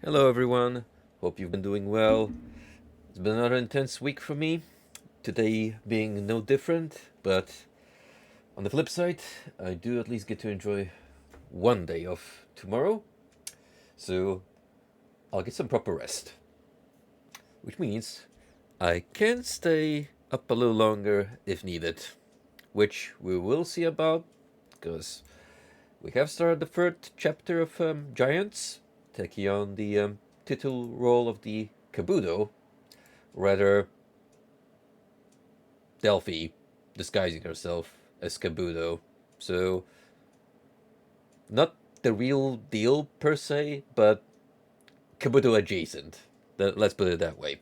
Hello everyone, hope you've been doing well. It's been another intense week for me, today being no different, but on the flip side, I do at least get to enjoy one day of tomorrow, so I'll get some proper rest. Which means I can stay up a little longer if needed, which we will see about, because we have started the third chapter of Giants, taking on the title role of the Kabuto, rather Delphi disguising herself as Kabuto. So, not the real deal per se, but Kabuto adjacent. Let's put it that way.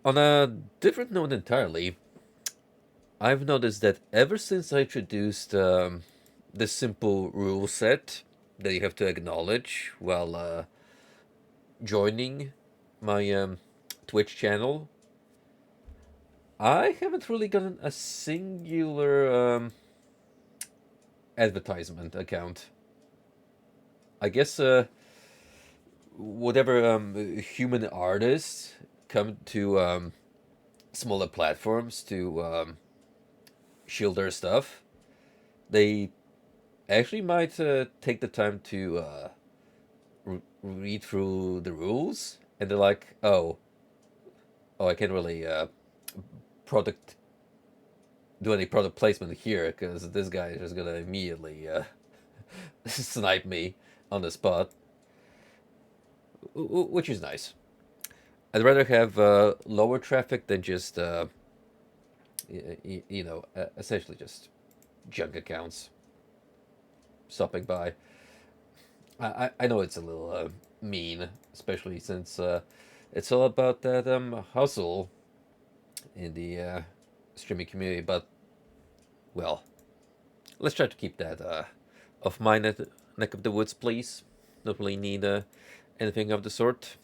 On a different note entirely, I've noticed that ever since I introduced the simple rule set that you have to acknowledge while joining my Twitch channel, I haven't really gotten a singular advertisement account. I guess whatever human artists come to smaller platforms to shield their stuff, they actually might take the time to read through the rules, and they're like, oh, I can't really product do any product placement here because this guy is just gonna immediately snipe me on the spot, which is nice. I'd rather have lower traffic than just essentially just junk accounts stopping by. I know it's a little mean, especially since it's all about that hustle in the streaming community, but well, let's try to keep that off my neck of the woods, please. Don't really need anything of the sort.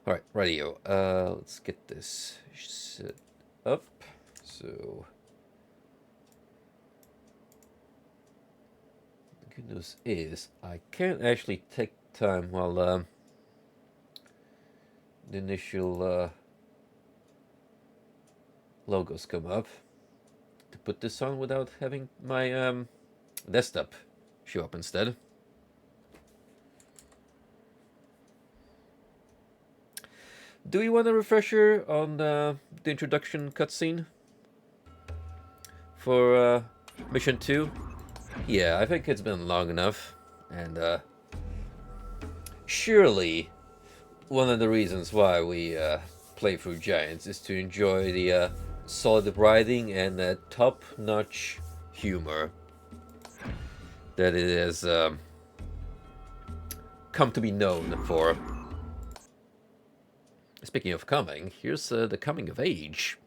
Alright, radio. Let's get this set up. So, the good news is I can actually take time while the initial logos come up to put this on without having my desktop show up instead. Do we want a refresher on the introduction cutscene for Mission 2? Yeah, I think it's been long enough, and surely one of the reasons why we play through Giants is to enjoy the solid writing and top-notch humor that it has come to be known for. Speaking of coming, here's the coming of age.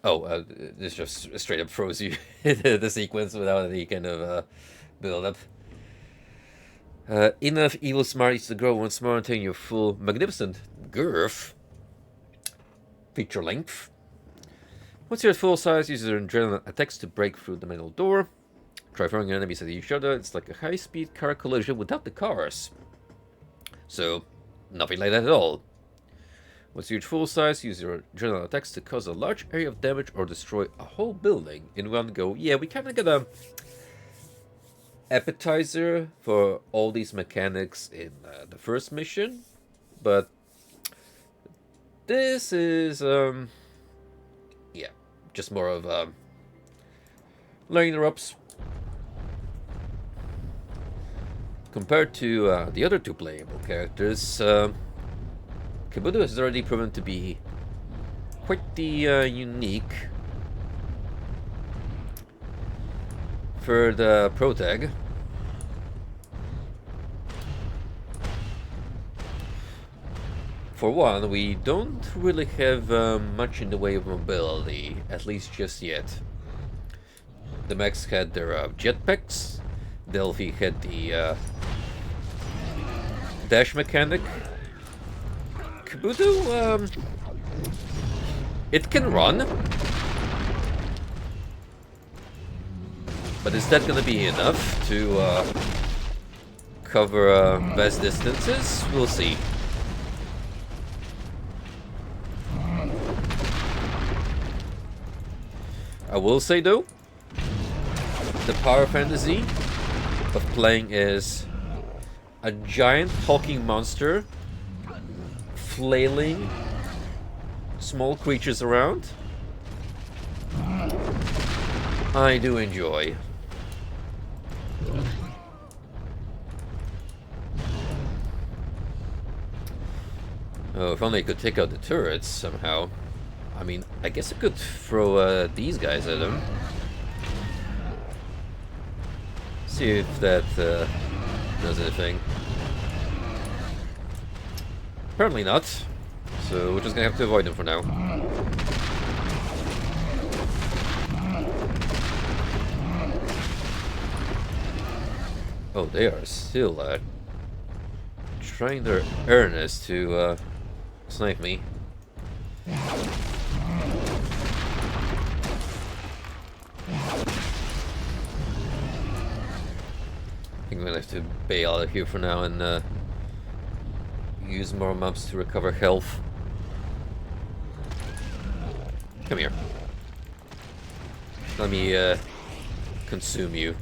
Oh, this just straight up throws you the sequence without any kind of build-up. Enough evil smarties to grow once more until your full magnificent girth. Feature length. Once you're at full size, use your adrenaline attacks to break through the metal door. Try throwing your enemies at each other. It's like a high-speed car collision without the cars. So, nothing like that at all. Once you reach full size, use your adrenaline attacks to cause a large area of damage or destroy a whole building in one go. Yeah, we kind of got a appetizer for all these mechanics in the first mission, but this is yeah, just more of learning the ropes. Compared to the other two playable characters, Kabuto has already proven to be quite the unique for the protag. For one, we don't really have much in the way of mobility, at least just yet. The mechs had their jetpacks, Delphi had the dash mechanic. Kabuto, it can run. But is that gonna be enough to cover vast distances? We'll see. I will say though, the power fantasy of playing as a giant hulking monster flailing small creatures around, I do enjoy. Oh, if only I could take out the turrets somehow. I mean, I guess I could throw these guys at them. See if that does anything. Apparently not. So we're just gonna have to avoid them for now. Oh, they are still trying their earnest to snipe me. I think I'm gonna have to bail out of here for now and use more mobs to recover health. Come here. Let me consume you.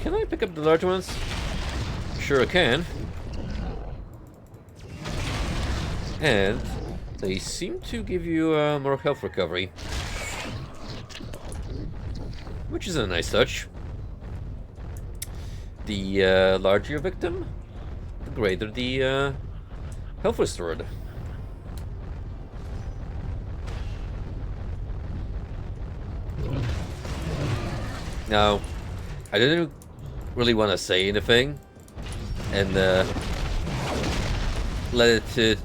Can I pick up the large ones? Sure I can. And they seem to give you more health recovery, which is a nice touch. The larger your victim, the greater the health restored. Now, I didn't really want to say anything and let it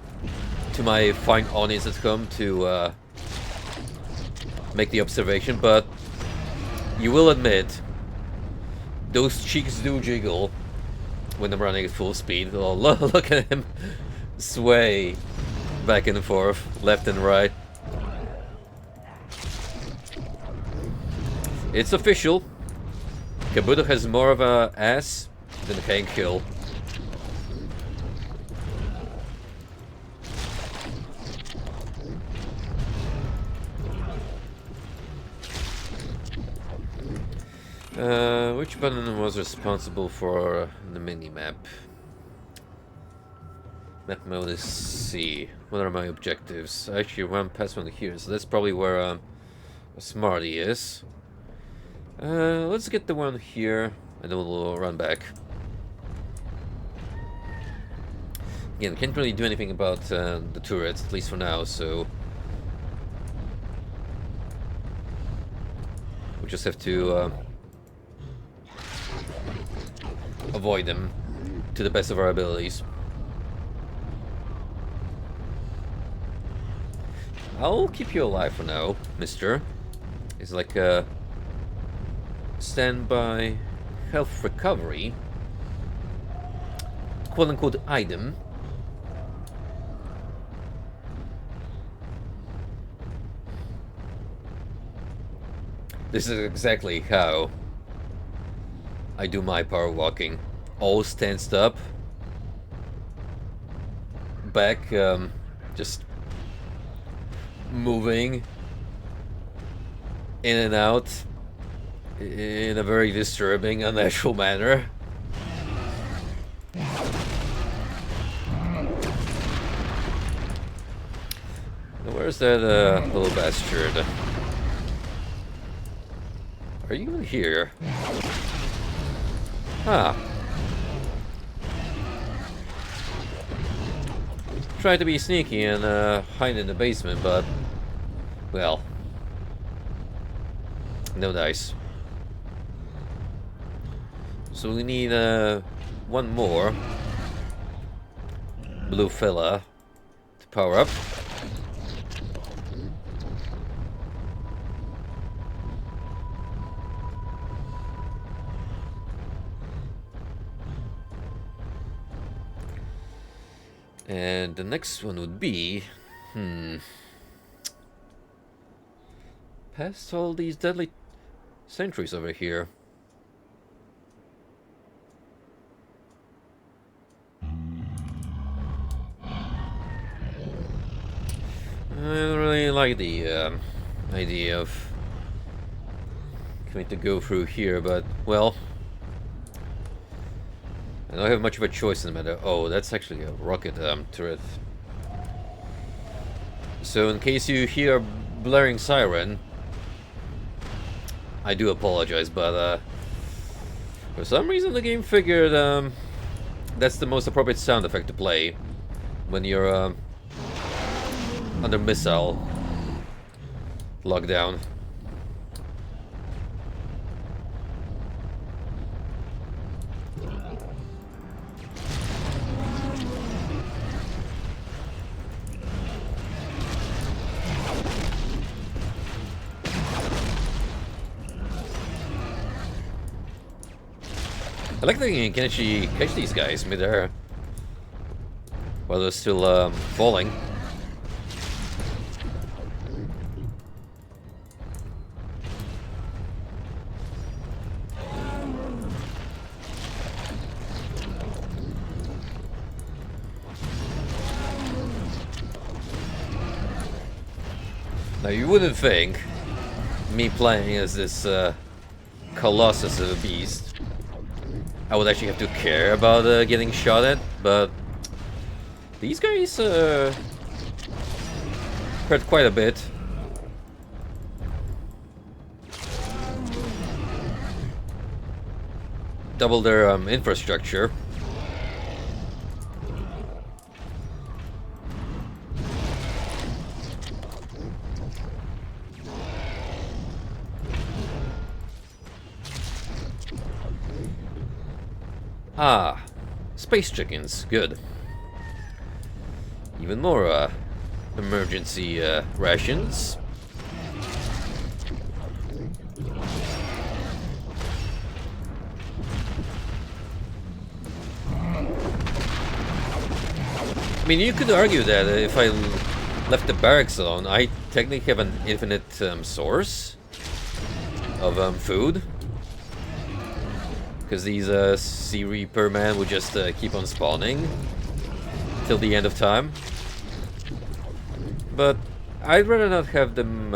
to my fine audience at home to make the observation, but you will admit those cheeks do jiggle when I'm running at full speed. Oh, look at him sway back and forth, left and right. It's official. Kabuto has more of a ass than a can kill. Which button was responsible for the mini-map? Map mode is C. What are my objectives? I actually ran past one here, so that's probably where a Smarty is. Let's get the one here, and then we'll run back. Again, can't really do anything about the turrets, at least for now, so we just have to avoid them to the best of our abilities. I'll keep you alive for now, mister. It's like a standby health recovery, quote-unquote item. This is exactly how I do my power walking. All stands up, back, just moving in and out in a very disturbing, unnatural manner. Where's that little bastard? Are you here? Ah. Try to be sneaky and hide in the basement, but well, no dice. So we need one more blue fella to power up. And the next one would be... Past all these deadly sentries over here. I don't really like the idea of coming to go through here, but, well... I don't have much of a choice in the matter. Oh, that's actually a rocket turret. So in case you hear a blaring siren, I do apologize, but for some reason the game figured that's the most appropriate sound effect to play when you're under missile lockdown. I like that you can actually catch these guys mid-air while they're still falling. Now you wouldn't think me playing as this colossus of a beast I would actually have to care about getting shot at, but these guys hurt quite a bit. Double their infrastructure. Ah, space chickens, good. Even more emergency rations. I mean, you could argue that if I left the barracks alone, I technically have an infinite source of food. Because these Sea Reaper men would just keep on spawning till the end of time. But I'd rather not have them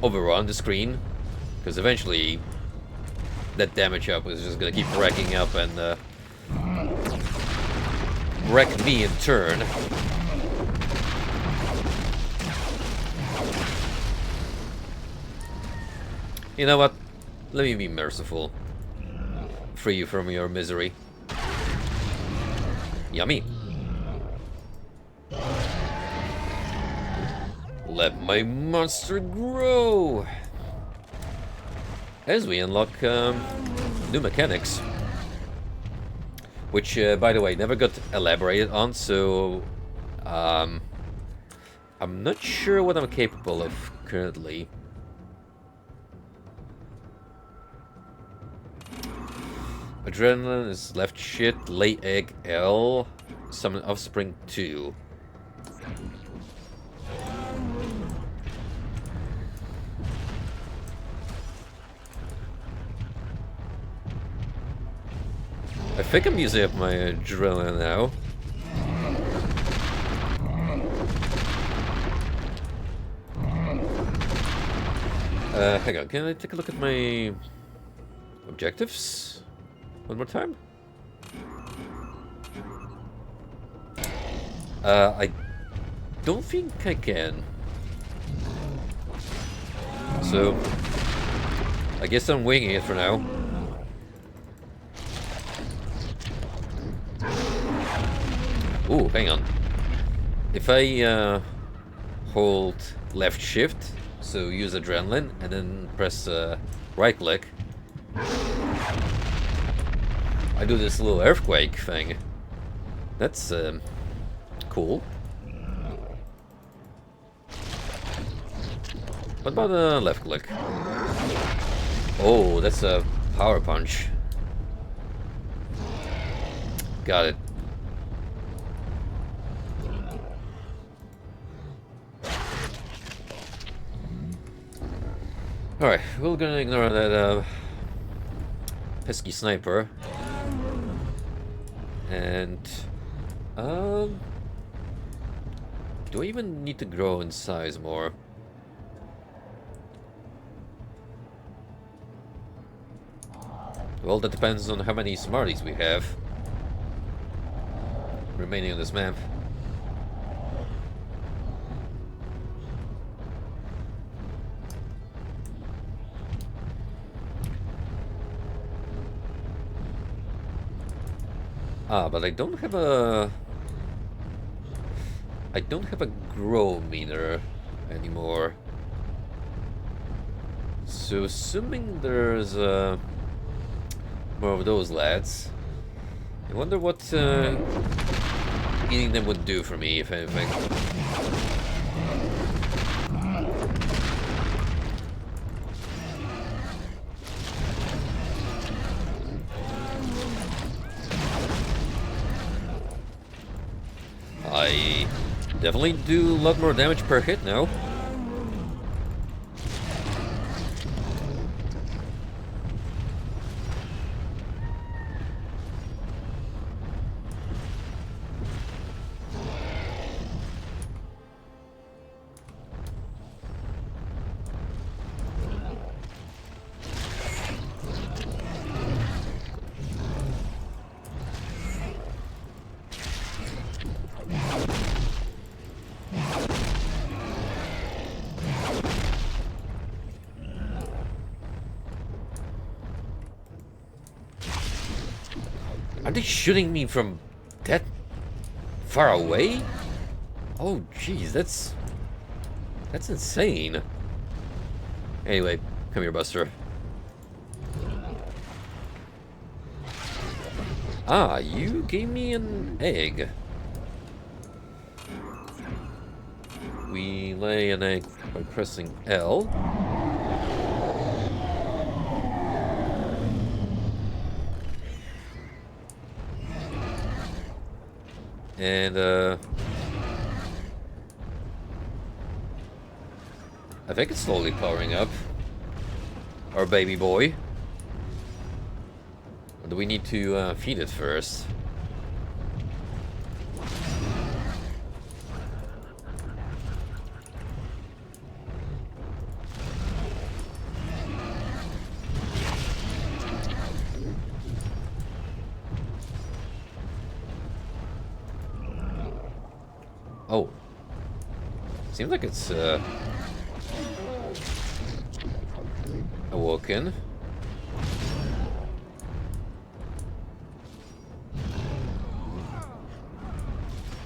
overrun the screen, because eventually that damage up is just gonna keep racking up and wreck me in turn. You know what? Let me be merciful. Free you from your misery. Yummy. Let my monster grow! As we unlock new mechanics. Which, by the way, never got elaborated on, so... I'm not sure what I'm capable of currently. Adrenaline is left shit, lay egg L, summon offspring 2. I think I'm using up my adrenaline now. Hang on, can I take a look at my objectives? One more time? I don't think I can. So, I guess I'm winging it for now. Ooh, hang on. If I hold left shift, so use adrenaline, and then press right click, I do this little earthquake thing. That's cool. What about left click? Oh, that's a power punch. Got it. Alright, we're gonna ignore that pesky sniper. And um do I even need to grow in size more? Well, that depends on how many Smarties we have remaining on this map. Ah, but I don't have a grow meter anymore. So assuming there's more of those lads, I wonder what eating them would do for me, if anything. I definitely do a lot more damage per hit now. Are they shooting me from that far away? Oh, jeez, that's insane. Anyway, come here, Buster. Ah, you gave me an egg. We lay an egg by pressing L. And, I think it's slowly powering up. Our baby boy. Or do we need to feed it first? Oh. Seems like it's, awoken.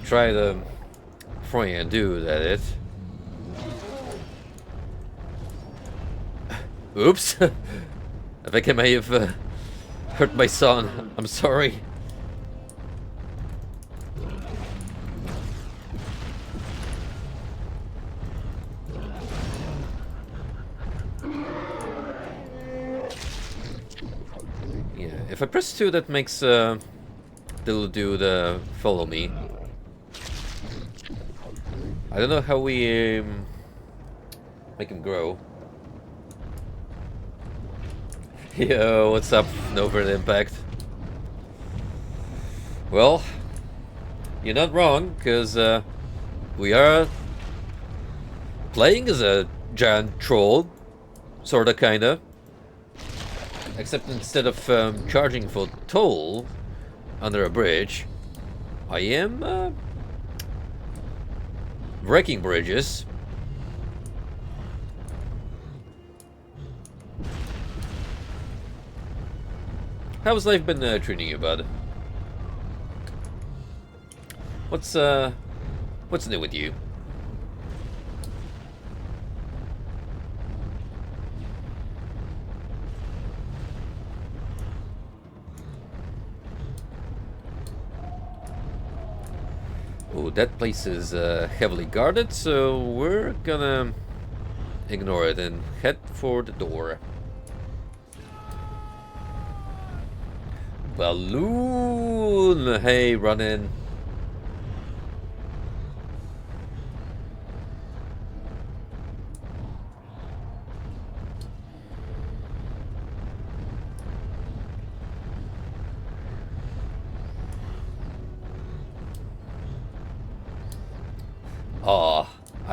Try to throwing a dude at it. Oops. I think I may have hurt my son. I'm sorry. Yeah, if I press 2, that makes the little dude follow me. I don't know how we make him grow. Yo, what's up? No further impact. Well, you're not wrong, because we are playing as a giant troll, sorta, kinda. Except instead of charging for toll under a bridge, I am wrecking bridges. How's life been treating you, bud? What's new with you? Oh, that place is heavily guarded, so we're gonna ignore it and head for the door. Balloon! Hey, run in.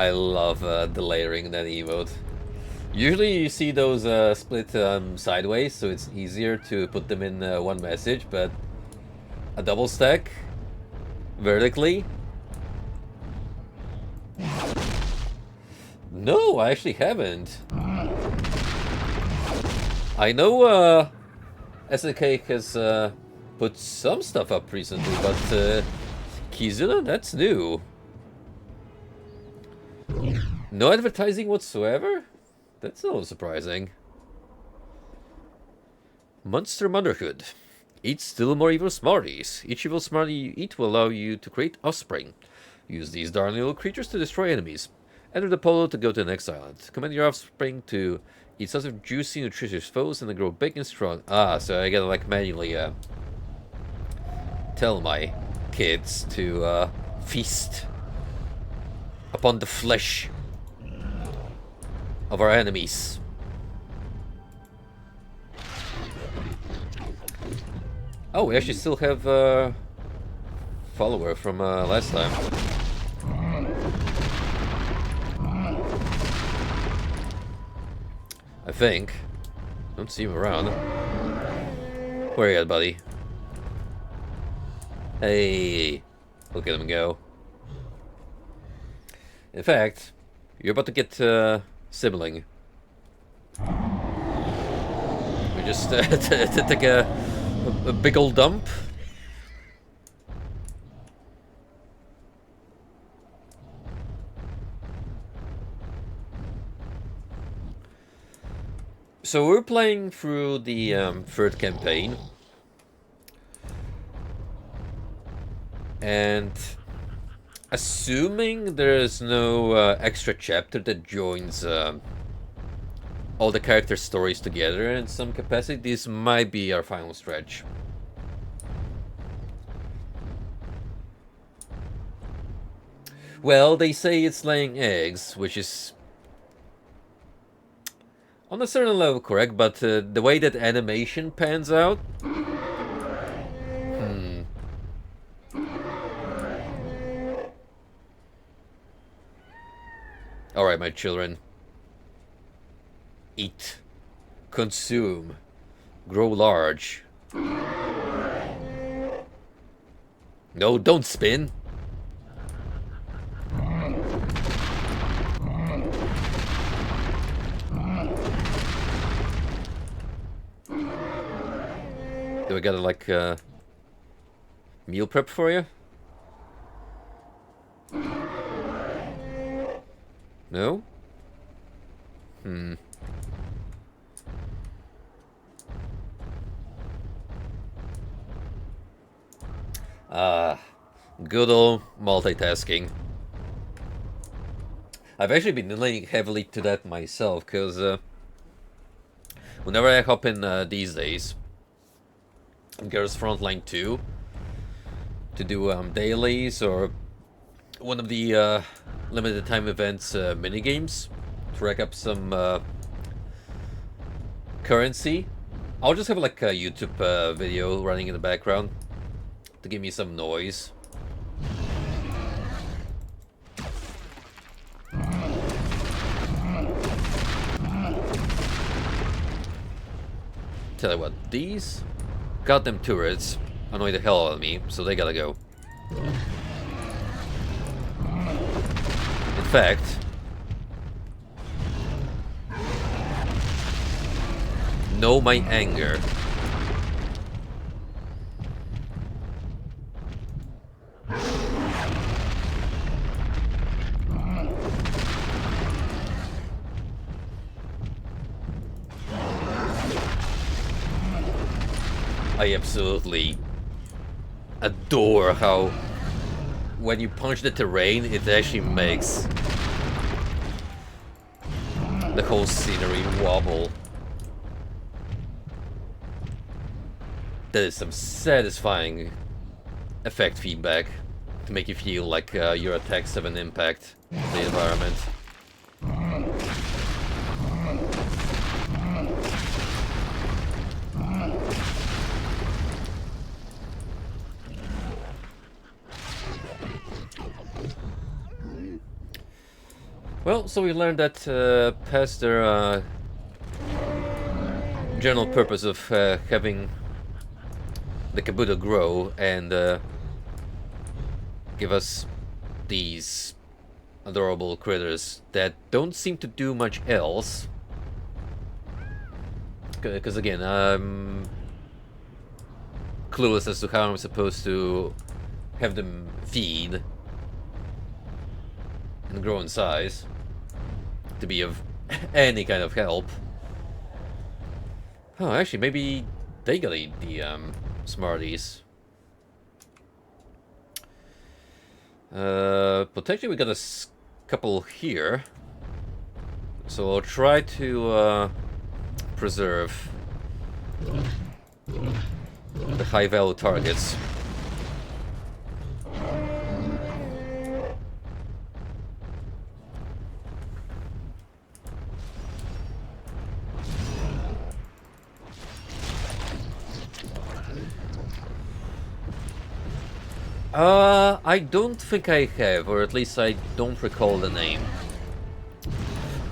I love the layering in that emote. Usually you see those split sideways, so it's easier to put them in one message, but a double stack vertically? No, I actually haven't. I know SNK has put some stuff up recently, but Kizuna, that's new. No advertising whatsoever? That's a little surprising. Monster Motherhood. Eat still more evil Smarties. Each evil Smartie you eat will allow you to create offspring. Use these darling little creatures to destroy enemies. Enter the polo to go to the next island. Command your offspring to eat lots of juicy, nutritious foes and then grow big and strong. Ah, so I gotta like manually tell my kids to feast upon the flesh of our enemies. Oh, we actually still have a follower from last time. I think. Don't see him around. Where are you at, buddy? Hey, look at him go. In fact, you're about to get sibling. We just take a big old dump. So we're playing through the third campaign. And assuming there's no extra chapter that joins all the character stories together in some capacity, this might be our final stretch. Well, they say it's laying eggs, which is on a certain level correct, but the way that animation pans out... Alright, my children. Eat. Consume. Grow large. No, don't spin. Do I gotta like meal prep for you? No? Good old multitasking. I've actually been leaning heavily to that myself, because whenever I hop in these days, Girls Frontline 2 to do dailies or one of the limited time events minigames to rack up some currency, I'll just have like a YouTube video running in the background to give me some noise. Tell you what, these goddamn turrets annoy the hell out of me, so they gotta go. In fact, know my anger. I absolutely adore how when you punch the terrain, it actually makes the whole scenery wobble. That is some satisfying effect feedback to make you feel like your attacks have an impact on the environment. Well, so we learned that past their general purpose of having the Kabuto grow and give us these adorable critters that don't seem to do much else. Because again, I'm clueless as to how I'm supposed to have them feed and grow in size to be of any kind of help. Oh, actually, maybe they gotta eat the Smarties. Potentially we got a couple here. So I'll try to preserve the high value targets. I don't think I have, or at least I don't recall the name.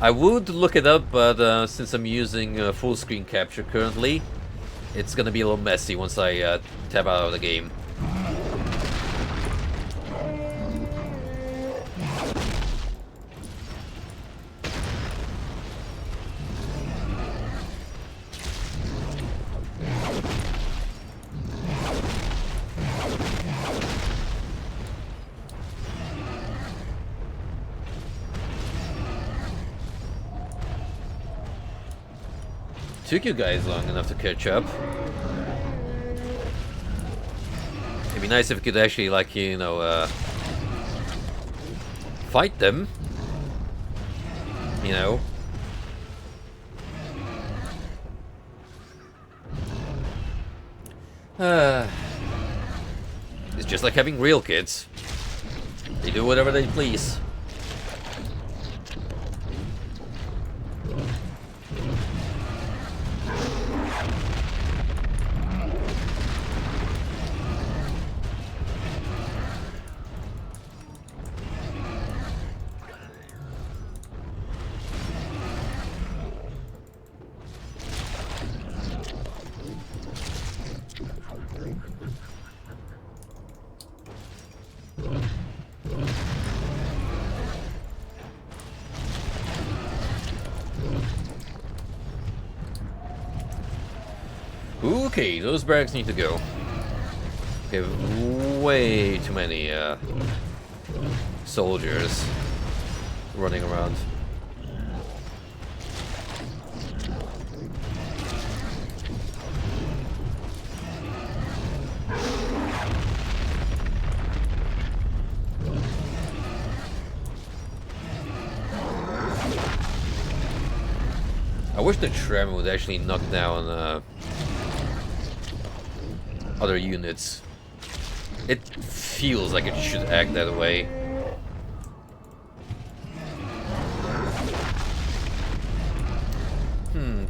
I would look it up, but since I'm using full screen capture currently, it's gonna be a little messy once I tab out of the game. Took you guys long enough to catch up. It'd be nice if we could actually, like, you know, fight them. You know. It's just like having real kids. They do whatever they please. Okay, those barracks need to go. We have way too many soldiers running around. I wish the tram would actually knock down other units. It feels like it should act that way.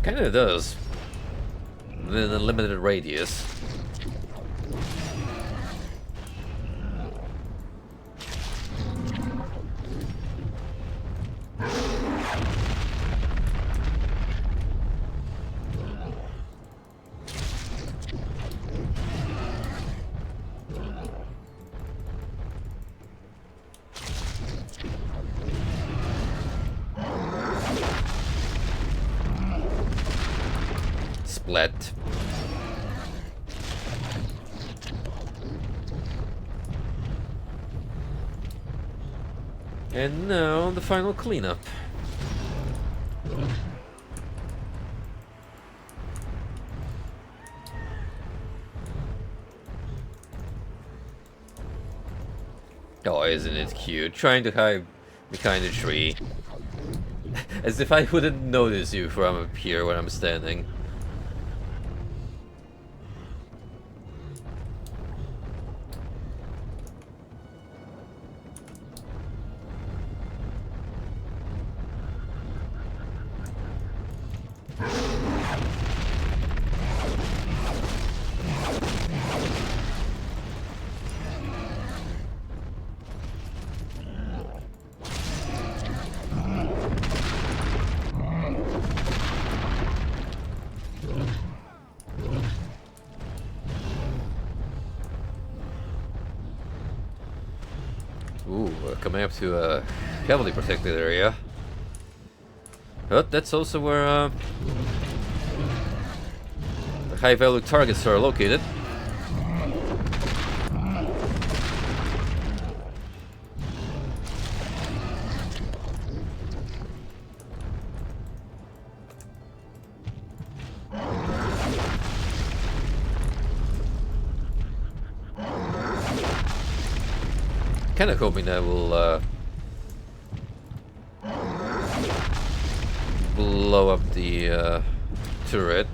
Kinda does. Within a limited radius. Splat. And now the final cleanup. Oh, isn't it cute? Trying to hide behind a tree. As if I wouldn't notice you from up here when I'm standing. coming up to a heavily protected area. But that's also where the high-value targets are located. Kind of hoping that will blow up the turret.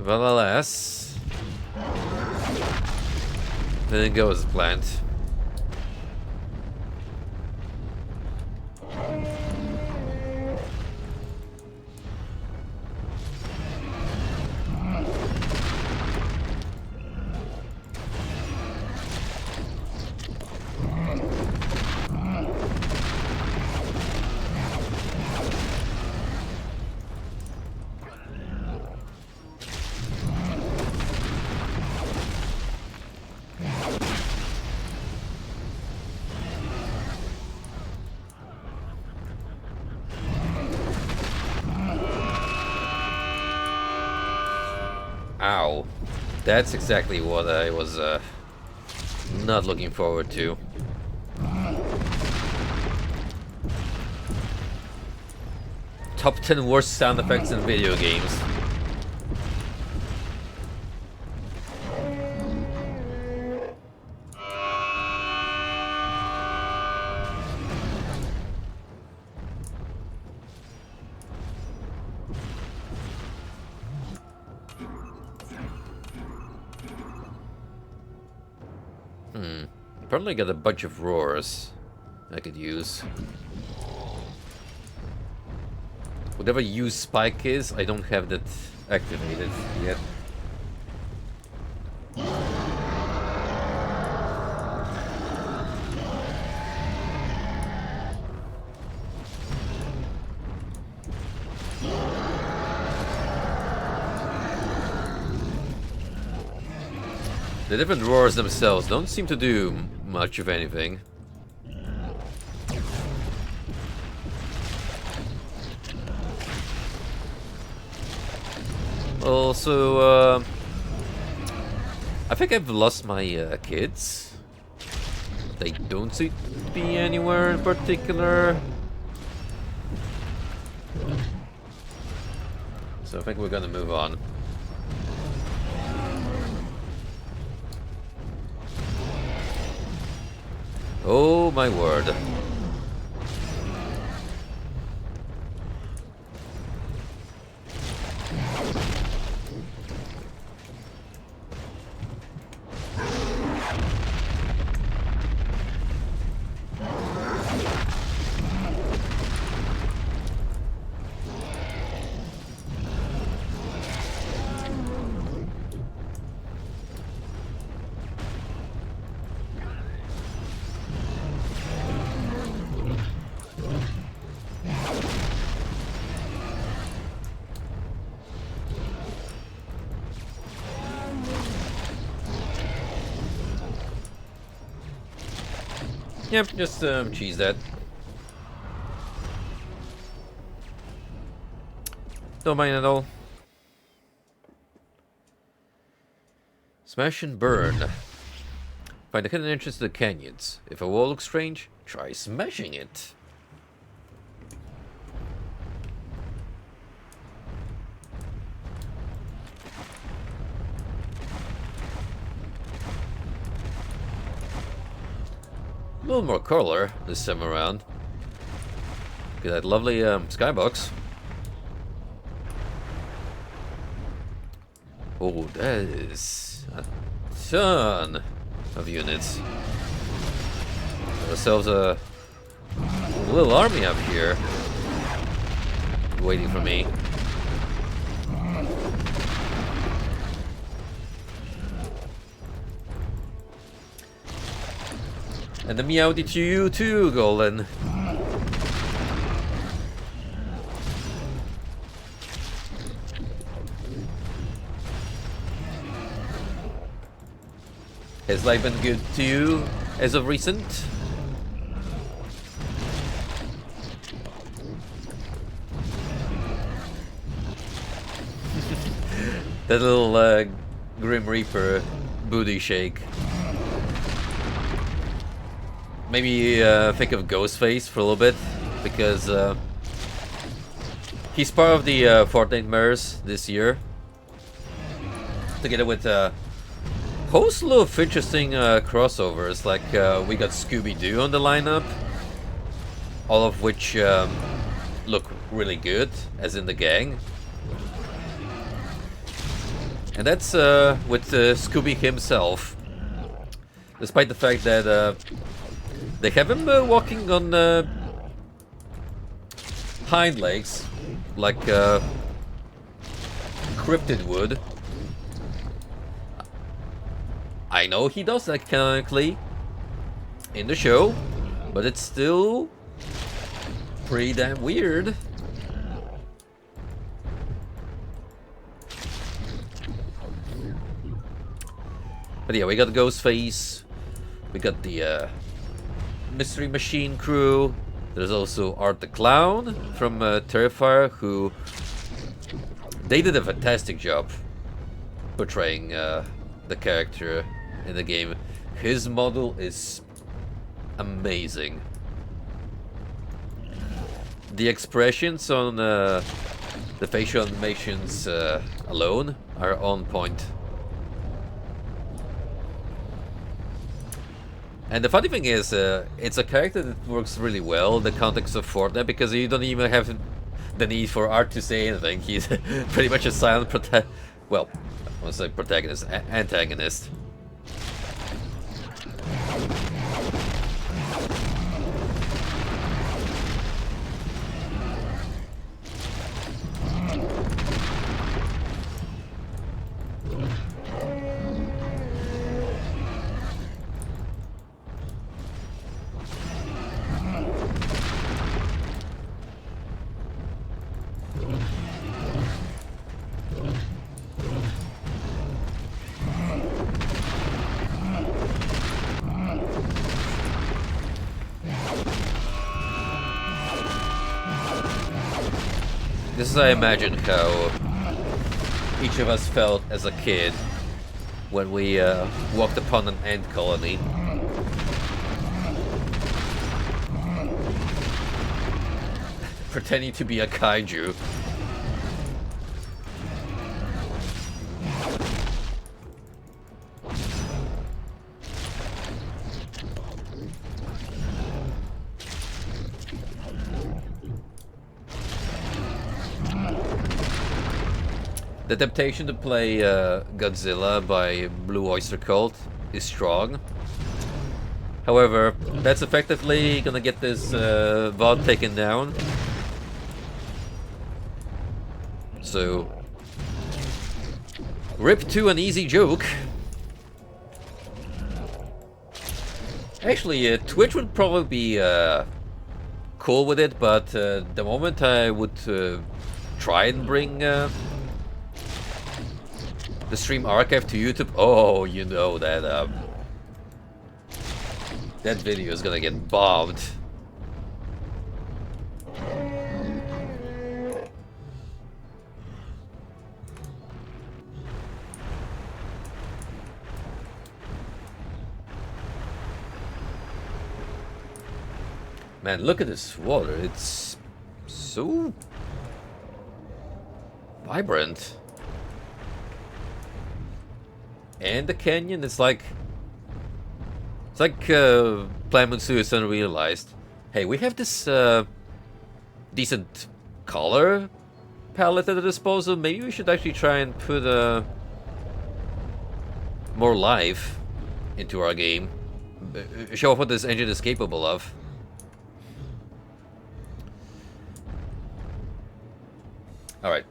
But alas, didn't go as planned. Ow. That's exactly what I was not looking forward to. Top 10 worst sound effects in video games. Apparently got a bunch of roars I could use. Whatever use spike is, I don't have that activated yet. The different roars themselves don't seem to do much of anything. Also, I think I've lost my kids. They don't seem to be anywhere in particular. So I think we're gonna move on. Oh my word. Yep, just cheese that. Don't mind at all. Smash and burn. Find a hidden entrance to the canyons. If a wall looks strange, try smashing it. A little more color this time around. Look at that lovely skybox. Oh, that is a ton of units. Got ourselves a little army up here waiting for me. And the meowdy to you too, Golden. Has life been good to you as of recent? That little Grim Reaper booty shake. Maybe think of Ghostface for a little bit, because he's part of the Fortnite Mirrors this year, together with a host of interesting crossovers. Like we got Scooby-Doo on the lineup, all of which look really good, as in the gang. And that's with Scooby himself, despite the fact that they have him walking on hind legs, like cryptid would. I know he does that canonically in the show, but it's still pretty damn weird. But yeah, we got Ghostface, we got the Mystery Machine crew. There's also Art the Clown from Terrifier, who they did a fantastic job portraying the character in the game. His model is amazing. The expressions on the facial animations alone are on point. And the funny thing is, it's a character that works really well in the context of Fortnite, because you don't even have the need for Art to say anything. He's pretty much a silent well, I want to say protagonist, antagonist. This is, I imagine, how each of us felt as a kid when we walked upon an ant colony. Pretending to be a kaiju. The temptation to play Godzilla by Blue Oyster Cult is strong. However, that's effectively gonna get this VOD taken down. So, rip to an easy joke. Actually, Twitch would probably be cool with it, but the moment I would try and bring the stream archive to YouTube, oh, you know that that video is gonna get bombed. Man, look at this water. It's so vibrant. And the canyon, it's like Planet Suicide realized, hey, we have this decent color palette at our disposal. Maybe we should actually try and put more life into our game. Show off what this engine is capable of. Alright,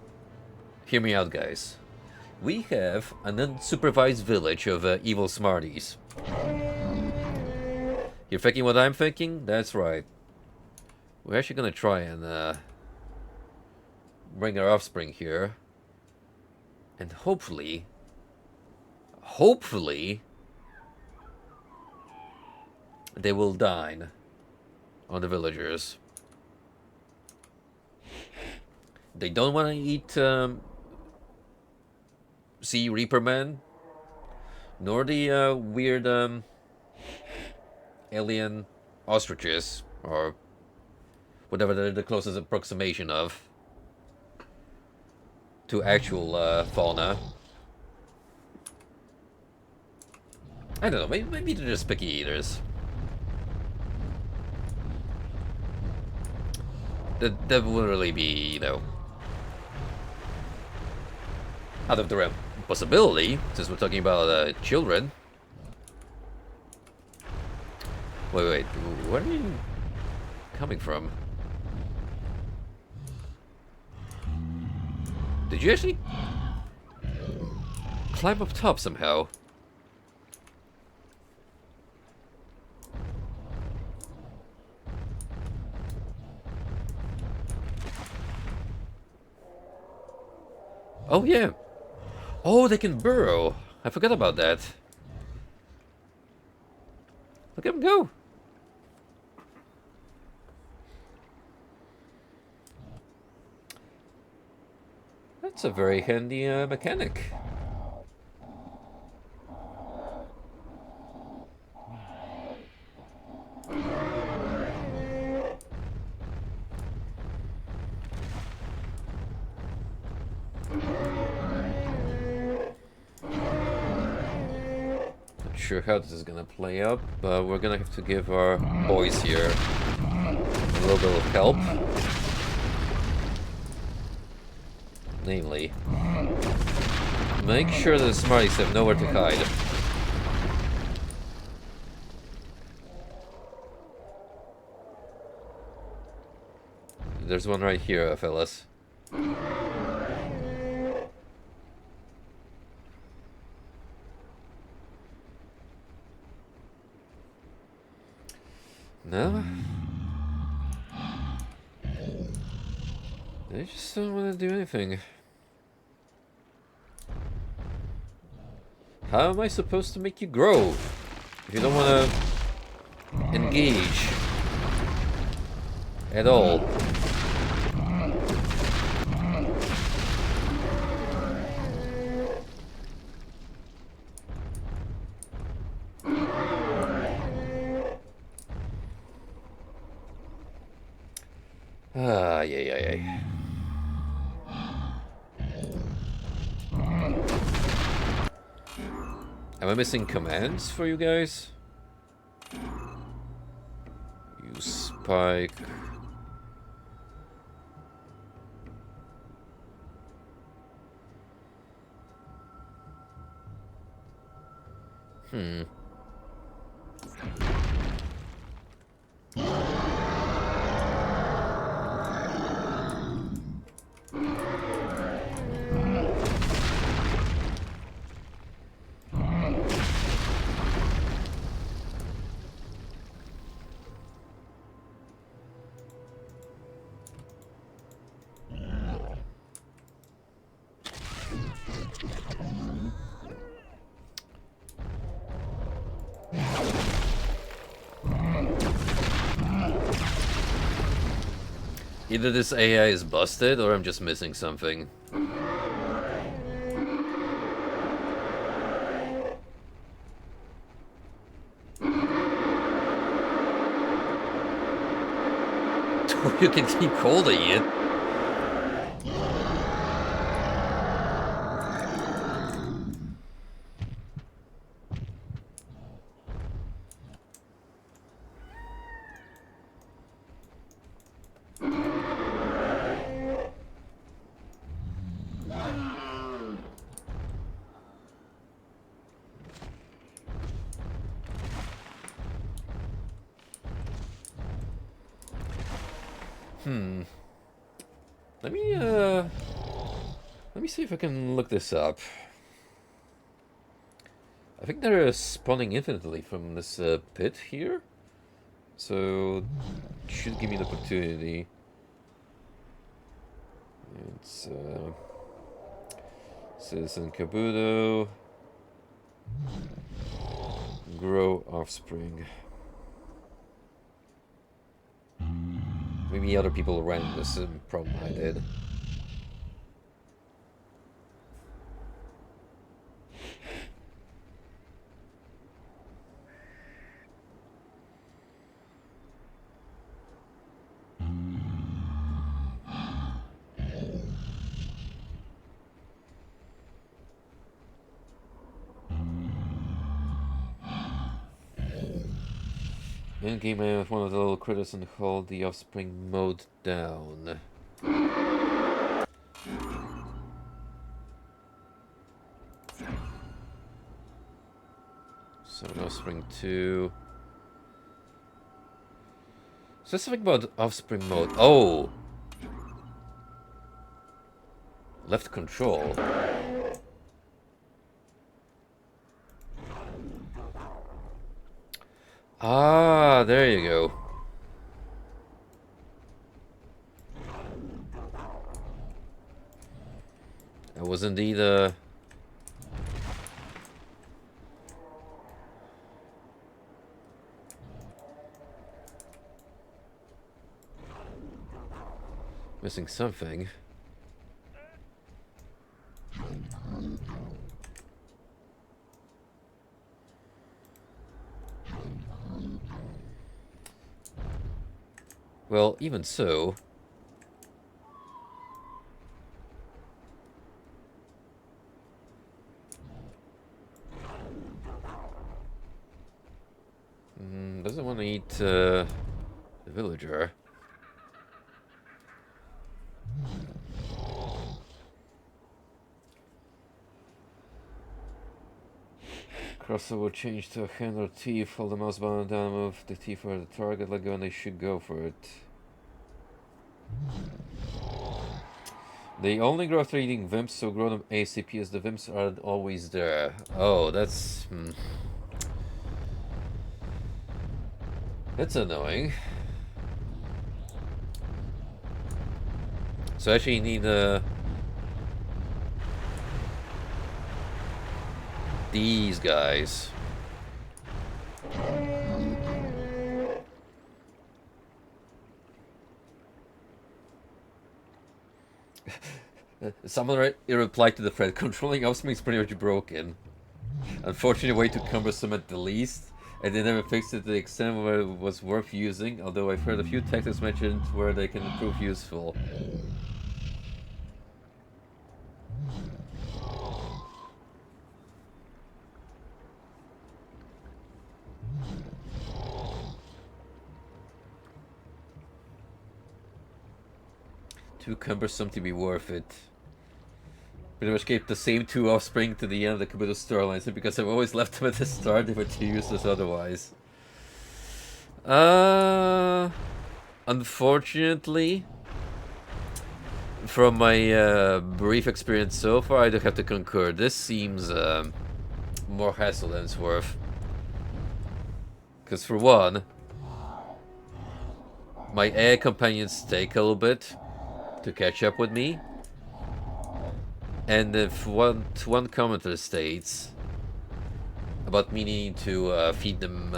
hear me out, guys. We have an unsupervised village of evil smarties. You're thinking what I'm thinking? That's right. We're actually gonna try and bring our offspring here. And hopefully, they will dine on the villagers. They don't want to eat Sea Reaper Men, nor the weird alien ostriches, or whatever they're the closest approximation of to actual fauna. I don't know, maybe they're just picky eaters. That would really be, you know, out of the realm possibility, since we're talking about children. Wait, where are you coming from? Did you actually climb up top somehow? Oh yeah. Oh, they can burrow. I forgot about that. Look at him go. That's a very handy mechanic. Not sure how this is gonna play out, but we're gonna have to give our boys here a little bit of help. Namely, make sure the Smarties have nowhere to hide. There's one right here, fellas. No? They just don't want to do anything. How am I supposed to make you grow if you don't want to engage at all? Ah, yeah. Am I missing commands for you guys? You spike. Either this AI is busted or I'm just missing something. You can keep holding it. Let me see if I can look this up. I think they're spawning infinitely from this pit here, so it should give me the opportunity. It's Citizen Kabuto. Grow offspring. Maybe other people ran into the same problem I did. In game, I have one of the little critters and hold the offspring mode down. So offspring 2. So something about offspring mode. Oh! Left control. Ah, there you go. That was indeed missing something. Well, even so... doesn't want to eat the villager. Crosser will change to a hand or teeth, hold the mouse button down, move the teeth for the target, let go, and they should go for it. They only grow after eating Vimps, so grow them ASAP as the Vimps aren't always there. Oh, that's... That's annoying. So actually you need these guys. Someone replied to the thread, controlling offspring is pretty much broken. Unfortunately, way too cumbersome at the least, and they never fixed it to the extent where it was worth using, although I've heard a few tactics mentioned where they can prove useful. Too cumbersome to be worth it. Pretty much keep the same two offspring to the end of the Kabuto storyline, so because I've always left them at the start, they were too useless otherwise. Unfortunately, from my brief experience so far, I do have to concur. This seems more hassle than it's worth. Because for one, my AI companions take a little bit to catch up with me. And if one commenter states about me needing to feed them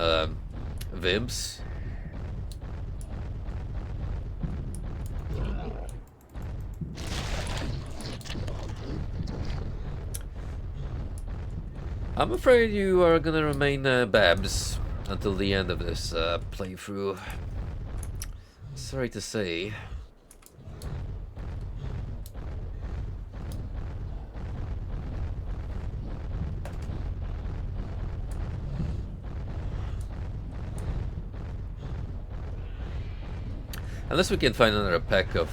Vimps, I'm afraid you are gonna remain Babs until the end of this playthrough. Sorry to say. Unless we can find another pack of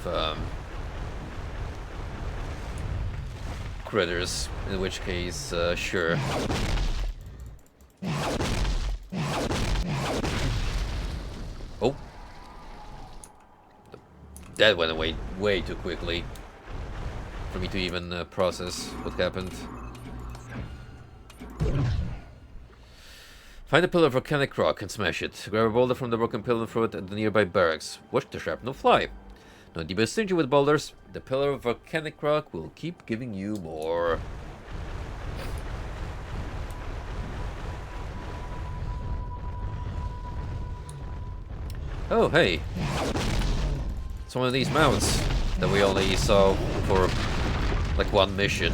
critters, in which case, sure. Oh. That went away way too quickly for me to even process what happened. Find a pillar of volcanic rock and smash it. Grab a boulder from the broken pillar and throw it at the nearby barracks. Watch the shrapnel fly. Don't be stingy with boulders. The pillar of volcanic rock will keep giving you more. Oh, hey. some of these mounts that we only saw for like one mission.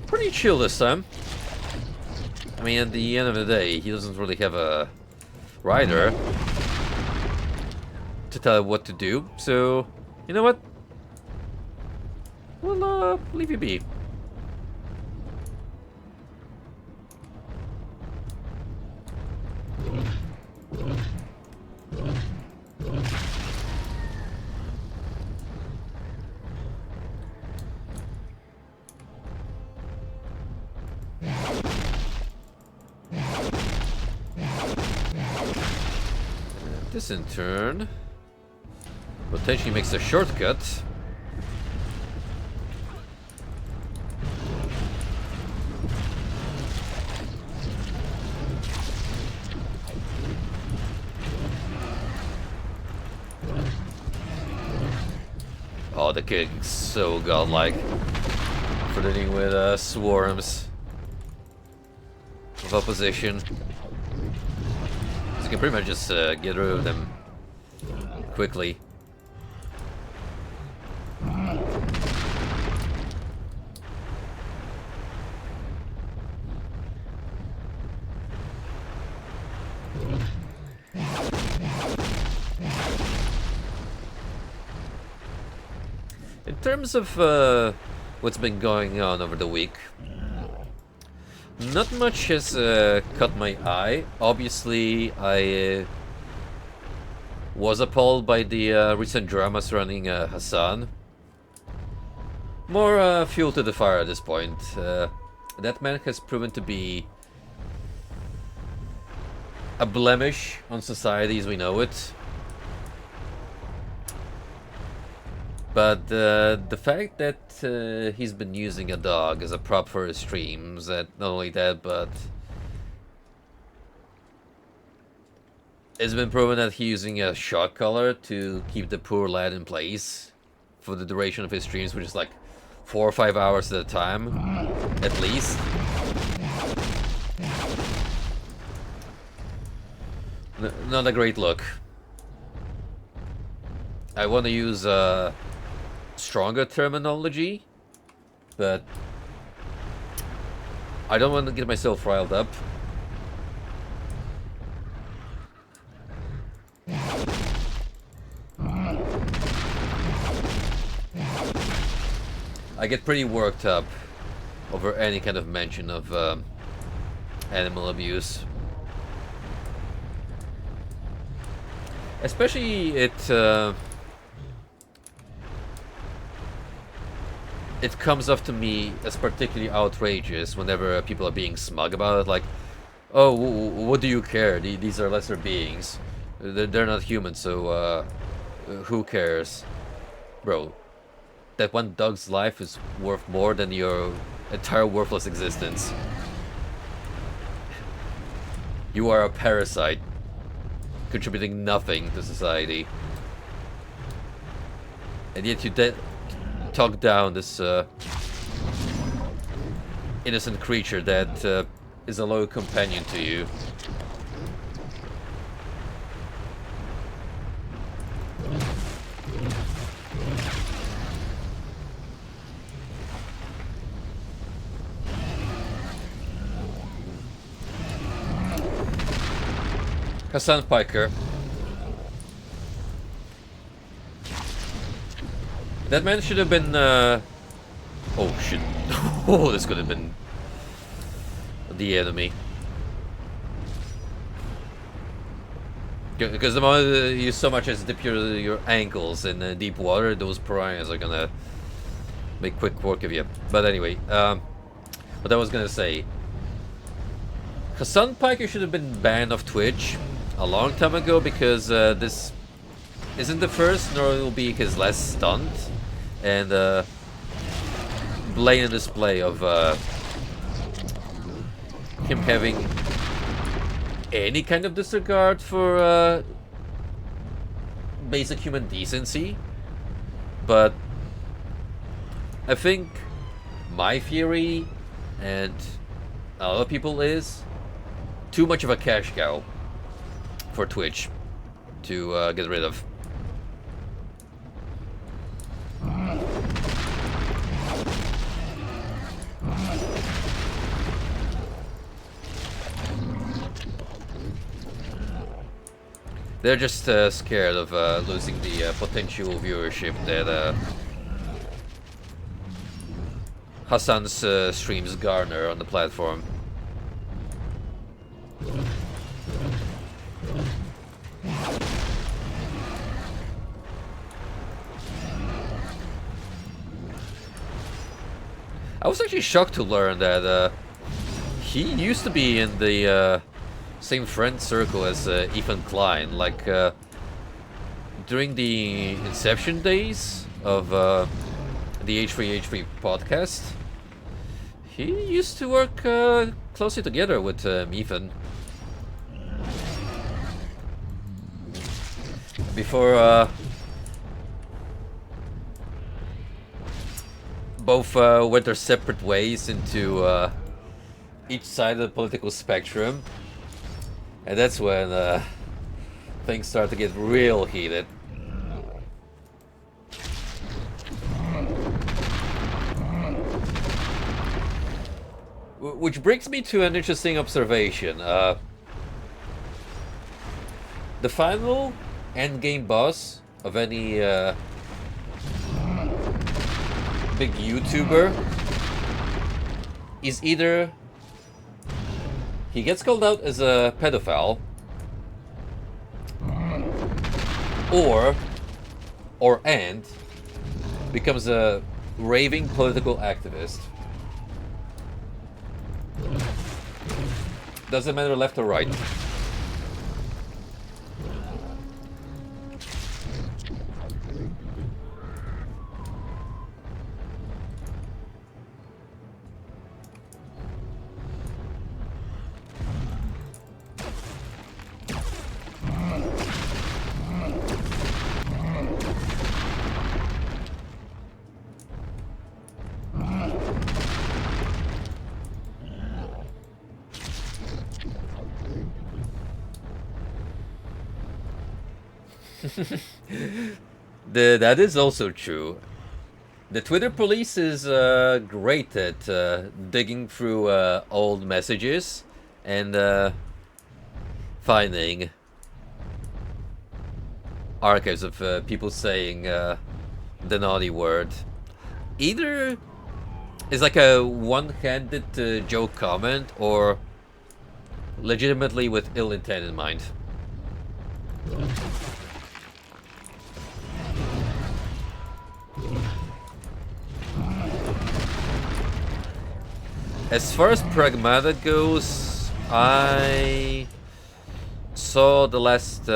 Pretty chill this time. I mean, at the end of the day, he doesn't really have a rider to tell him what to do, so you know what? We'll leave you be. This in turn potentially makes a shortcut. Oh, the kid's so godlike for dealing with swarms of opposition. You can pretty much just get rid of them quickly. In terms of what's been going on over the week, not much has caught my eye. Obviously, I was appalled by the recent drama surrounding Hassan. More fuel to the fire at this point. That man has proven to be a blemish on society as we know it. But the fact that he's been using a dog as a prop for his streams, that not only that, but it's been proven that he's using a shock collar to keep the poor lad in place for the duration of his streams, which is like 4 or 5 hours at a time, at least. Not a great look. I want to use stronger terminology, but I don't want to get myself riled up. I get pretty worked up over any kind of mention of animal abuse. Especially it comes off to me as particularly outrageous whenever people are being smug about it, like, oh, what do you care? These are lesser beings. They're not human, so who cares? Bro, that one dog's life is worth more than your entire worthless existence. You are a parasite, contributing nothing to society. And yet you talk down this innocent creature that is a loyal companion to you. Hassan Piker. That man should have been, oh shit. Oh, this could have been the enemy. Because the moment you so much as dip your ankles in deep water, those piranhas are gonna make quick work of you. But anyway, what I was gonna say. Hassan Piker should have been banned off Twitch a long time ago, because this isn't the first, nor will be his last stunt and blatant display of him having any kind of disregard for basic human decency. But I think my theory, and a lot of people, is too much of a cash cow for Twitch to get rid of. They're just scared of losing the potential viewership that Hassan's streams garner on the platform. I was actually shocked to learn that he used to be in the same friend circle as Ethan Klein, like during the inception days of the H3H3 podcast. He used to work closely together with Ethan. Before both went their separate ways into each side of the political spectrum. And that's when things start to get real heated. Which brings me to an interesting observation. The final endgame boss of any big YouTuber is either he gets called out as a pedophile, and becomes a raving political activist. Doesn't matter left or right. That is also true. The Twitter police is great at digging through old messages and finding archives of people saying the naughty word. Either it's like a one-handed joke comment, or legitimately with ill intent in mind. As far as Pragmata goes, I saw the last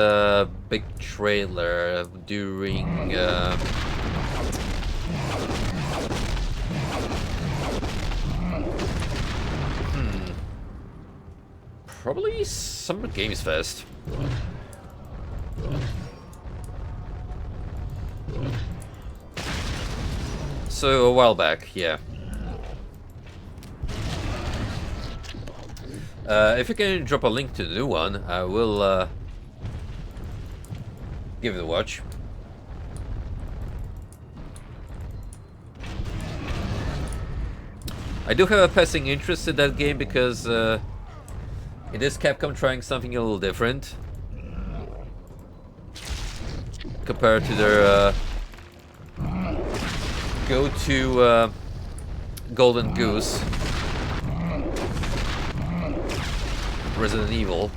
big trailer during probably Summer Games Fest. So a while back, yeah. If you can drop a link to the new one, I will give it a watch. I do have a passing interest in that game because it is Capcom trying something a little different compared to their go-to Golden Goose, Resident Evil.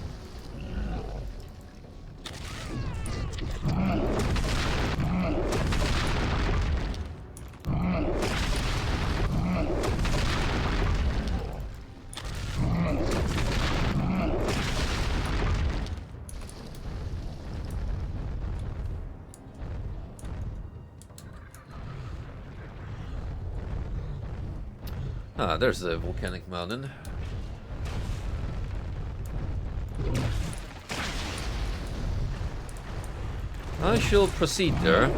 Ah, there's the volcanic mountain. I shall proceed there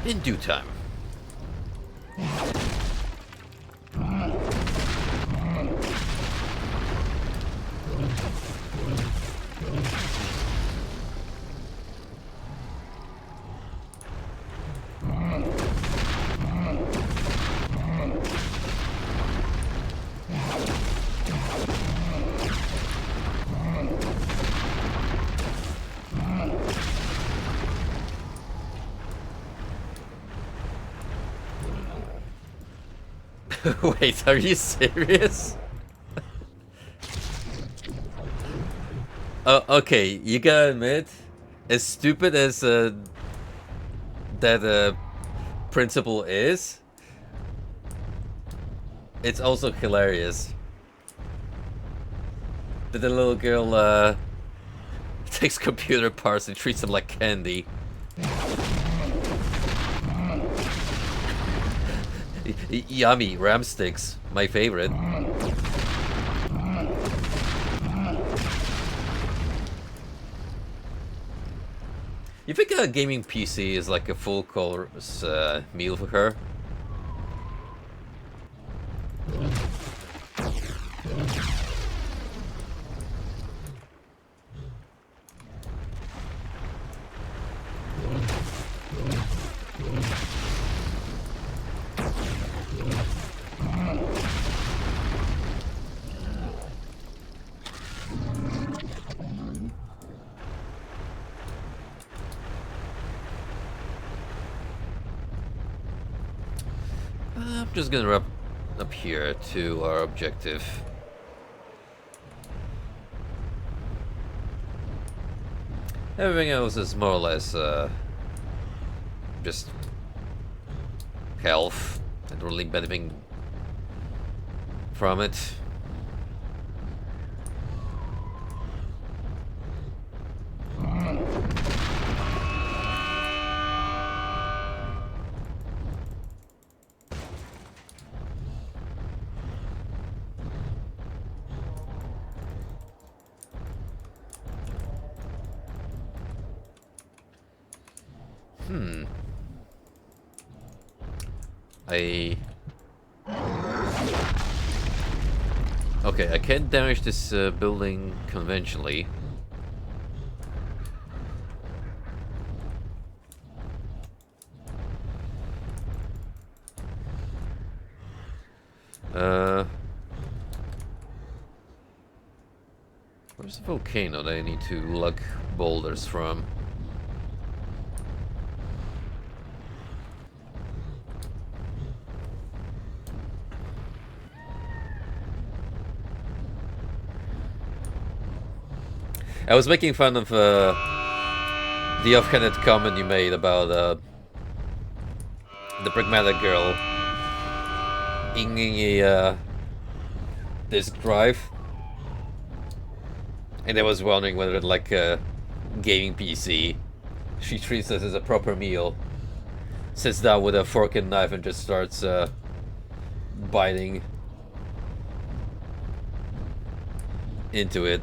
in due time. Wait, are you serious? Okay, you gotta admit, as stupid as that principle is, it's also hilarious. That the little girl takes computer parts and treats them like candy. Yummy, ram sticks, my favorite. You think a gaming PC is like a full course meal for her? I'm just gonna wrap up here to our objective. Everything else is more or less just health. I don't really benefiting from it. Okay, I can't damage this building conventionally. Where's the volcano that I need to lug boulders from? I was making fun of the offhanded comment you made about the pragmatic girl inging a disk drive, and I was wondering whether, like a gaming PC, she treats this as a proper meal, sits down with a fork and knife and just starts biting into it.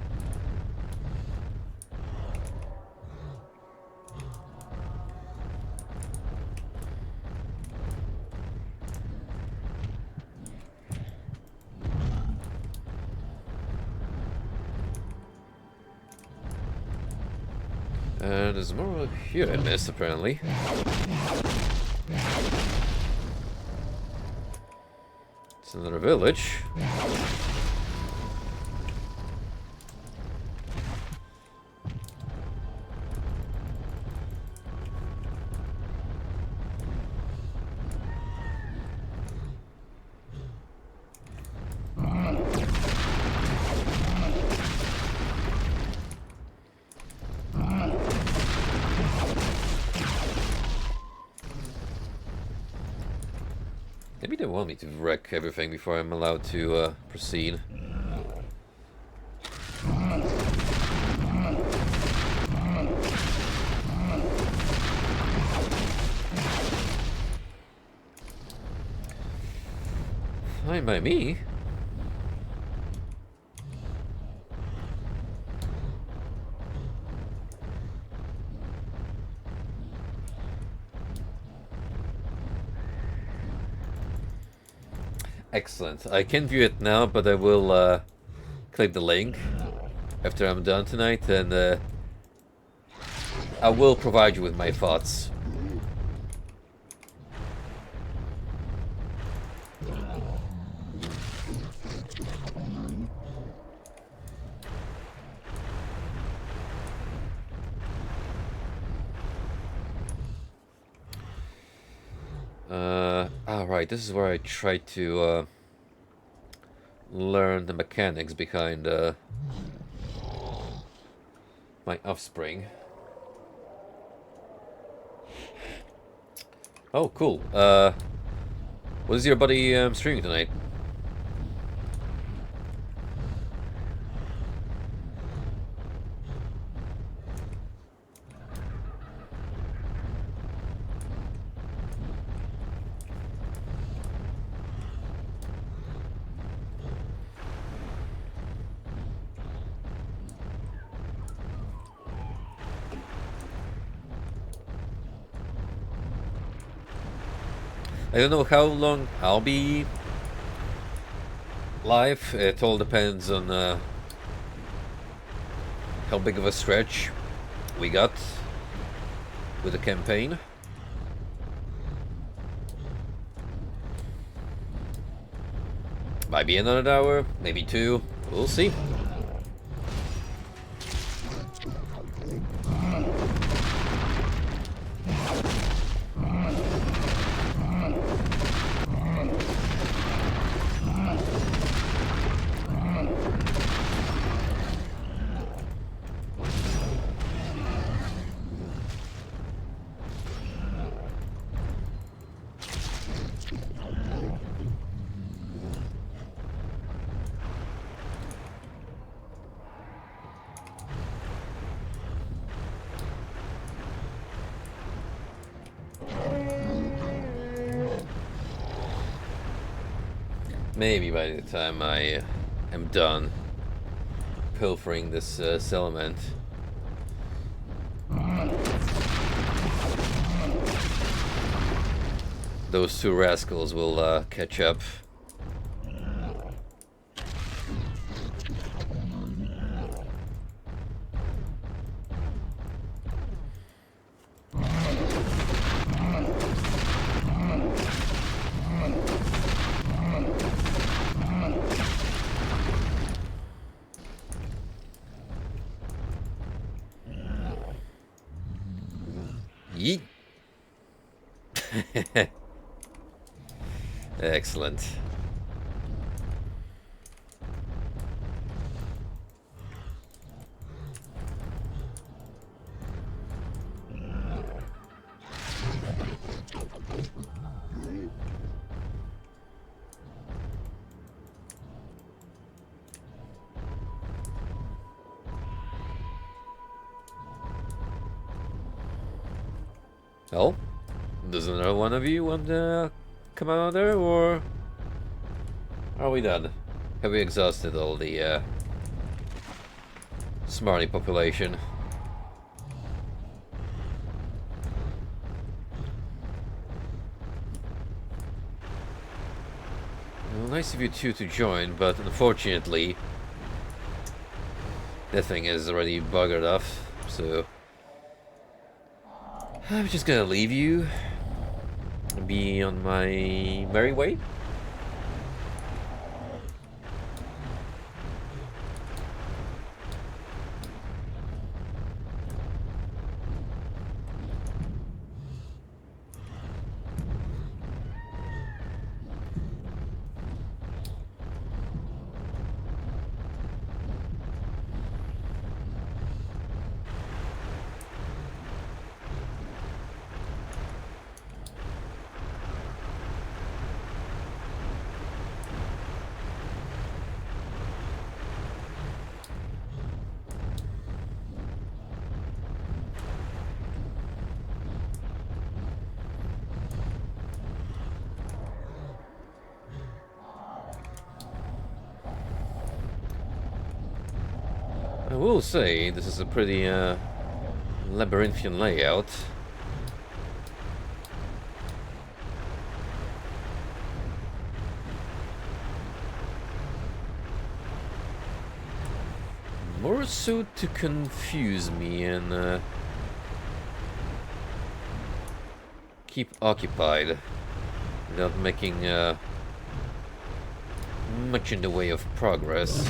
There's more here I missed, apparently. It's another village. Maybe they want me to wreck everything before I'm allowed to proceed. Fine by me. Excellent. I can view it now, but I will click the link after I'm done tonight, and I will provide you with my thoughts. Right, this is where I try to learn the mechanics behind my offspring. Oh, cool. What is your buddy streaming tonight? I don't know how long I'll be live. It all depends on how big of a stretch we got with the campaign. Might be another hour, maybe 2. We'll see. Maybe by the time I am done pilfering this settlement, those 2 rascals will catch up. Yeet. Excellent. Well, does another one of you want to come out there, or are we done? Have we exhausted all the Smarty population? Well, nice of you two to join, but unfortunately, that thing is already buggered off, so I'm just gonna leave you and be on my merry way. I will say this is a pretty labyrinthian layout. More so to confuse me and keep occupied without making much in the way of progress.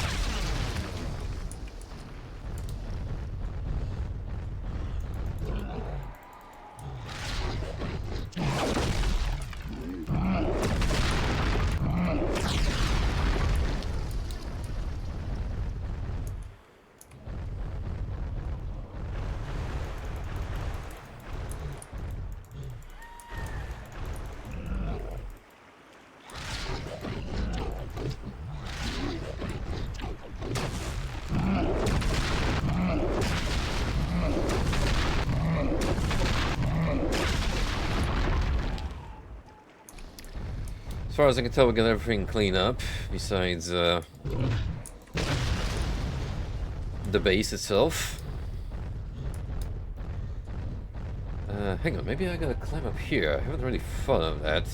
As far as I can tell, we got everything cleaned up, besides the base itself. Hang on, maybe I gotta climb up here. I haven't really thought of that.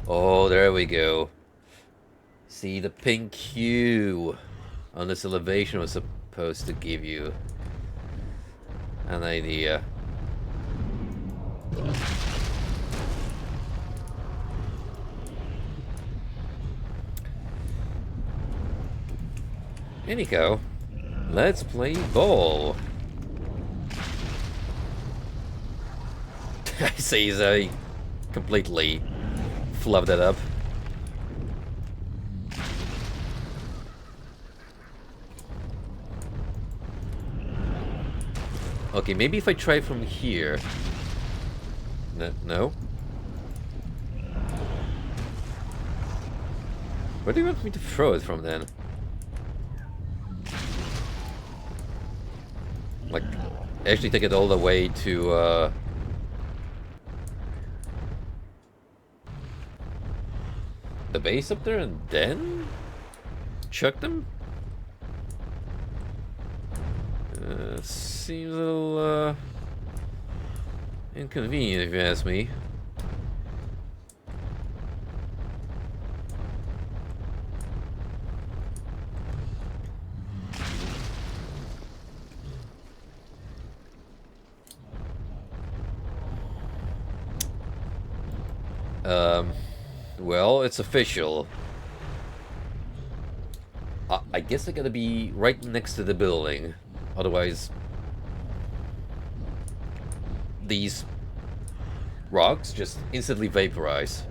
Oh, there we go. See, the pink hue on this elevation was supposed to give you an idea. Anyhow, let's play ball. I say as I completely flubbed that up. Okay, maybe if I try from here. No? Where do you want me to throw it from then? Like, actually take it all the way to, the base up there and then chuck them? Seems a little, inconvenient if you ask me. Well, it's official. I guess I gotta be right next to the building. Otherwise, these rocks just instantly vaporize.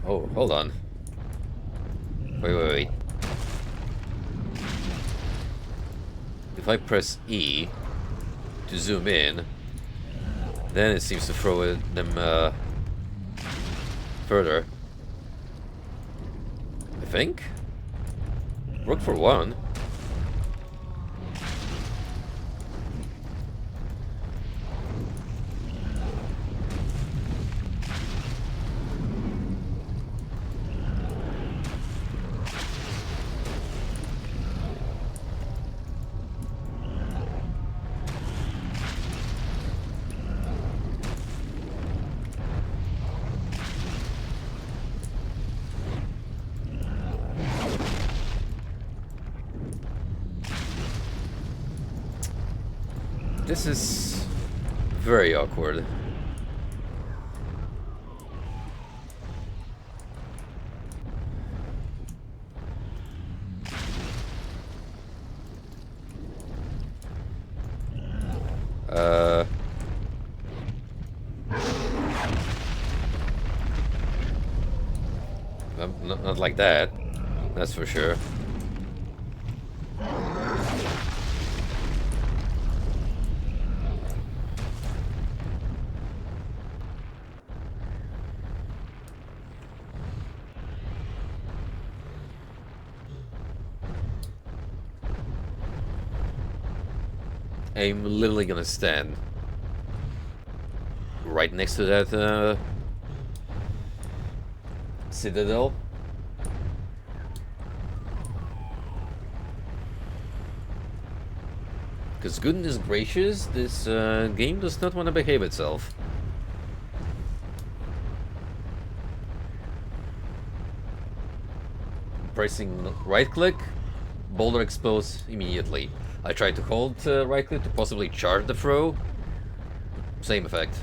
Oh, hold on. Wait. If I press E to zoom in, then it seems to throw them further. I think? Worked for one. This is very awkward. Not like that, that's for sure. I'm literally gonna stand right next to that citadel. Because goodness gracious, this game does not want to behave itself. Pressing right click, boulder explodes immediately. I tried to hold right click to possibly charge the throw. Same effect.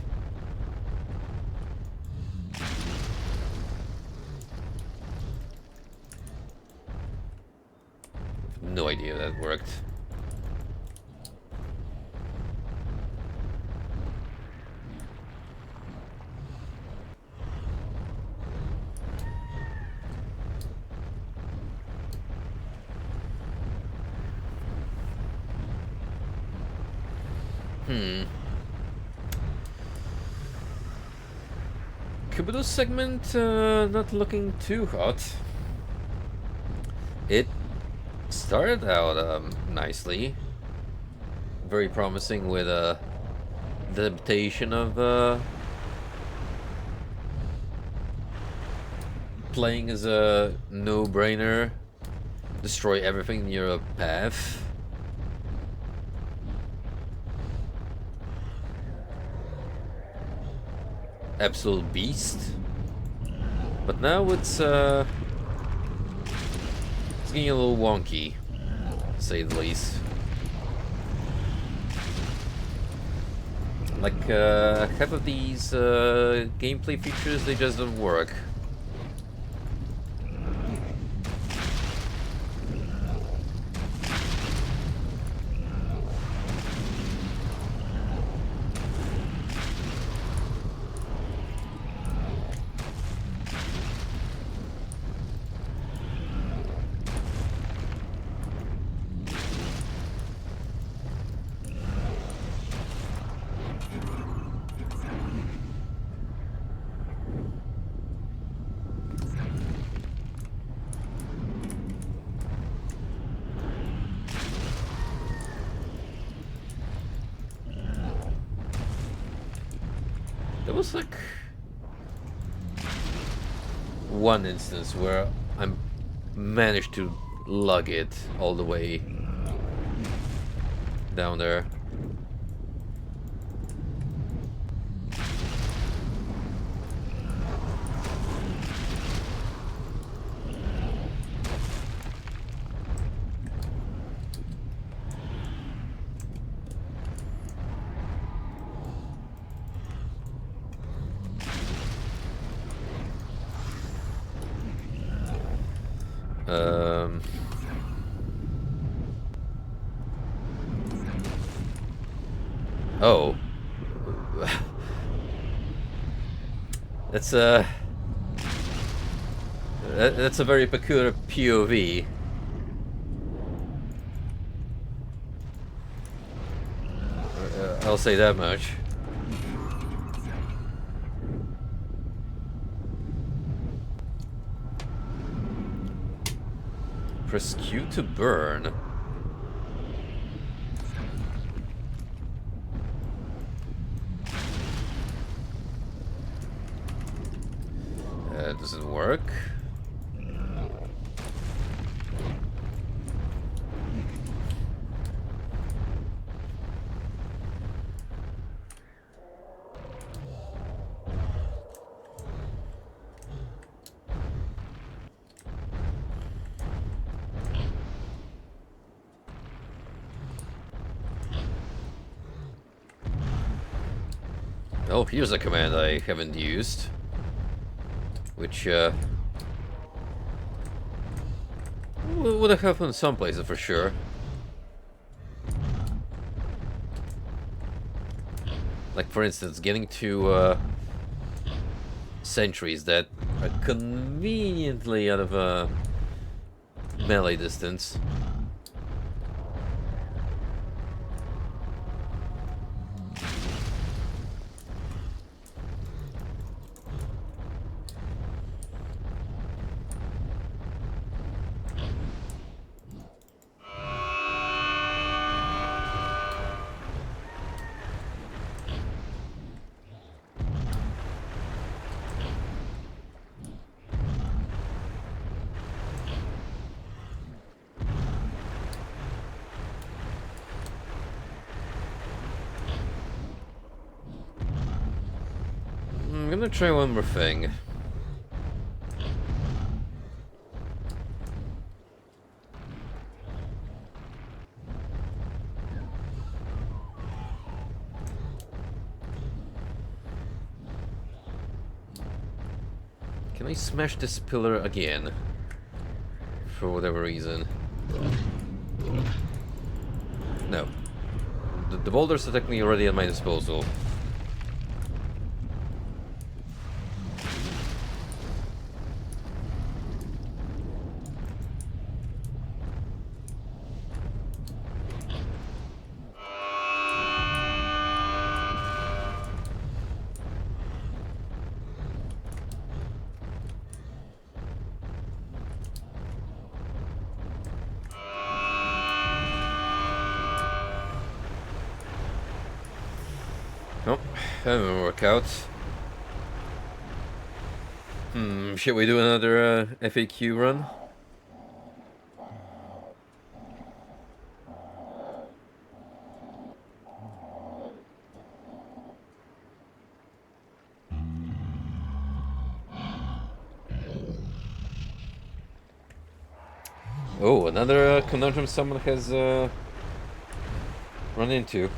No idea that worked. Kabuto segment not looking too hot. It started out nicely. Very promising with the adaptation of playing as a no-brainer. Destroy everything in your path. Absolute beast. But now it's getting a little wonky, to say the least. Like half of these gameplay features, they just don't work. There was like one instance where I managed to lug it all the way down there. Oh. That's that's a very peculiar POV. I'll say that much. Press Q to burn. Doesn't work. Oh, here's a command I haven't used, which would have helped in some places for sure. Like for instance, getting to sentries that are conveniently out of melee distance. gonna try one more thing. Can I smash this pillar again? For whatever reason. No. The boulders are technically already at my disposal. Nope, that didn't work out. Should we do another FAQ run? Oh, another conundrum someone has run into.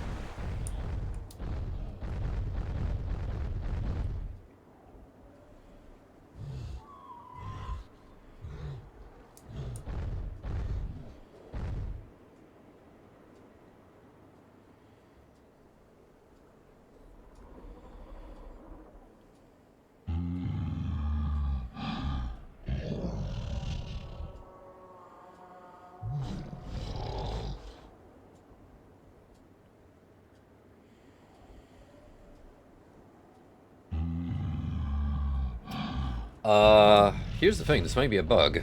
Here's the thing, this might be a bug.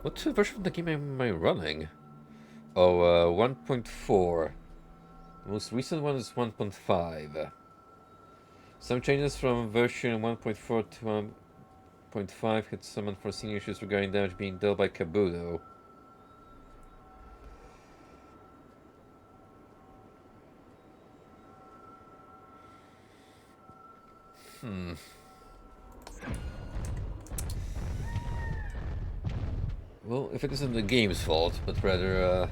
What version of the game am I running? Oh, 1.4. The most recent one is 1.5. Some changes from version 1.4 to 1.5 had some unforeseen issues regarding damage being dealt by Kabuto. Well, if it isn't the game's fault, but rather,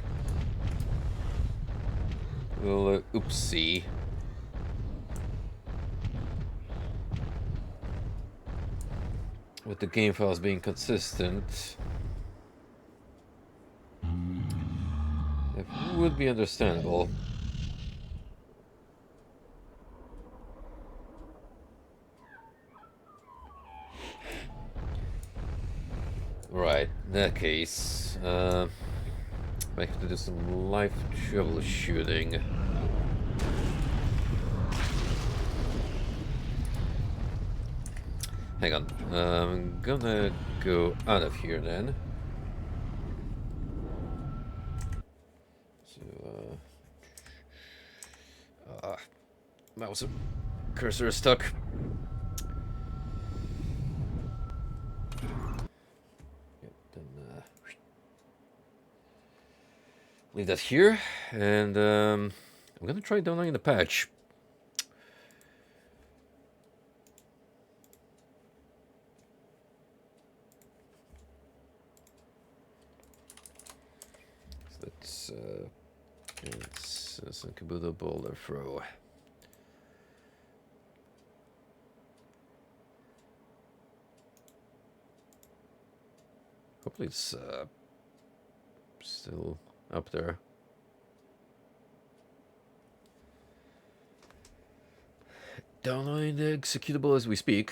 well, oopsie. With the game files being consistent, it would be understandable. Right, in that case, I have to do some live troubleshooting. Hang on, I'm gonna go out of here then. So, mouse cursor is stuck. Leave that here, and I'm gonna try downloading the patch. So it's a Kabuto boulder throw. Hopefully it's still up there. Downloading the executable as we speak.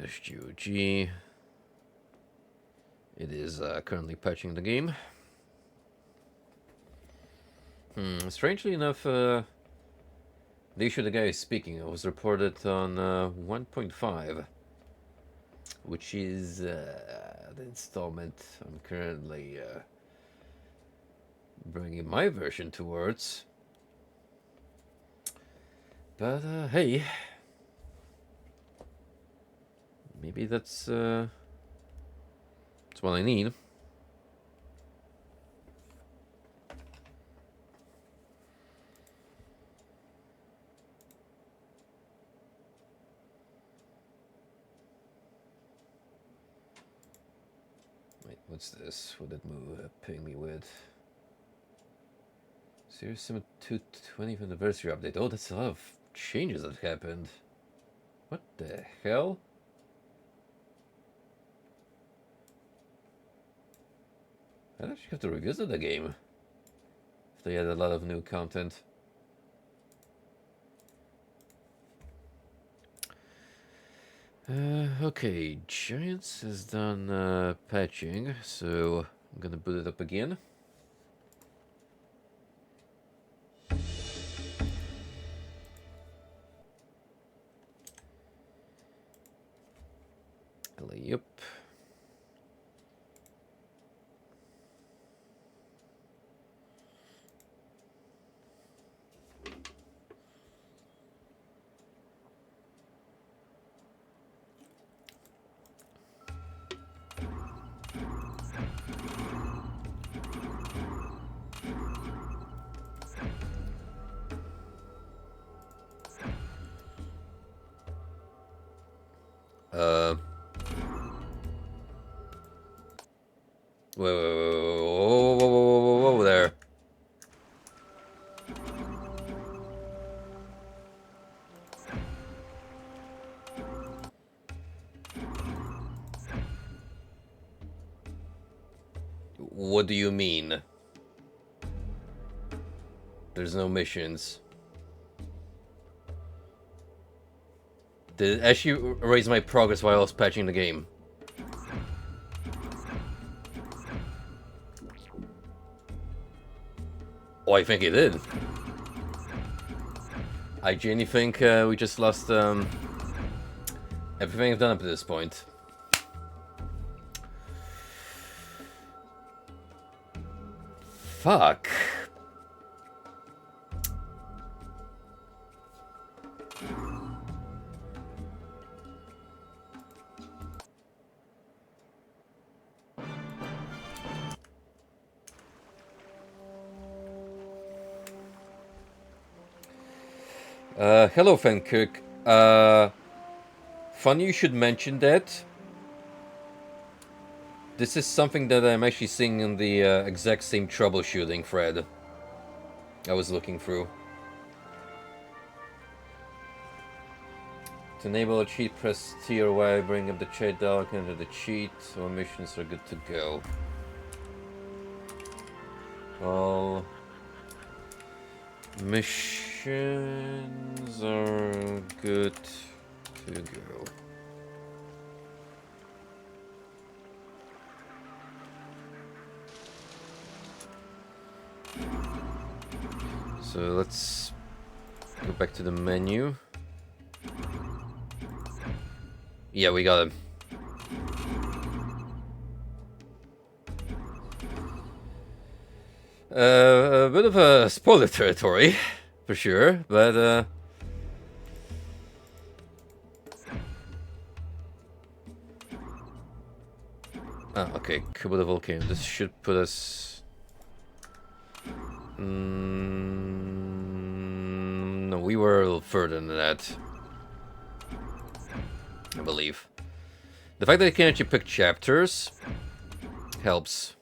GOG. It is currently patching the game. Strangely enough, the issue the guy is speaking of was reported on 1.5, which is the installment I'm currently bringing my version towards. But hey, maybe that's what I need. Wait, what's this? What did Moo ping me with? Series 7 20th anniversary update. Oh, that's a lot of changes that happened. What the hell? I'd actually have to revisit the game if they had a lot of new content. Okay, Giants has done patching, so I'm gonna boot it up again. Yep. Whoa there. What do you mean? There's no missions. Did it actually raise my progress while I was patching the game? Oh, I think it did. I genuinely think we just lost everything I've done up to this point. Fuck. Hello, Fancook. Funny you should mention that. This is something that I'm actually seeing in the exact same troubleshooting thread I was looking through. To enable a cheat, press T or Y, bring up the chat dialog, enter the cheat. All missions are good to go. All missions are good to go. So let's go back to the menu. Yeah, we got him. A bit of a spoiler territory, for sure, but okay, Kabuto Volcano. This should put us... no, we were a little further than that, I believe. The fact that you can actually pick chapters helps.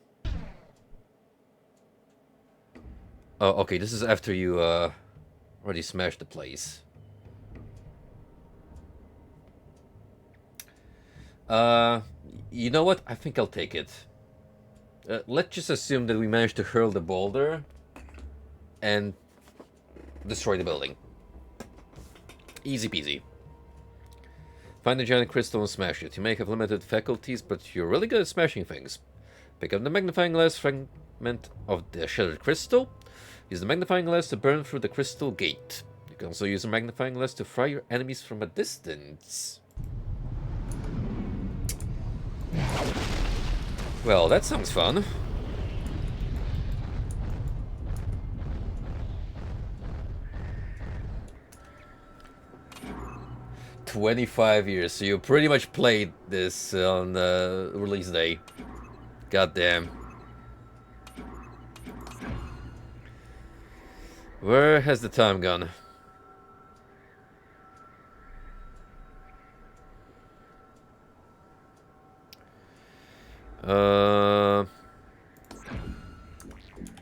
Oh, okay, this is after you already smashed the place. You know what? I think I'll take it. Let's just assume that we managed to hurl the boulder and destroy the building. Easy peasy. Find a giant crystal and smash it. You may have limited faculties, but you're really good at smashing things. Pick up the magnifying glass fragment of the shattered crystal. Use the magnifying glass to burn through the crystal gate. You can also use a magnifying glass to fry your enemies from a distance. Well, that sounds fun. "25 years, so you pretty much played this on release day. Goddamn. Where has the time gone?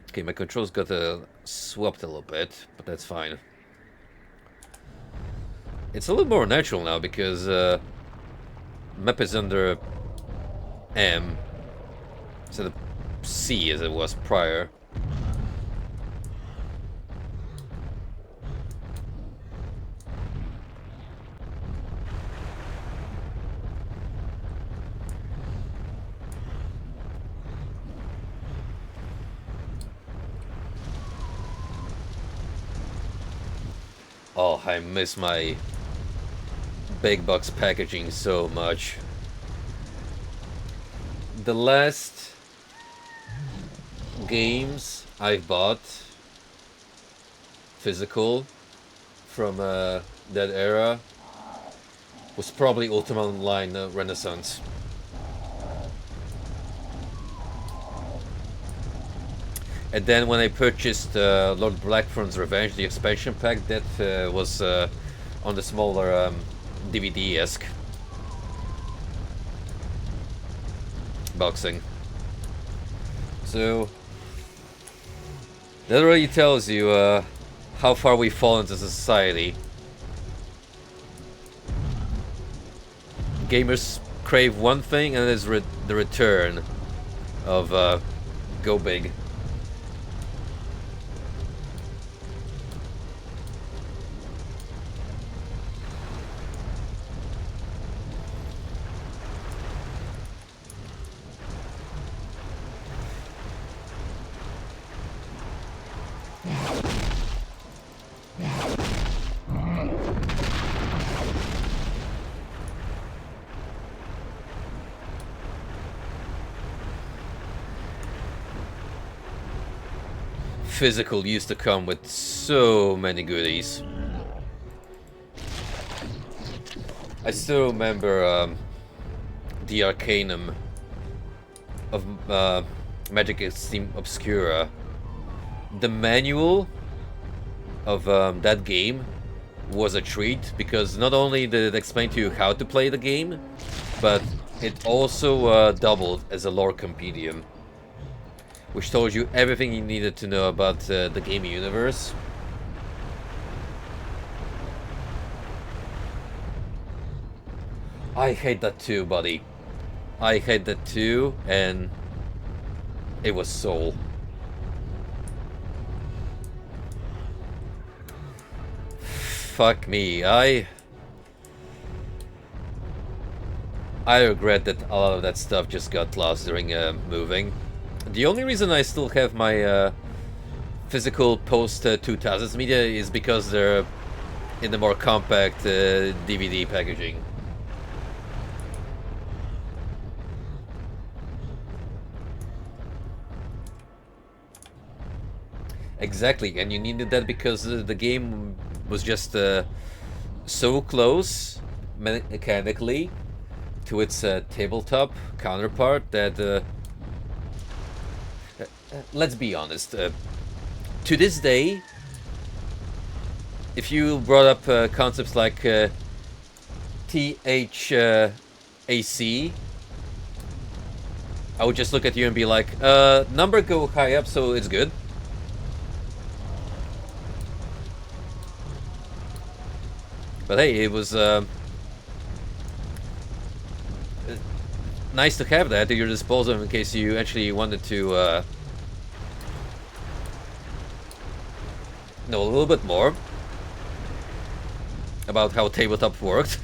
Okay, my controls got swapped a little bit, but that's fine. It's a little more natural now because map is under M instead of C as it was prior. Oh, I miss my big box packaging so much. The last games I've bought physical from that era was probably Ultima Online Renaissance. And then when I purchased Lord Blackthorn's Revenge, the expansion pack, that was on the smaller DVD-esque boxing. So that really tells you how far we've fallen as a society. Gamers crave one thing, and it is the return of go big. Physical used to come with so many goodies. I still remember the Arcanum of Magic Extreme Obscura. The manual of that game was a treat because not only did it explain to you how to play the game, but it also doubled as a lore compendium, which told you everything you needed to know about the gaming universe. I hate that too, buddy. I hate that too, and it was Soul. Fuck me, I regret that a lot of that stuff just got lost during moving. The only reason I still have my physical post-2000s media is because they're in the more compact DVD packaging. Exactly, and you needed that because the game was just so close mechanically to its tabletop counterpart that let's be honest, to this day, if you brought up concepts like THAC, I would just look at you and be like, number go high up, so it's good. But hey, it was nice to have that at your disposal in case you actually wanted to know a little bit more about how tabletop worked.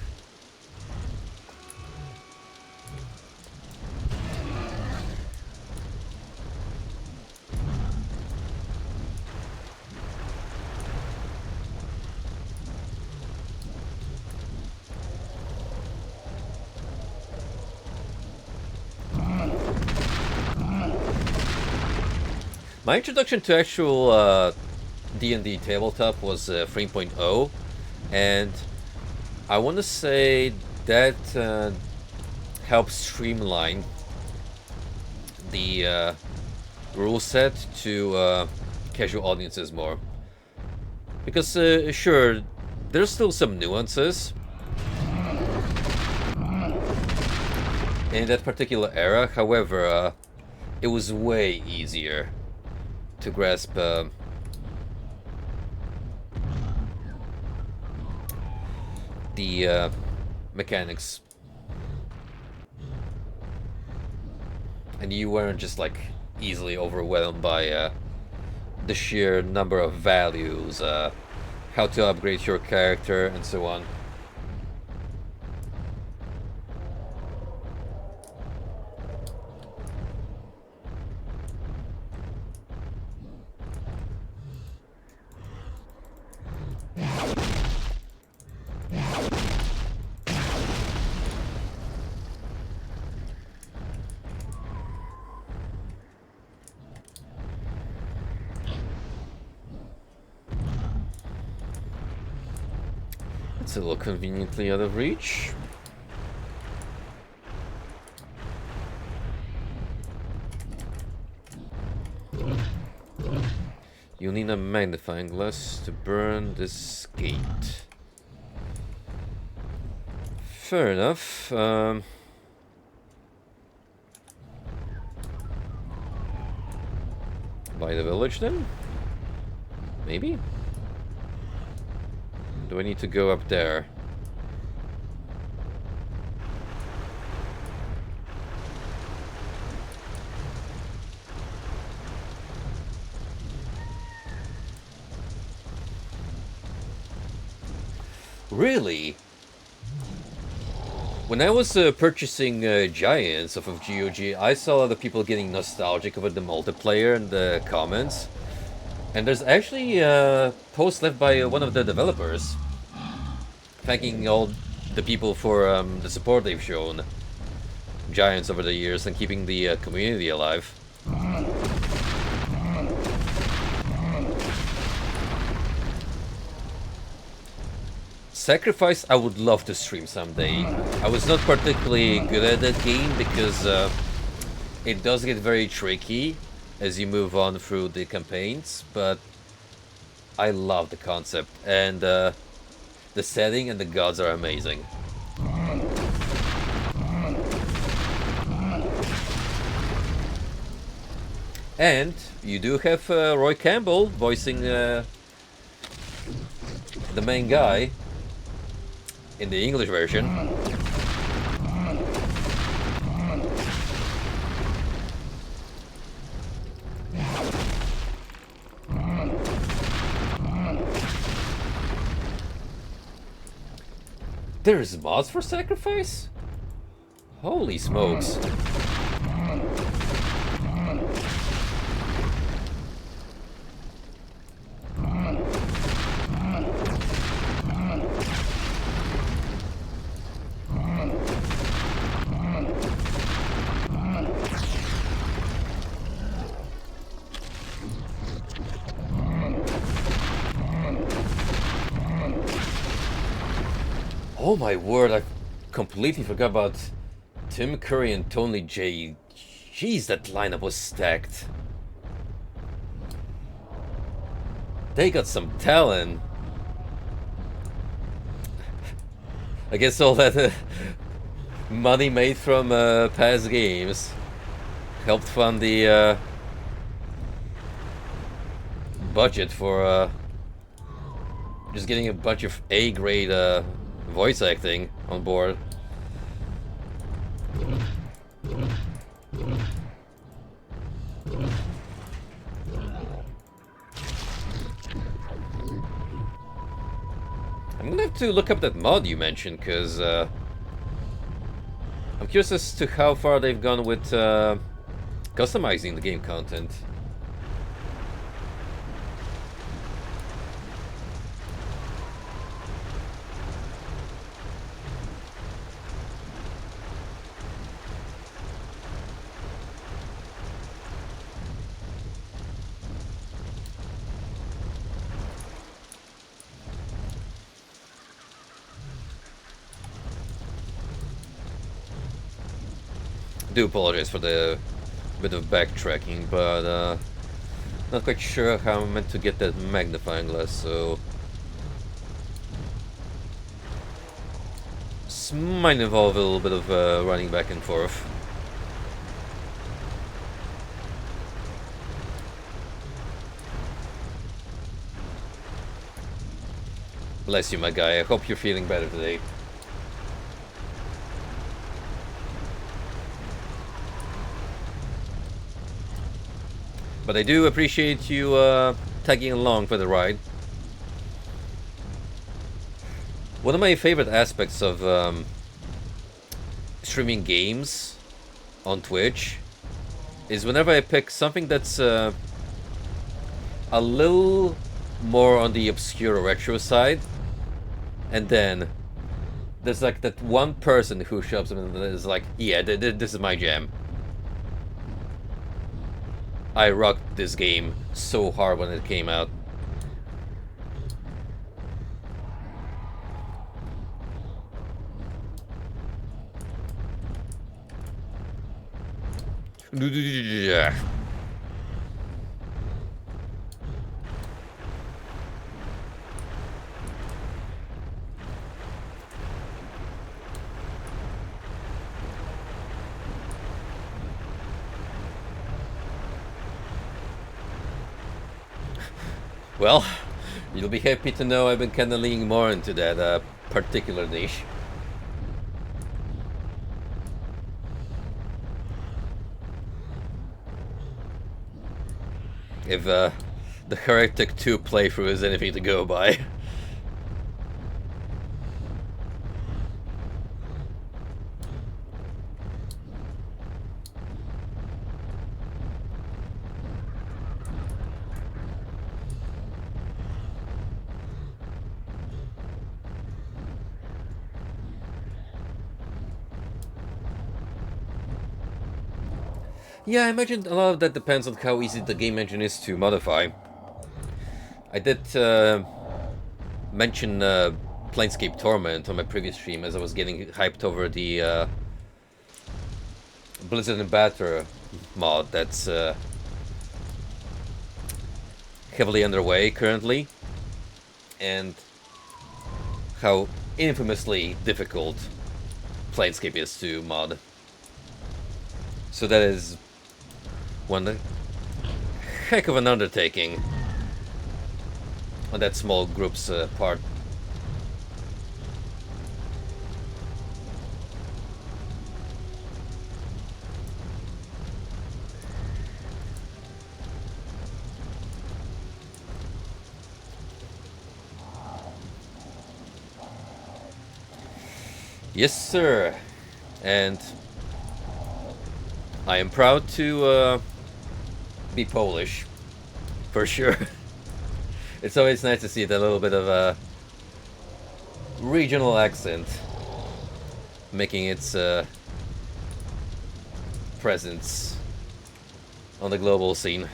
My introduction to actual D&D tabletop was 3.0, and I want to say that helps streamline the rule set to casual audiences more. Because, sure, there's still some nuances in that particular era. However, it was way easier to grasp the mechanics. And you weren't just like easily overwhelmed by the sheer number of values, how to upgrade your character, and so on. It's a little conveniently out of reach. You'll need a magnifying glass to burn this gate. Fair enough. By the village then? Maybe? Do I need to go up there? Really? When I was purchasing Giants off of GOG, I saw a lot of people getting nostalgic about the multiplayer in the comments. And there's actually a post left by one of the developers thanking all the people for the support they've shown Giants over the years and keeping the community alive. Sacrifice I would love to stream someday. I was not particularly good at that game because it does get very tricky as you move on through the campaigns, but I love the concept, and the setting and the gods are amazing. And you do have Roy Campbell voicing the main guy in the English version. There's mods for Sacrifice? Holy smokes. Oh my word, I completely forgot about Tim Curry and Tony J. Jeez, that lineup was stacked. They got some talent. I guess all that money made from past games helped fund the budget for just getting a bunch of A-grade voice acting on board. I'm gonna have to look up that mod you mentioned, because I'm curious as to how far they've gone with customizing the game content. do apologize for the bit of backtracking, but not quite sure how I'm meant to get that magnifying glass, so this might involve a little bit of running back and forth. Bless you, my guy. I hope you're feeling better today. But I do appreciate you tagging along for the ride. One of my favorite aspects of streaming games on Twitch is whenever I pick something that's a little more on the obscure retro side, and then there's like that one person who shows up and is like, yeah, this is my jam. I rocked this game so hard when it came out. Well, you'll be happy to know I've been kind of leaning more into that particular niche. If the Heretic 2 playthrough is anything to go by. Yeah, I imagine a lot of that depends on how easy the game engine is to modify. I did mention Planescape Torment on my previous stream as I was getting hyped over the Blizzard and Batter mod that's heavily underway currently, and how infamously difficult Planescape is to mod. So that is one heck of an undertaking on that small group's part. Yes, sir. And I am proud to be Polish, for sure. It's always nice to see that little bit of a regional accent making its presence on the global scene.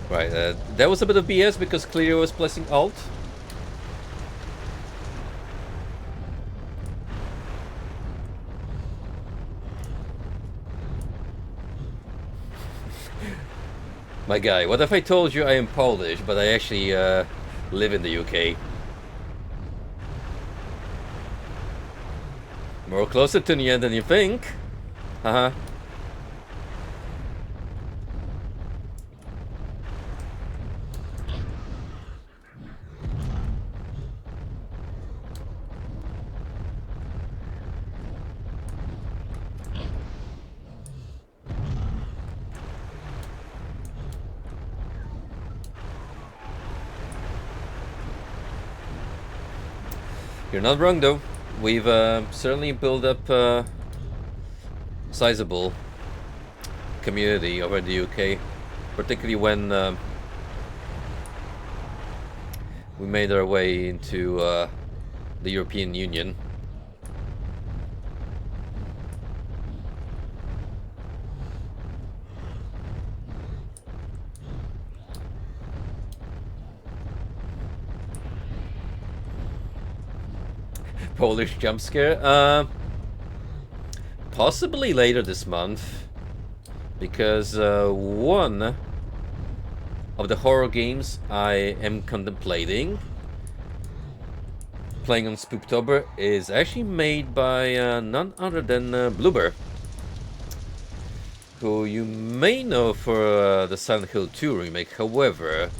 Right, that was a bit of BS because Cleo was pressing Alt. My guy, what if I told you I am Polish, but I actually live in the UK? More closer to the end than you think. Haha. You're not wrong though. We've certainly built up a sizable community over in the UK, particularly when we made our way into the European Union. Polish jump scare? Possibly later this month. Because one of the horror games I am contemplating playing on Spooktober is actually made by none other than Bloober, who you may know for the Silent Hill 2 remake. However,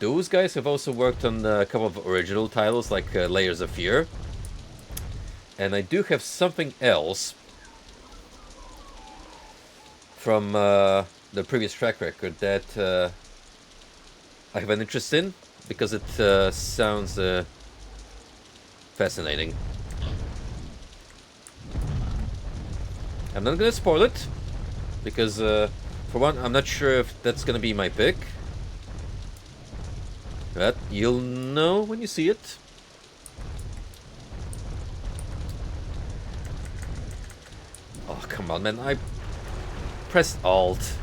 those guys have also worked on a couple of original titles like Layers of Fear. And I do have something else from the previous track record that I have an interest in, because it sounds fascinating. I'm not gonna spoil it, because for one, I'm not sure if that's gonna be my pick. But you'll know when you see it. Oh, come on, man. I pressed Alt.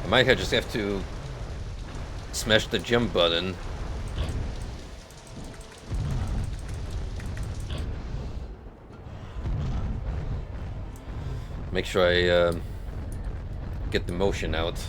I might just have to smash the jump button. Make sure I get the motion out.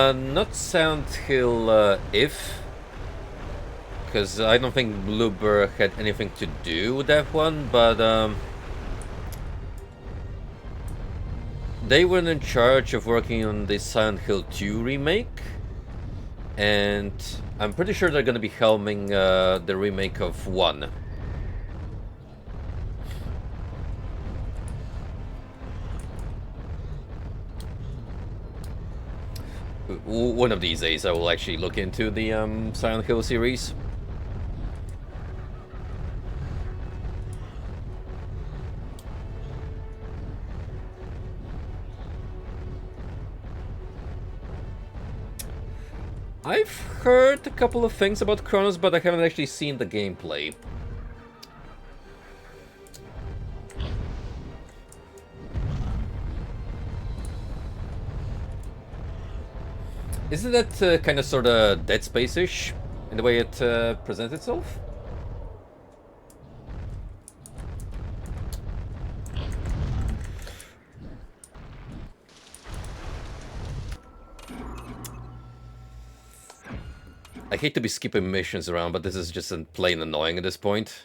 Not Silent Hill if, because I don't think Bloober had anything to do with that one, but they were in charge of working on the Silent Hill 2 remake, and I'm pretty sure they're going to be helming the remake of 1. One of these days I will actually look into the Silent Hill series. I've heard a couple of things about Chronos, but I haven't actually seen the gameplay. Isn't that kind of sort of Dead Space-ish in the way it presents itself? I hate to be skipping missions around, but this is just plain annoying at this point.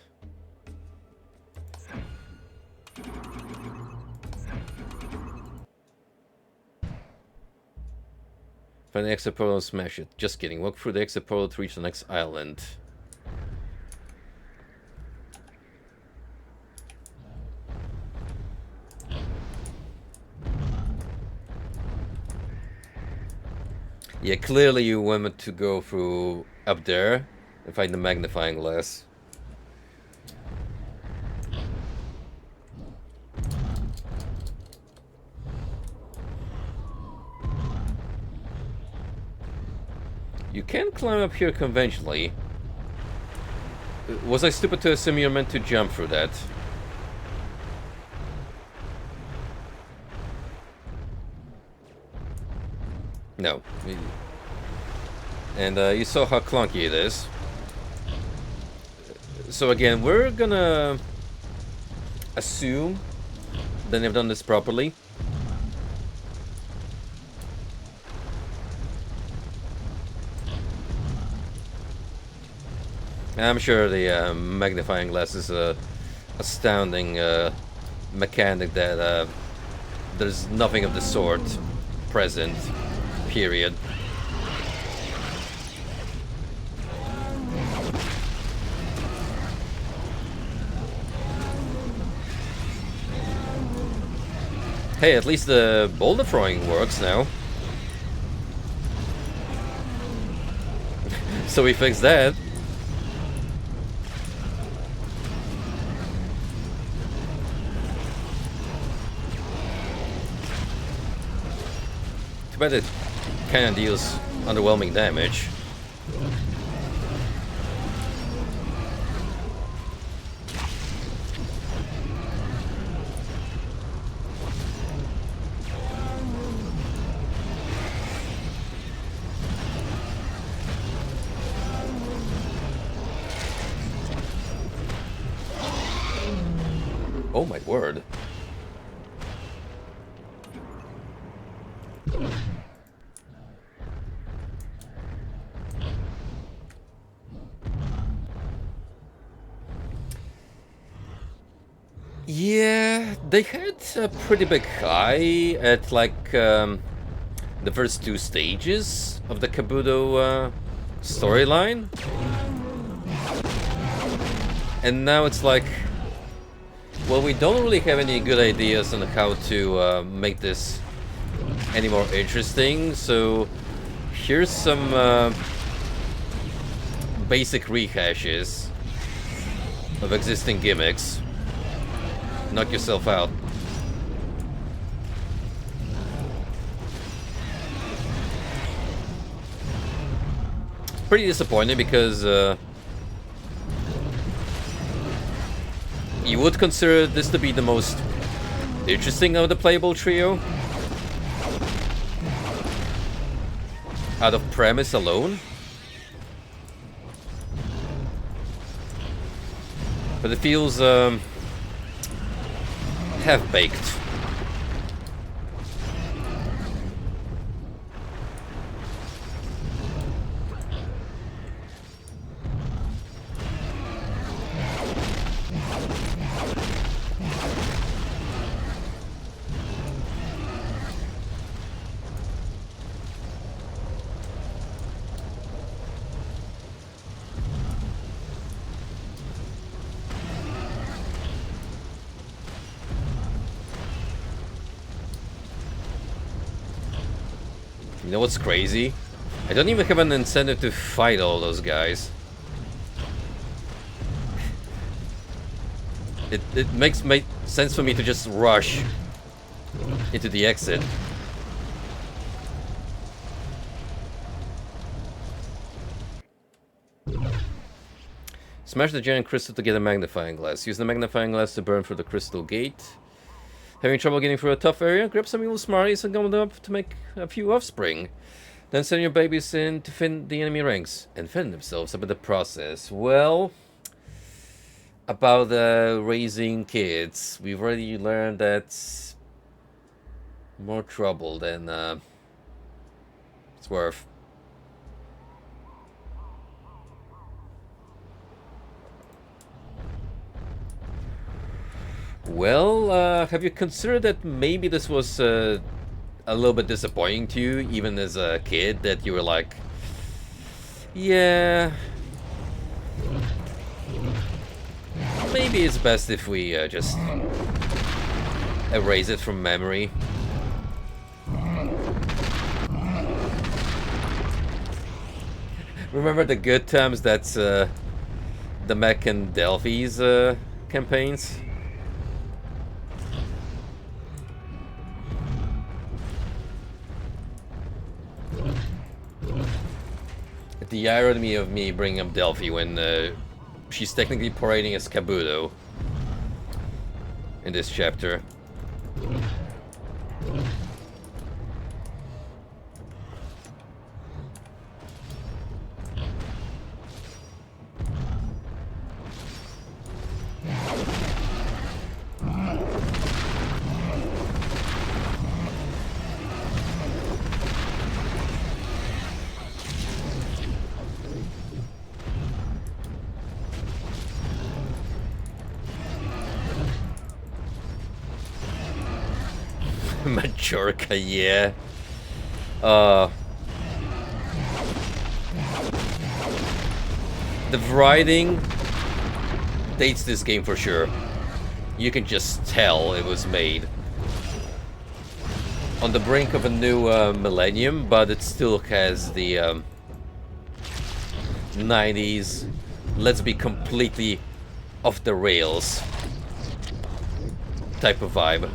Find the exit portal and smash it. Just kidding. Walk through the exit portal to reach the next island. Yeah, clearly you wanted to go through up there and find the magnifying glass. You can climb up here conventionally. Was I stupid to assume you're meant to jump through that? No. And you saw how clunky it is. So again, we're gonna assume that they've done this properly. I'm sure the magnifying glass is a astounding mechanic that there's nothing of the sort present, period. Hey, at least the boulder throwing works now. So we fixed that. Too bad it kinda deals underwhelming damage. Oh my word. Yeah, they had a pretty big high at like the first two stages of the Kabuto storyline. And now it's like, well, we don't really have any good ideas on how to make this any more interesting, so here's some basic rehashes of existing gimmicks. Knock yourself out. Pretty disappointing because you would consider this to be the most interesting of the playable trio out of premise alone. But it feels half-baked. You know what's crazy? I don't even have an incentive to fight all those guys. It makes sense for me to just rush into the exit. Smash the giant crystal to get a magnifying glass. Use the magnifying glass to burn through the crystal gate. Having trouble getting through a tough area? Grab some evil Smarties and gum them up to make a few offspring. Then send your babies in to thin the enemy ranks and fend themselves up in the process. Well, about raising kids, we've already learned that's more trouble than it's worth. Well, have you considered that maybe this was a little bit disappointing to you, even as a kid, that you were like, yeah, maybe it's best if we just erase it from memory? Remember the good times? That's the Mech and Delphi's campaigns? The irony of me bringing up Delphi when she's technically parading as Kabuto in this chapter. Majorca, yeah. The writing dates this game for sure. You can just tell it was made on the brink of a new millennium, but it still has the 90s, let's be completely off the rails type of vibe.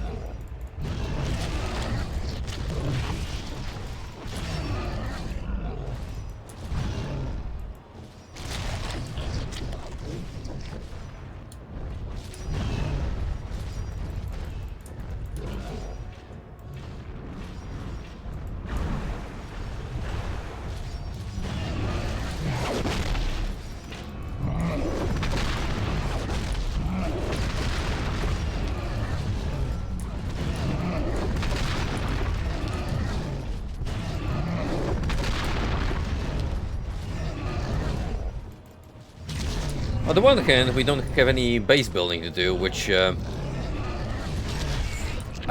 On the one hand, we don't have any base building to do, which I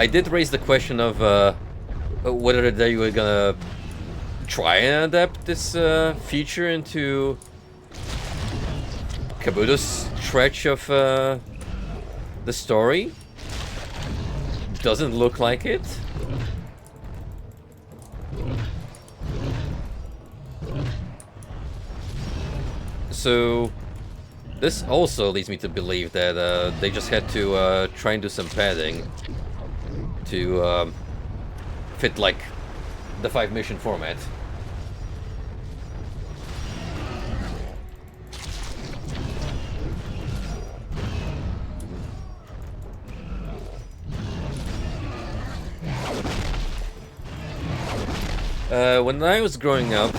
did raise the question of whether they were gonna try and adapt this feature into Kabuto's stretch of the story. Doesn't look like it. So this also leads me to believe that they just had to try and do some padding to fit, like, the 5-mission format. When I was growing up,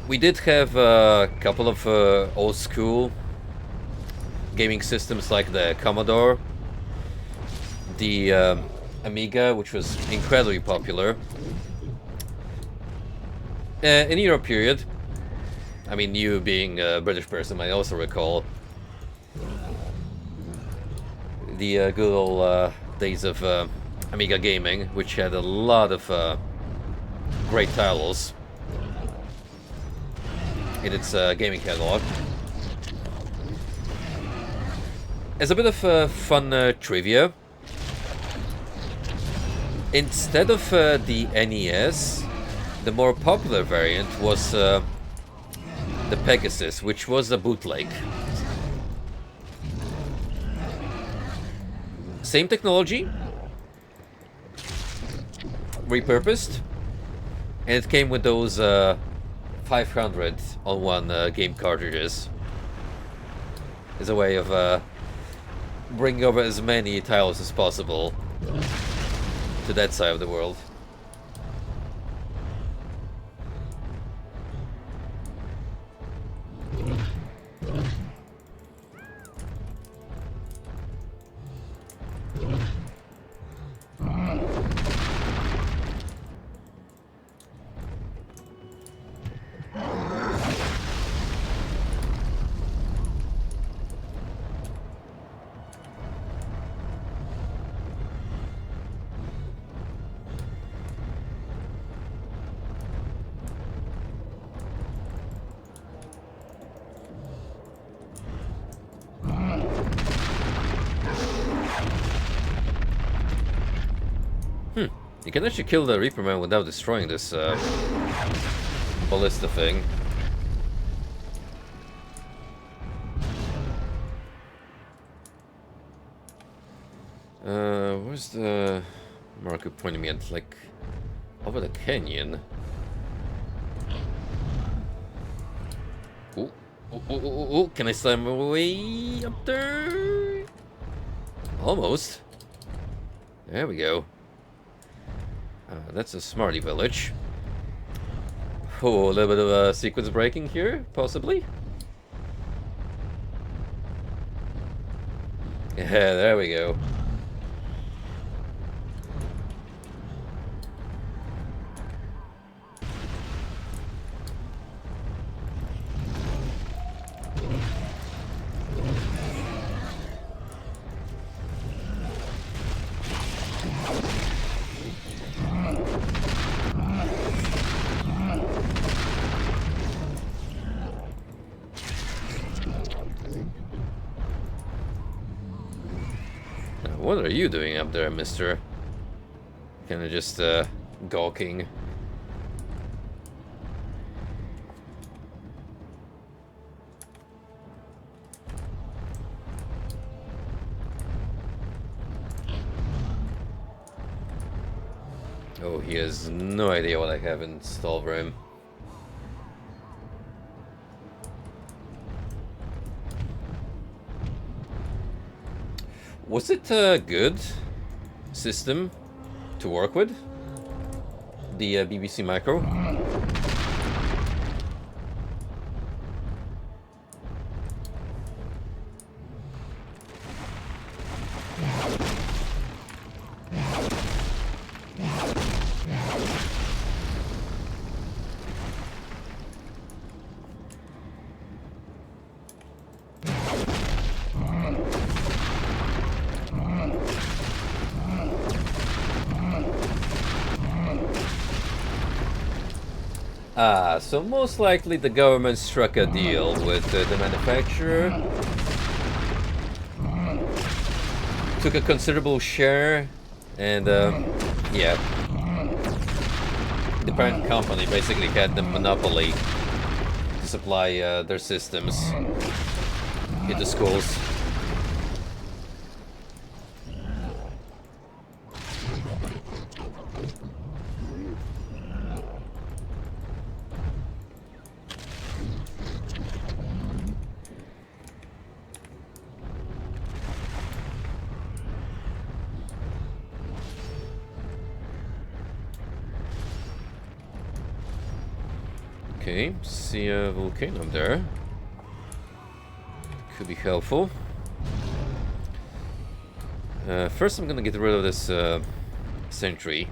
we did have a couple of old school gaming systems like the Commodore, the Amiga, which was incredibly popular. In Euro period, I mean, you being a British person might also recall the good old days of Amiga gaming, which had a lot of great titles in its gaming catalog. As a bit of fun trivia, instead of the NES, the more popular variant was the Pegasus, which was a bootleg. Same technology, repurposed, and it came with those 500 on one game cartridges. As a way of bringing over as many titles as possible to that side of the world. You can actually kill the Reaper Man without destroying this ballista thing. Where's the marker pointing me at? Like, over the canyon. Ooh, ooh, can I slam my way up there? Almost. There we go. That's a smarty village. Oh, a little bit of sequence breaking here, possibly. Yeah, there we go. What are you doing up there, mister? Kinda just, gawking. Oh, he has no idea what I have installed for him. Was it a good system to work with? The BBC Micro? Ah, so most likely the government struck a deal with the manufacturer, took a considerable share, and yeah, the parent company basically had the monopoly to supply their systems into schools. Okay, see a volcano there. Could be helpful. First I'm gonna get rid of this sentry,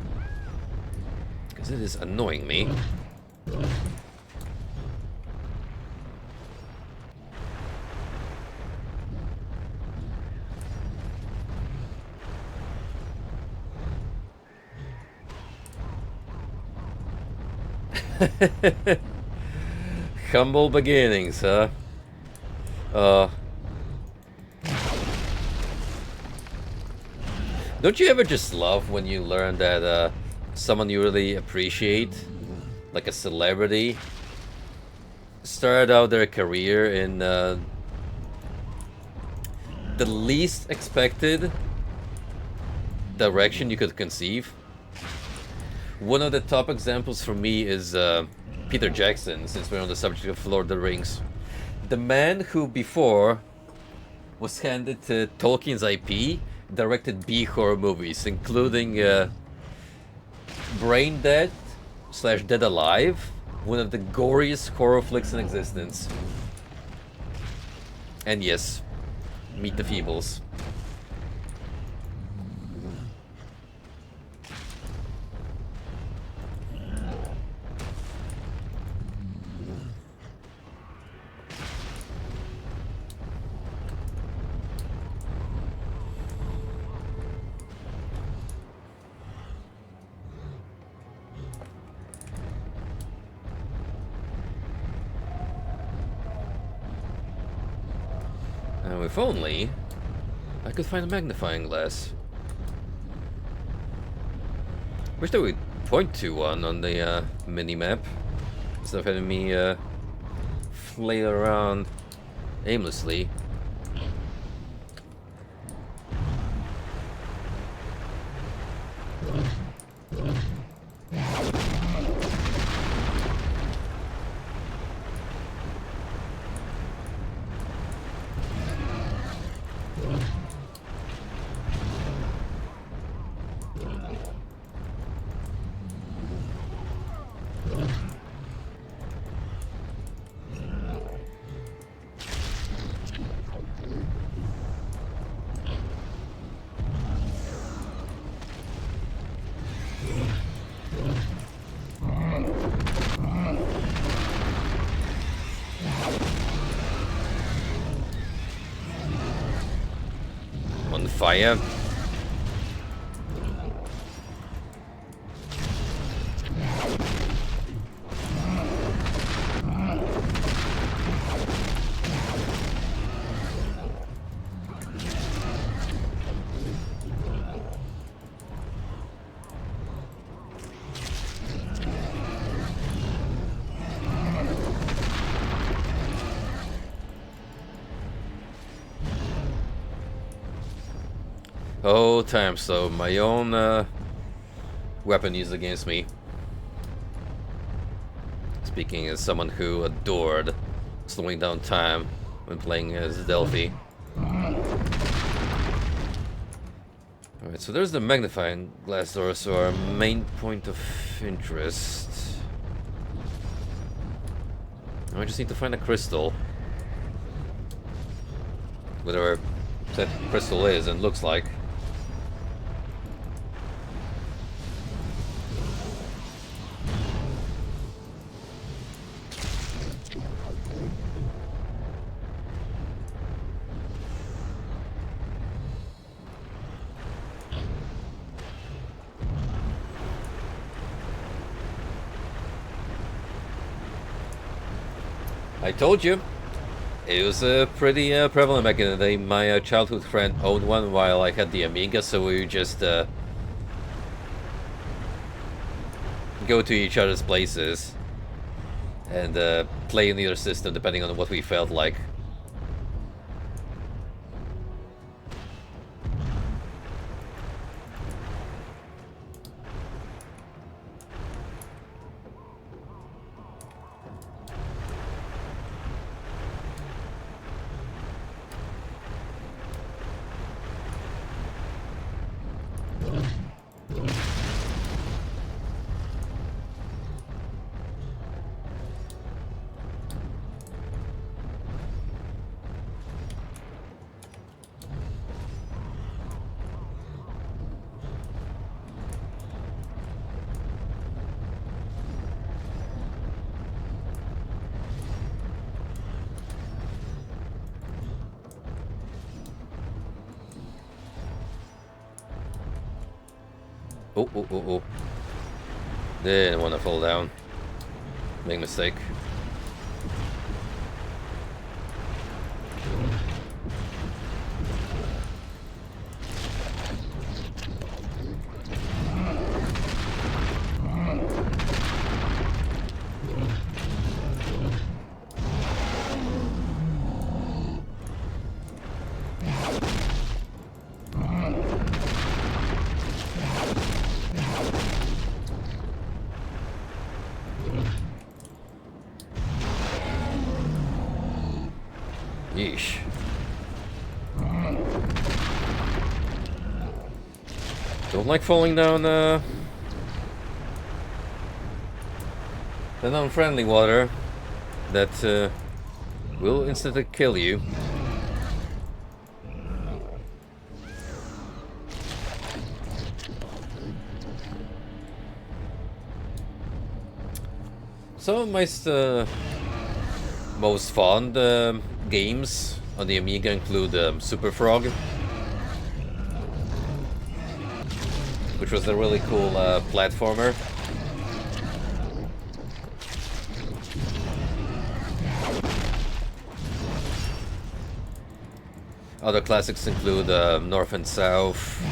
because it is annoying me. Humble beginnings, huh? Don't you ever just love when you learn that someone you really appreciate, like a celebrity, started out their career in the least expected direction you could conceive? One of the top examples for me is Peter Jackson, since we're on the subject of Lord of the Rings. The man who before was handed to Tolkien's IP directed B horror movies, including Brain Dead / Dead Alive, one of the goriest horror flicks in existence. And yes, Meet the Feebles. Now, if only I could find a magnifying glass. Wish they would point to one on the mini-map, instead of having me flail around aimlessly. On fire. Oh, time so my own weapon used against me. Speaking as someone who adored slowing down time when playing as Delphi. Alright, so there's the magnifying glass door, so our main point of interest. Now I just need to find a crystal. Whatever that crystal is and looks like. I told you, it was pretty prevalent back in the day. My childhood friend owned one while I had the Amiga, so we would just go to each other's places and play in either system depending on what we felt like. Oh. Didn't want to fall down. Big mistake. Yeesh. Don't like falling down the unfriendly water that will instantly kill you. Some of my most fond games on the Amiga include Super Frog, which was a really cool platformer. Other classics include North and South,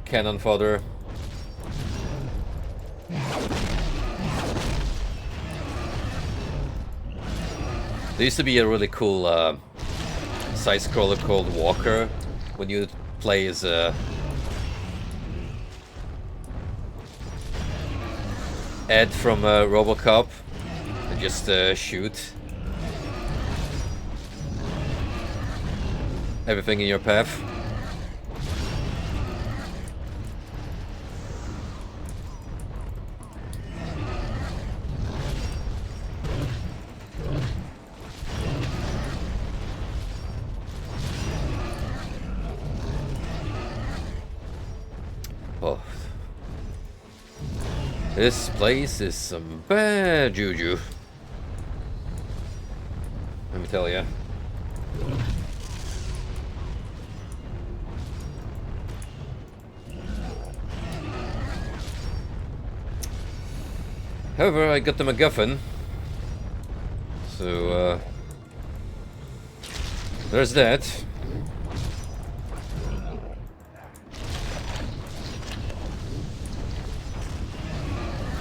Cannon Fodder. There used to be a really cool side-scroller called Walker when you play as Ed from RoboCop and just shoot everything in your path. Oh. This place is some bad juju. Let me tell ya. However, I got the MacGuffin, so there's that.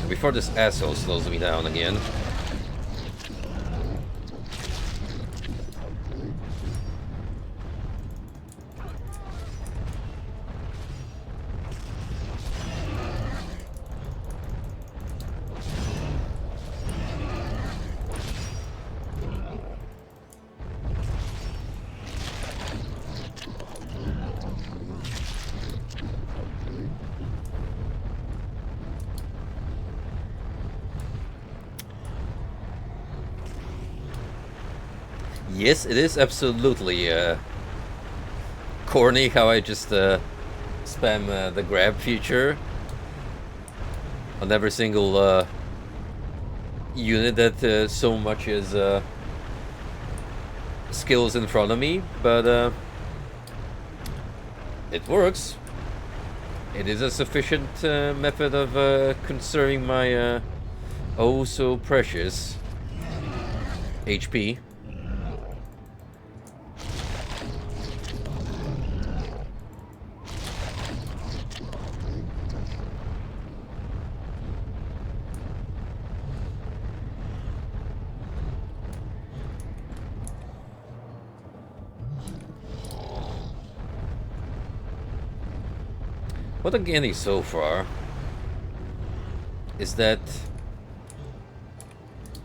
Before this asshole slows me down again. Yes, it is absolutely corny how I just spam the grab feature on every single unit that so much as skills in front of me, but it works. It is a sufficient method of conserving my oh so precious HP. What I'm getting so far is that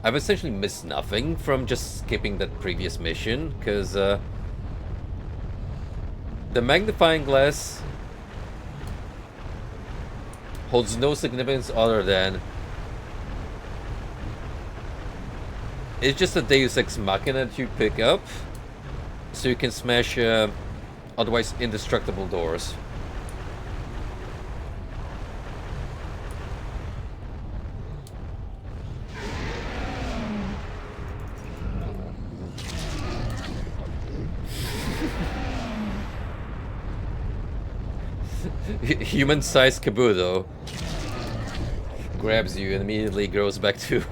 I've essentially missed nothing from just skipping that previous mission, because the magnifying glass holds no significance other than it's just a Deus Ex Machina that you pick up so you can smash otherwise indestructible doors. Human-sized Kabuto grabs you and immediately grows back to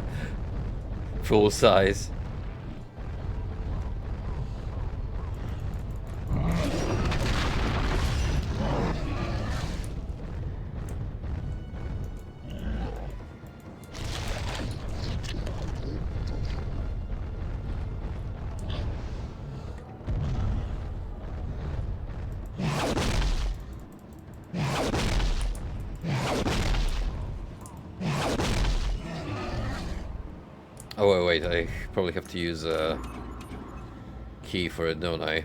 full size. Oh wait, I probably have to use a key for it, don't I?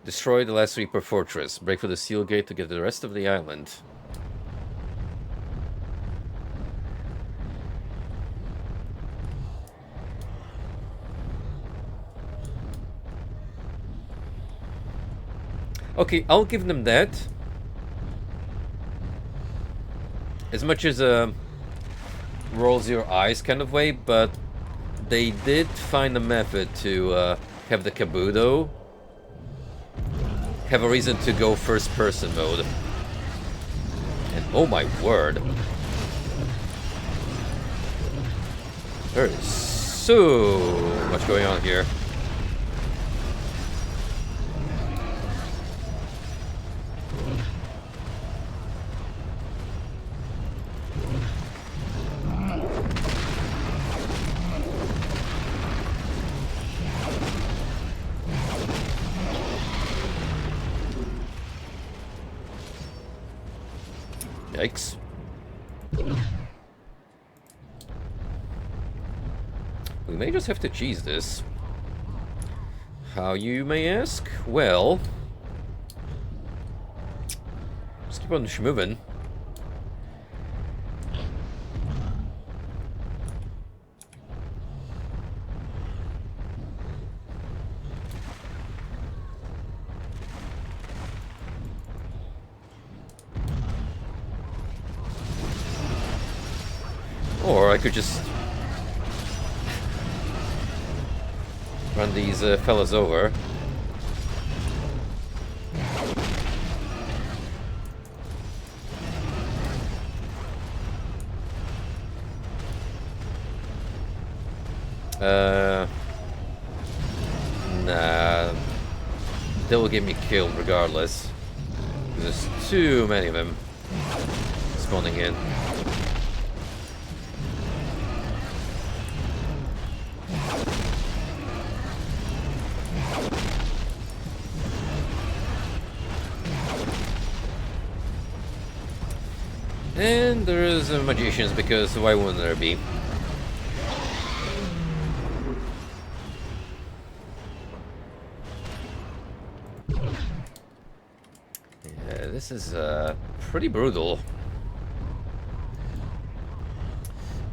Destroy the last Reaper fortress. Break for the seal gate to get the rest of the island. Okay, I'll give them that. As much as rolls your eyes kind of way, but they did find a method to have the Kabuto have a reason to go first person mode. And oh my word. There is so much going on here. Yikes. We may just have to cheese this. How, you may ask? Well, just keep on schmoving. Or I could just run these fellas over. Nah. They will get me killed regardless. There's too many of them spawning in. And there's magicians, because why wouldn't there be? this is pretty brutal.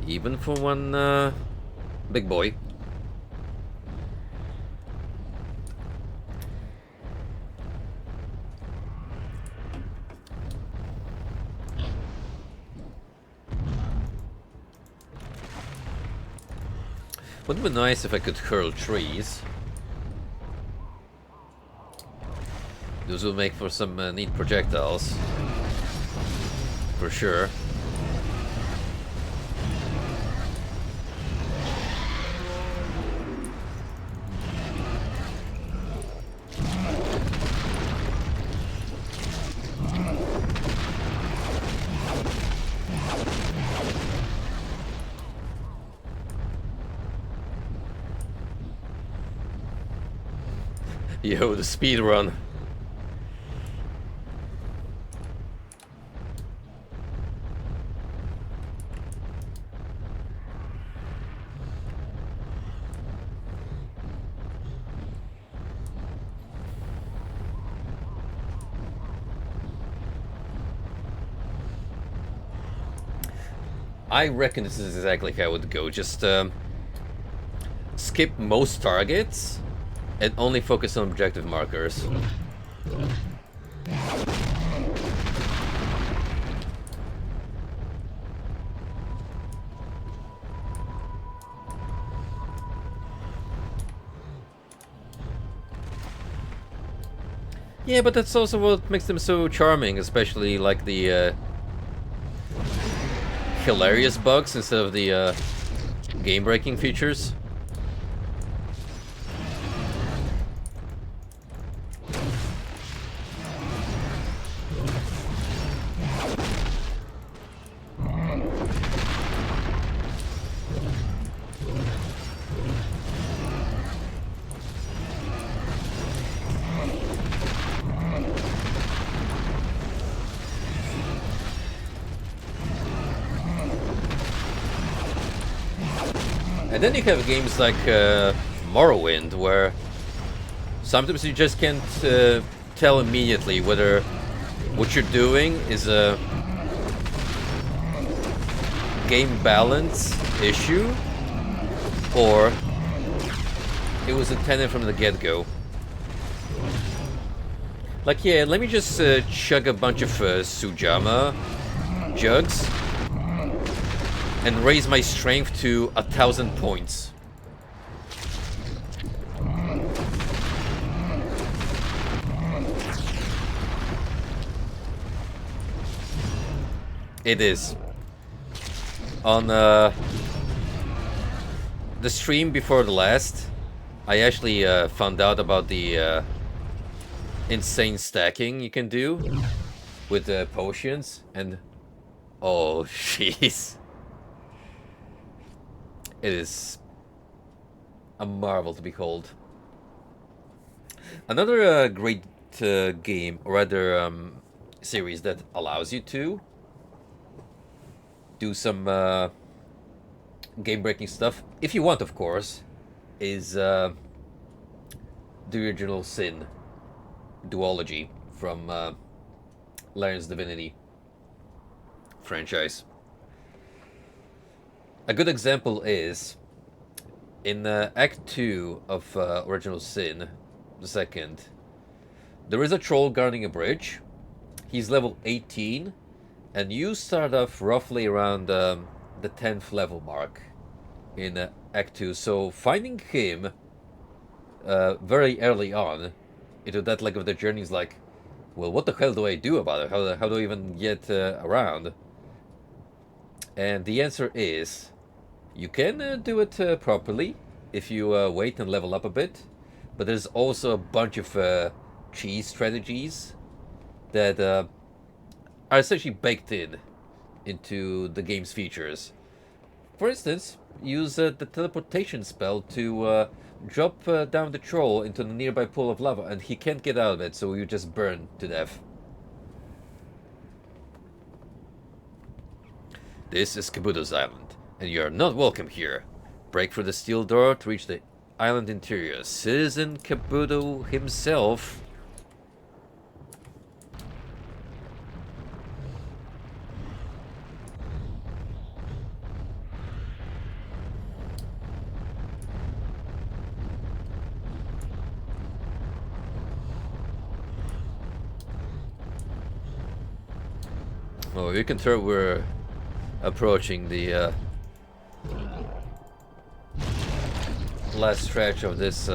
Even for one big boy. Would be nice if I could hurl trees. Those will make for some neat projectiles. For sure. Yo, the speed run. I reckon this is exactly how I would go. Just skip most targets and only focus on objective markers. Yeah, but that's also what makes them so charming, especially like the hilarious bugs instead of the game-breaking features. And then you have games like Morrowind, where sometimes you just can't tell immediately whether what you're doing is a game balance issue or it was intended from the get-go. Like, yeah, let me just chug a bunch of Sujama jugs and raise my strength to 1,000 points. It is. On the stream before the last, I actually found out about the insane stacking you can do with potions, and oh jeez. It is a marvel to behold. Another great game, or rather series that allows you to do some game-breaking stuff, if you want, of course, is the original Sin duology from Lion's Divinity franchise. A good example is in Act 2 of Original Sin, the second, there is a troll guarding a bridge. He's level 18, and you start off roughly around the 10th level mark in Act 2. So finding him very early on into that leg of the journey is like, well, what the hell do I do about it? How do I even get around? And the answer is, you can do it properly if you wait and level up a bit, but there's also a bunch of cheese strategies that are essentially baked into the game's features. For instance, use the teleportation spell to drop down the troll into the nearby pool of lava, and he can't get out of it, so you just burn to death. This is Kabuto's island, and you are not welcome here. Break through the steel door to reach the island interior. Citizen Kabuto himself Oh, you can tell we're approaching the last stretch of this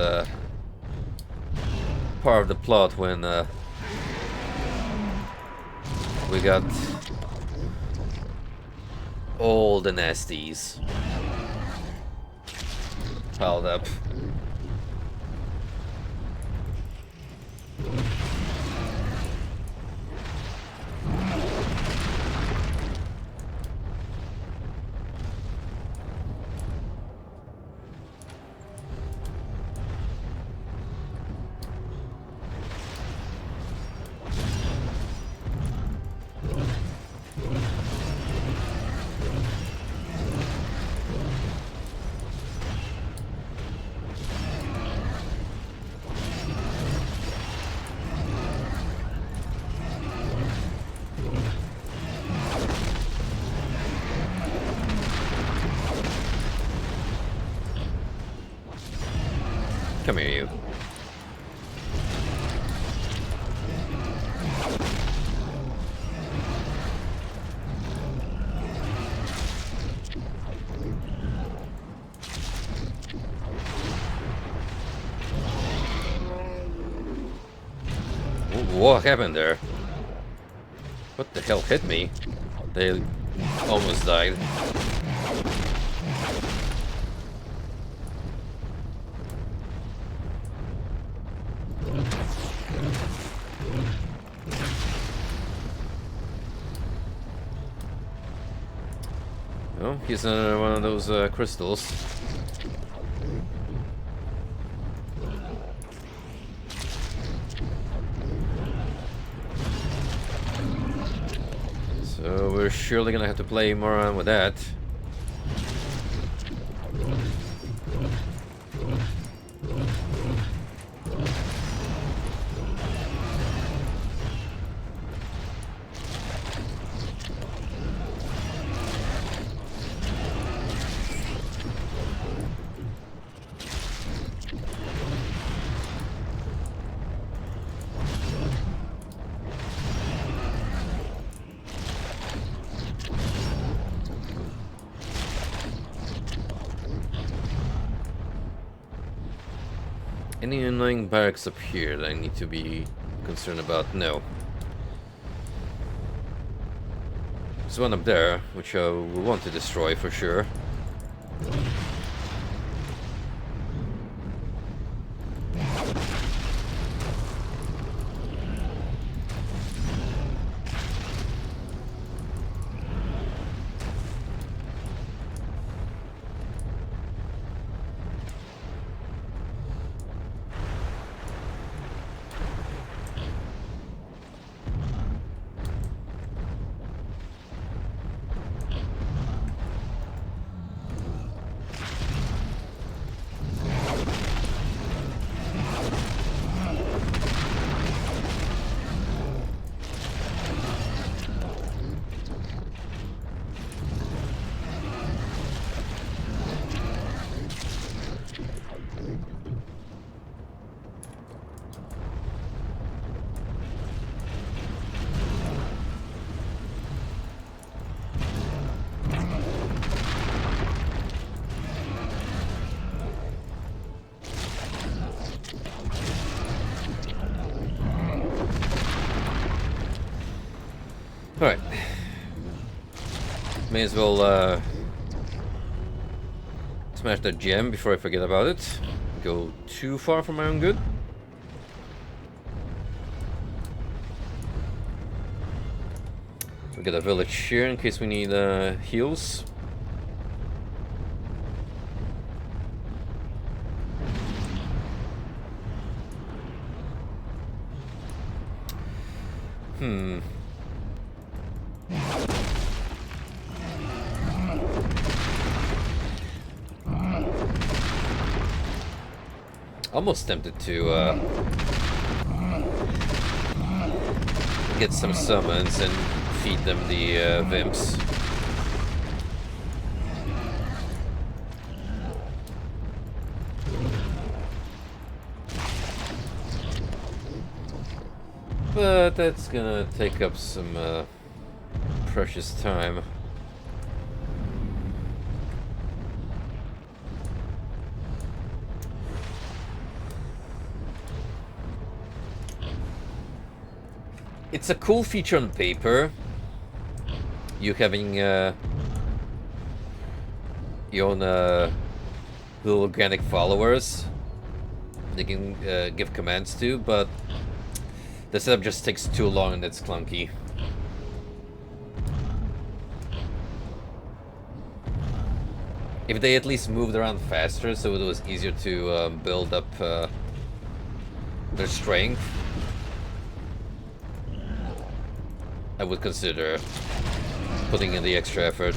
part of the plot when we got all the nasties piled up. Come here, you. What happened there? What the hell hit me? They almost died. Oh, he's another one of those crystals. So we're surely gonna have to play more around with that. Any annoying barracks up here that I need to be concerned about? No. There's one up there, which I will want to destroy for sure. Alright. May as well smash that gem before I forget about it. Go too far for my own good. We got a village here in case we need heals. Almost tempted to get some summons and feed them the Vimps. But that's gonna take up some precious time. It's a cool feature on paper. You having your own little organic followers they can give commands to, but the setup just takes too long and it's clunky. If they at least moved around faster, so it was easier to build up their strength, I would consider putting in the extra effort.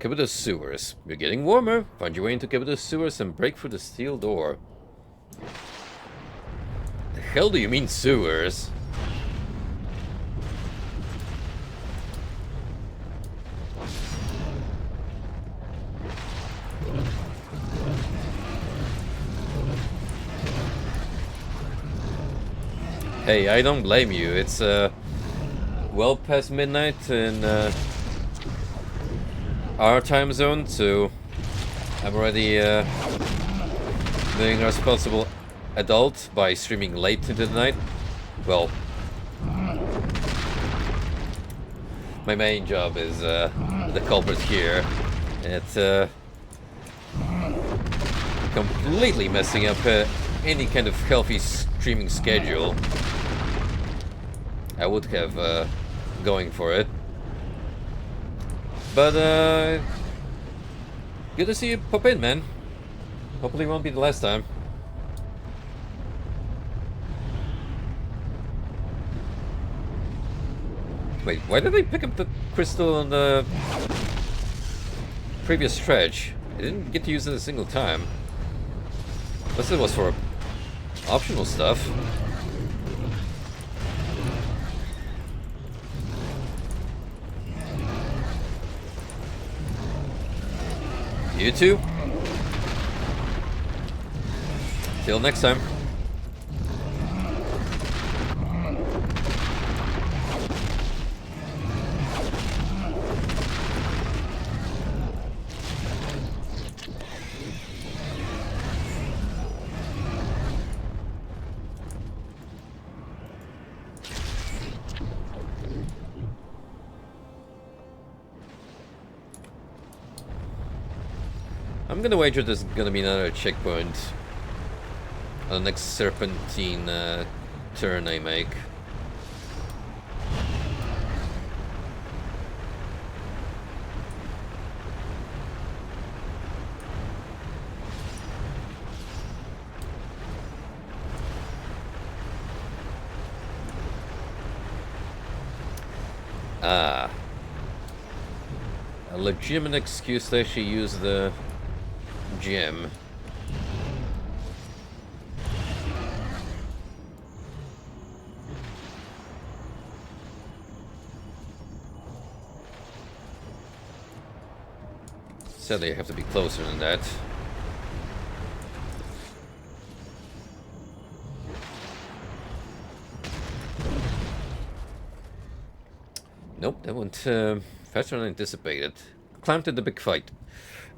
Kabuto's sewers. You're getting warmer. Find your way into Kabuto's sewers and break through the steel door. The hell do you mean sewers? Hey, I don't blame you. It's well past midnight and our time zone, so I'm already being a responsible adult by streaming late into the night. Well, my main job is the culprit here. It's completely messing up any kind of healthy streaming schedule I would have going for it. But, good to see you pop in, man. Hopefully it won't be the last time. Wait, why did I pick up the crystal on the previous stretch? I didn't get to use it a single time. Unless it was for optional stuff. You too. Till next time. I'm gonna wager there's gonna be another checkpoint on the next serpentine turn I make. Ah. A legitimate excuse to actually use the gym. Sadly, I have to be closer than that. Nope, that went faster than anticipated. Climb to the big fight.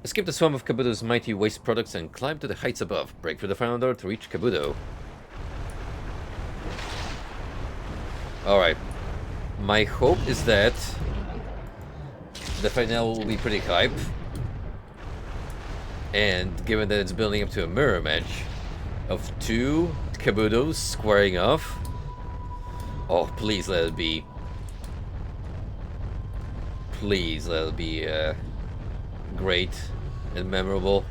Escape the swarm of Kabuto's mighty waste products and climb to the heights above. Break through the final door to reach Kabuto. Alright. My hope is that the finale will be pretty hype. And given that it's building up to a mirror match of two Kabutos squaring off, Oh, please let it be. Please let it be great and memorable.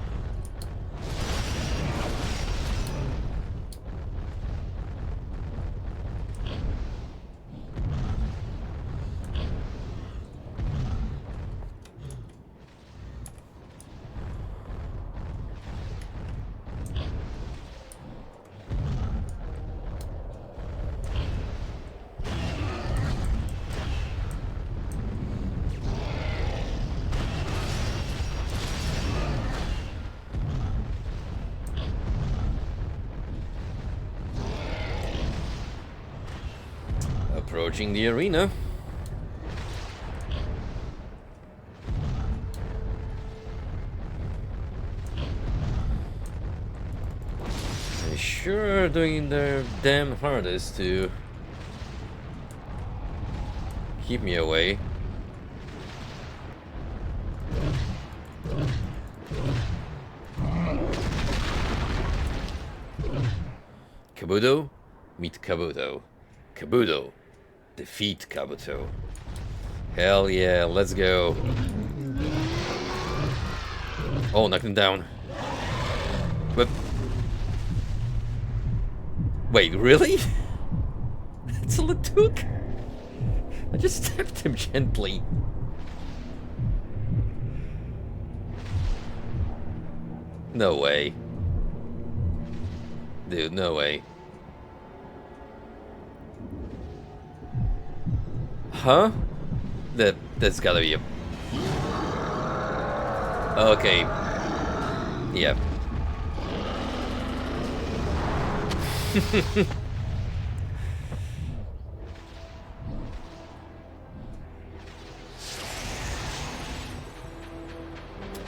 Approaching the arena. They sure are doing their damn hardest to keep me away. Kabuto, meet Kabuto. Kabuto, defeat Kabuto. Hell yeah, let's go. Oh, knocked him down. But wait, really? It's a Latook? I just stabbed him gently. No way. Dude, no way. Huh? That's gotta be a... Okay. Yep.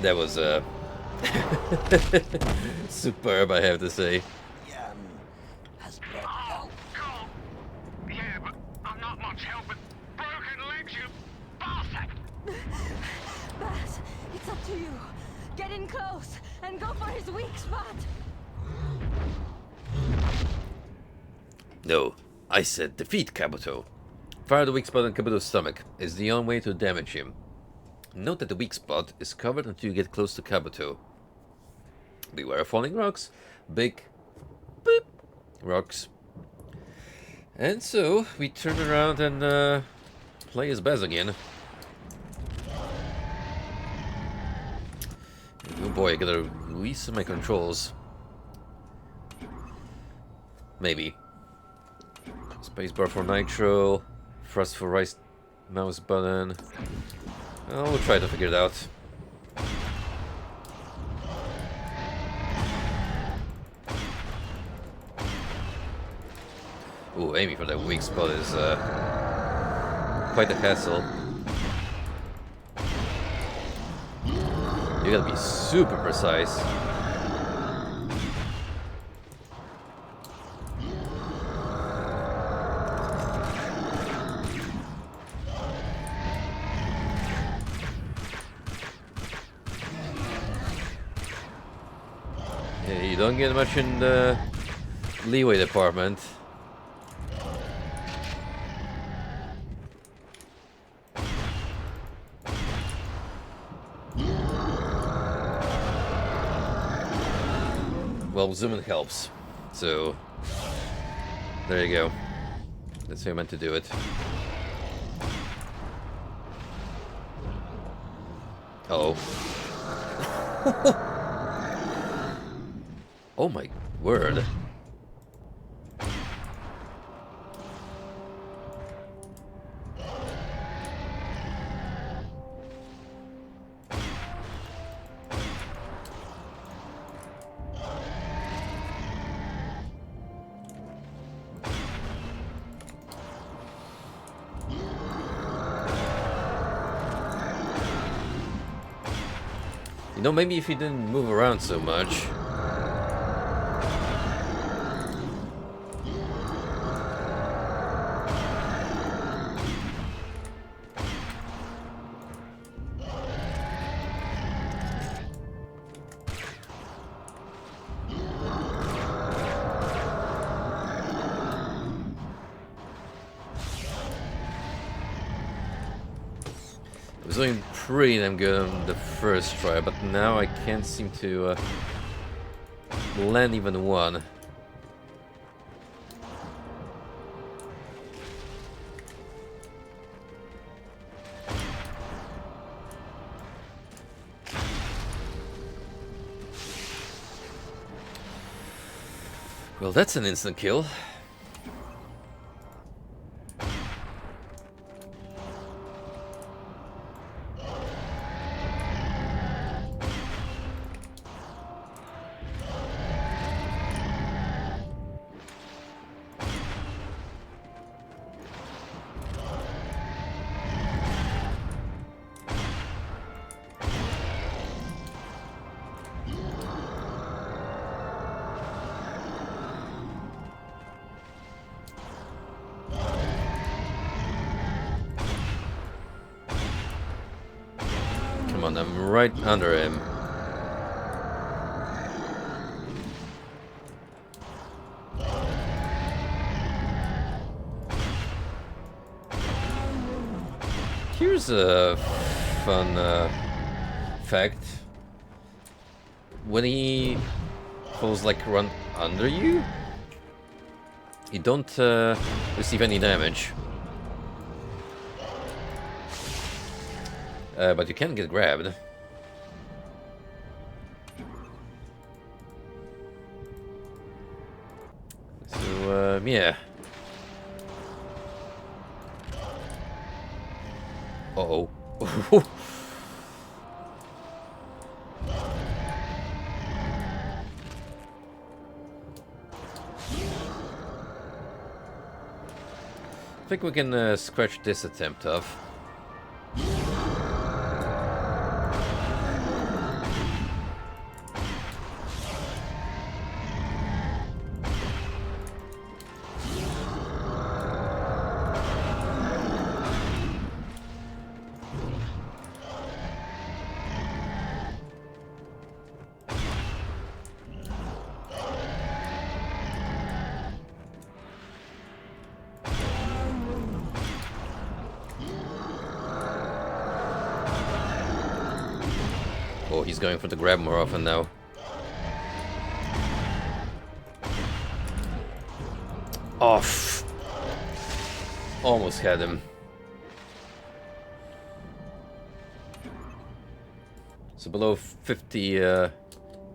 That was superb, I have to say. Oh, God! Yeah, but I'm not much help with broken legs, you bastard! Baz, it's up to you. Get in close and go for his weak spot. No, I said defeat Kabuto. Fire the weak spot on Kabuto's stomach is the only way to damage him. Note that the weak spot is covered until you get close to Kabuto. Beware of falling rocks. Big boop rocks. And so we turn around and play as Baz again. Oh boy, I gotta release my controls. Maybe. Spacebar for nitro. Thrust for right mouse button. We'll try to figure it out. Ooh, aiming for that weak spot is quite a hassle. You gotta be super precise. Yeah, you don't get much in the leeway department. Well, zooming helps. So, there you go. That's how I meant to do it. Oh. Oh my word. You know, maybe if he didn't move around so much. doing pretty damn good on the first try, but now I can't seem to land even one. Well, that's an instant kill. Come on, I'm right under him. Here's a fun fact. When he falls like run under you, you don't receive any damage. But you can get grabbed. So, yeah. Uh-oh. I think we can scratch this attempt off. Oh, he's going for the grab more often now. Off. Almost had him. So below 50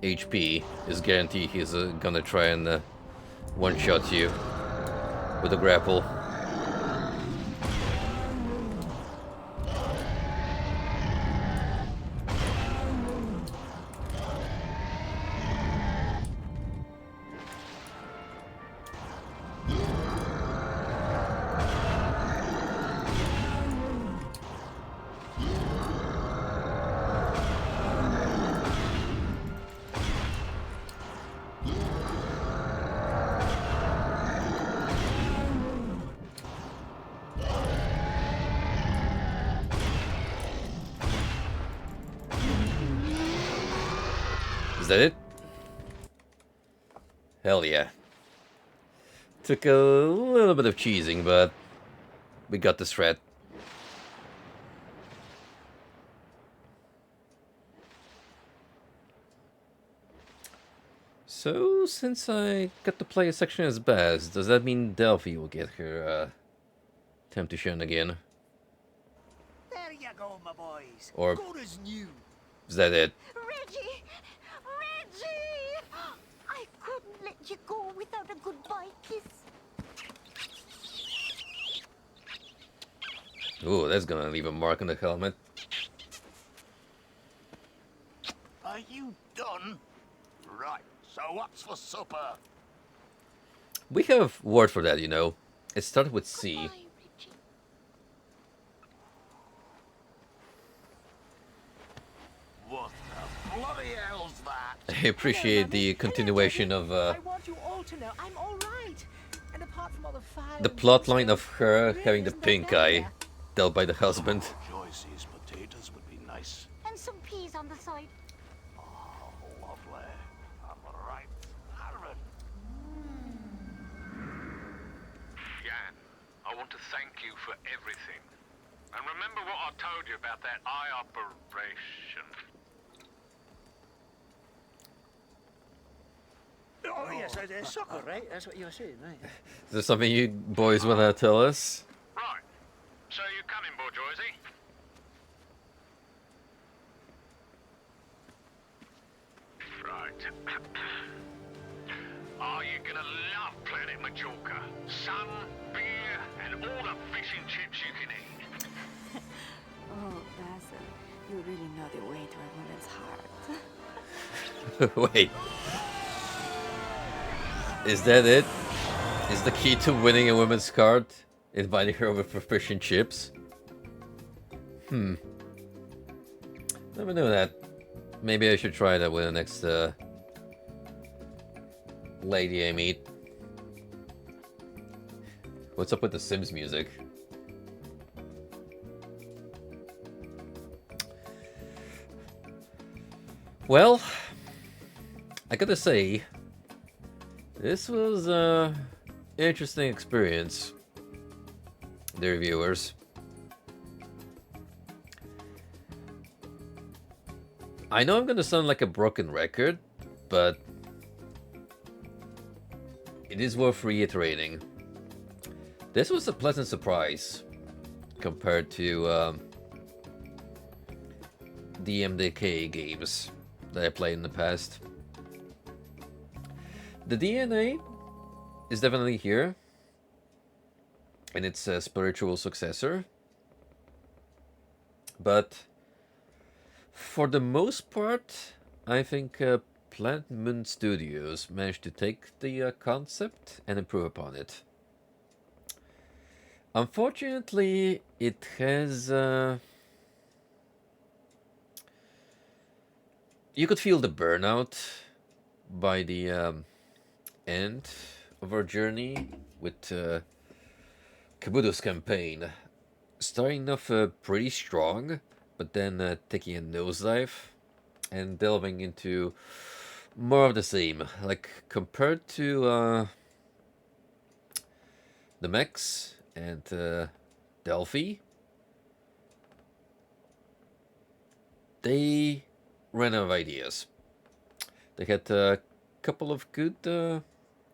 HP is guaranteed he's gonna try and one-shot you with a grapple. Is that it? Hell yeah. Took a little bit of cheesing, but we got this threat. So, since I got to play a section as Baz, does that mean Delphi will get her temptation again? There you go, my boys. Or Good as new. is that it? Reggie! Reggie! I couldn't let you go without a goodbye kiss. Ooh, that's gonna leave a mark on the helmet. Are you done? Right, so what's for supper? We have word for that, you know. It started with C. Goodbye, Reggie. What the bloody hell's that? I appreciate the continuation of I want you all to know I'm all right. And apart from all the fire the and plot line stuff, of her really having the isn't that pink bad eye there. dealt by the husband. Joyce's potatoes would be nice. And some peas on the side. Oh, lovely. I'm right out of it. Jan, I want to thank you for everything. And remember remember what I told you about that eye operation? Oh, yes, soccer, right? That's what you were saying, right? Is there something you boys want to tell us? Right. So you're coming, bourgeoisie? Right. Are you gonna love Planet Majorca? Sun, beer, and all the fish and chips you can eat. Oh, Basil, you really know the way to a woman's heart. Wait. Is that it? Is the key to winning a woman's card inviting her over for fish and chips? Never knew that. Maybe I should try that with the next lady I meet. What's up with the Sims music? Well, I gotta say, this was an interesting experience, dear viewers. I know I'm gonna sound like a broken record, but it is worth reiterating. This was a pleasant surprise compared to the MDK games that I played in the past. The DNA is definitely here, and it's a spiritual successor. But for the most part, I think Planet Moon Studios managed to take the concept and improve upon it. Unfortunately, it has... you could feel the burnout by the end of our journey with Kabuto's campaign. Starting off pretty strong, but then taking a nosedive and delving into more of the same. Like, compared to the mechs and Delphi, they ran out of ideas. They had a couple of good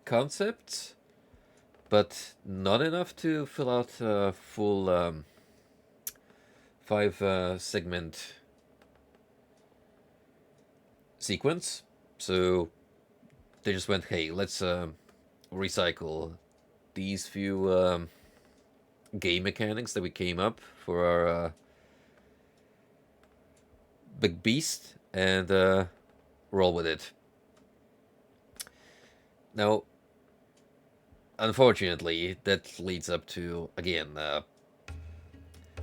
concepts, but not enough to fill out a full 5 segment sequence. So they just went, hey, let's recycle these few game mechanics that we came up for our big beast and roll with it. Now, unfortunately, that leads up to, again,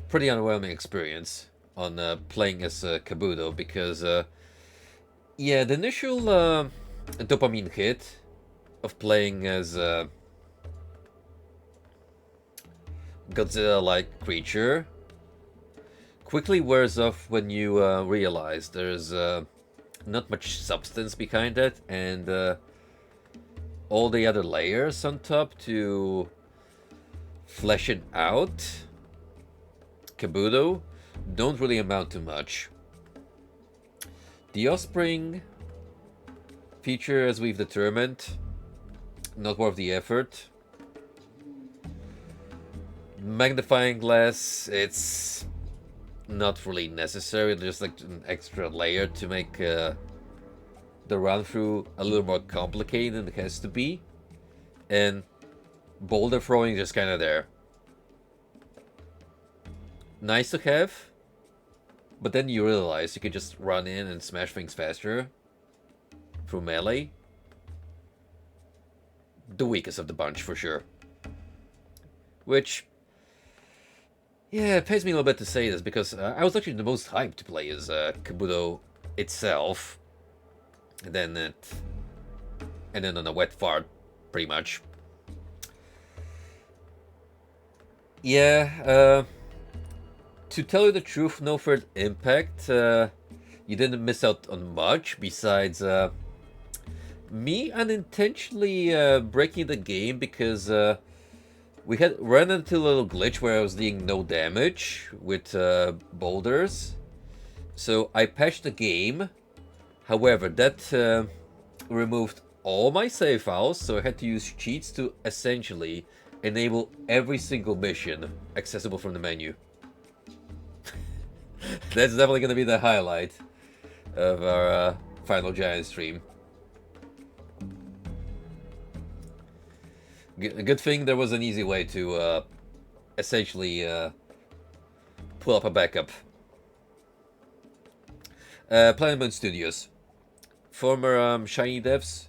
pretty underwhelming experience on playing as Kabuto, because, yeah, the initial dopamine hit of playing as Godzilla-like creature quickly wears off when you realize there's not much substance behind it, and all the other layers on top to flesh it out, Kabuto, don't really amount to much. The Offspring feature, as we've determined, not worth the effort. Magnifying glass, it's not really necessary, just like an extra layer to make the run through a little more complicated than it has to be. And boulder throwing just kind of there. Nice to have, but then you realize you could just run in and smash things faster through melee. The weakest of the bunch for sure. Which, yeah, it pains me a little bit to say this, because I was actually the most hyped to play as Kabuto itself. And then on a wet fart, pretty much. Yeah, to tell you the truth, no third impact. You didn't miss out on much besides me unintentionally breaking the game, because We had ran into a little glitch where I was doing no damage with boulders. So I patched the game. However, that removed all my save files, so I had to use cheats to essentially enable every single mission accessible from the menu. That's definitely going to be the highlight of our Final Giant stream. Good thing there was an easy way to essentially pull up a backup. Planet Moon Studios. Former Shiny devs.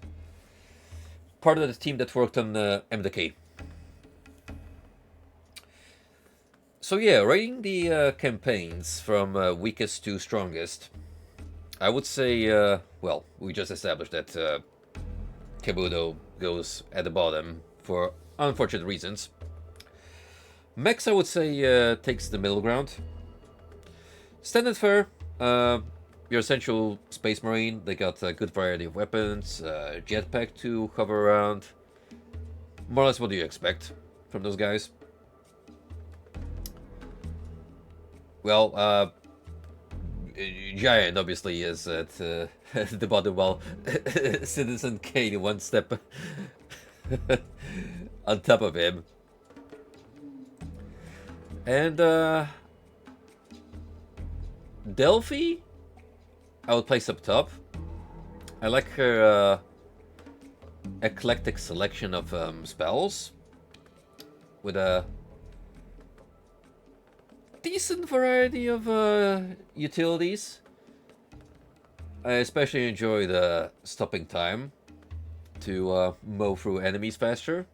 Part of the team that worked on MDK. So yeah, rating the campaigns from weakest to strongest. I would say, well, we just established that Kabuto goes at the bottom for unfortunate reasons. Mechs, I would say, takes the middle ground. Standard fare, your essential Space Marine. They got a good variety of weapons, jetpack to hover around. More or less what do you expect from those guys? Well, Giant obviously is at the bottom, while Citizen Kane one step on top of him. And Delphi, I would place up top. I like her eclectic selection of spells with a decent variety of utilities. I especially enjoy the stopping time to mow through enemies faster.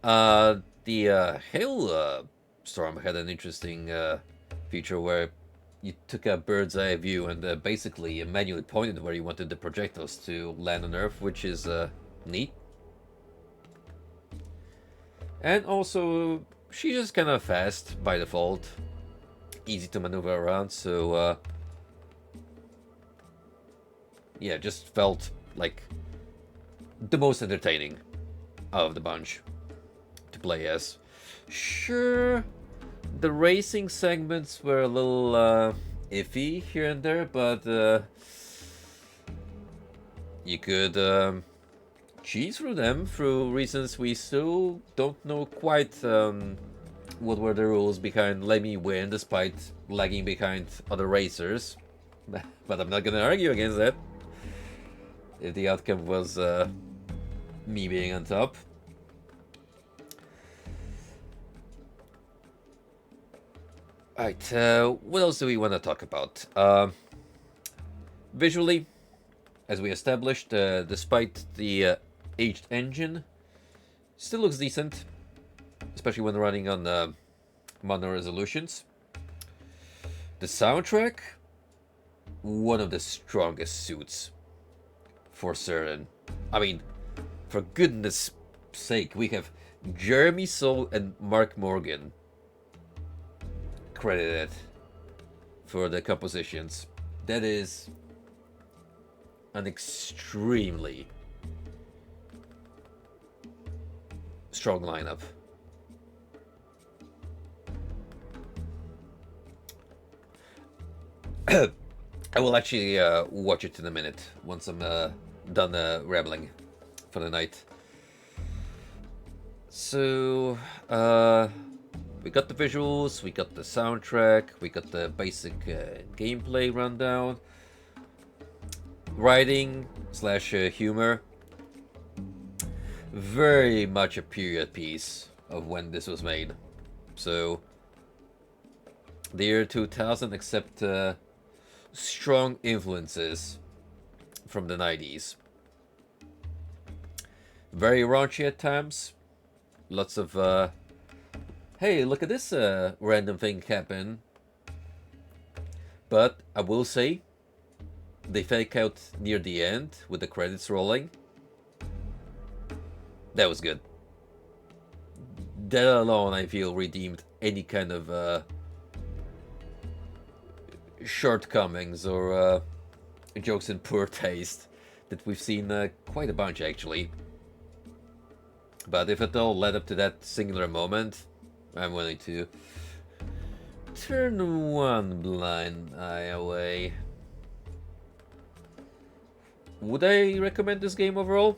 The Hail Storm had an interesting feature where you took a bird's eye view and basically manually pointed where you wanted the projectiles to land on Earth, which is neat. And also, she's just kind of fast by default, easy to maneuver around, so yeah, just felt like the most entertaining out of the bunch to play as. Sure, the racing segments were a little iffy here and there, but you could cheese through them through reasons we still don't know quite what were the rules behind let me win despite lagging behind other racers. But I'm not gonna argue against that if the outcome was me being on top. Alright, what else do we want to talk about? Visually, as we established, despite the aged engine, still looks decent, especially when running on mono resolutions. The soundtrack, one of the strongest suits, for certain. I mean, for goodness sake, we have Jeremy Soule and Mark Morgan credited for the compositions. That is an extremely strong lineup. I will actually watch it in a minute once I'm done rambling for the night. So, we got the visuals, we got the soundtrack, we got the basic gameplay rundown. Writing / humor. Very much a period piece of when this was made. So, the year 2000, except strong influences from the 90s. Very raunchy at times. Lots of, hey, look at this random thing happen. But I will say, they fake out near the end with the credits rolling. That was good. That alone, I feel, redeemed any kind of shortcomings or jokes in poor taste that we've seen quite a bunch, actually. But if it all led up to that singular moment, I'm willing to turn one blind eye away. Would I recommend this game overall?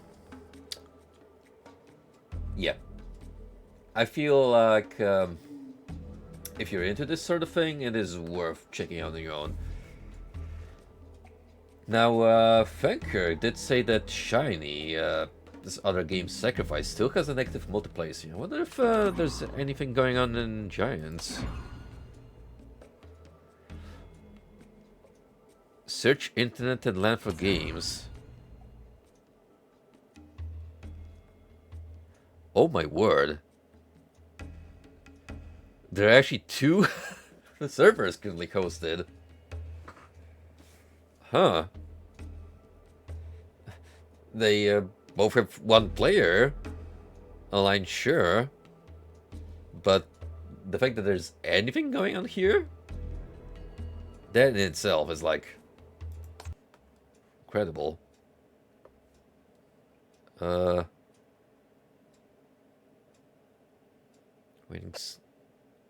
Yeah. I feel like if you're into this sort of thing, it is worth checking out on your own. Now, Fenker did say that Shiny, this other game, Sacrifice, still has an active multiplayer scene. I wonder if there's anything going on in Giants. Search internet and land for games. Oh my word. There are actually two servers currently hosted. Huh. They both have one player. Online, sure. But the fact that there's anything going on here? That in itself is like incredible. Waiting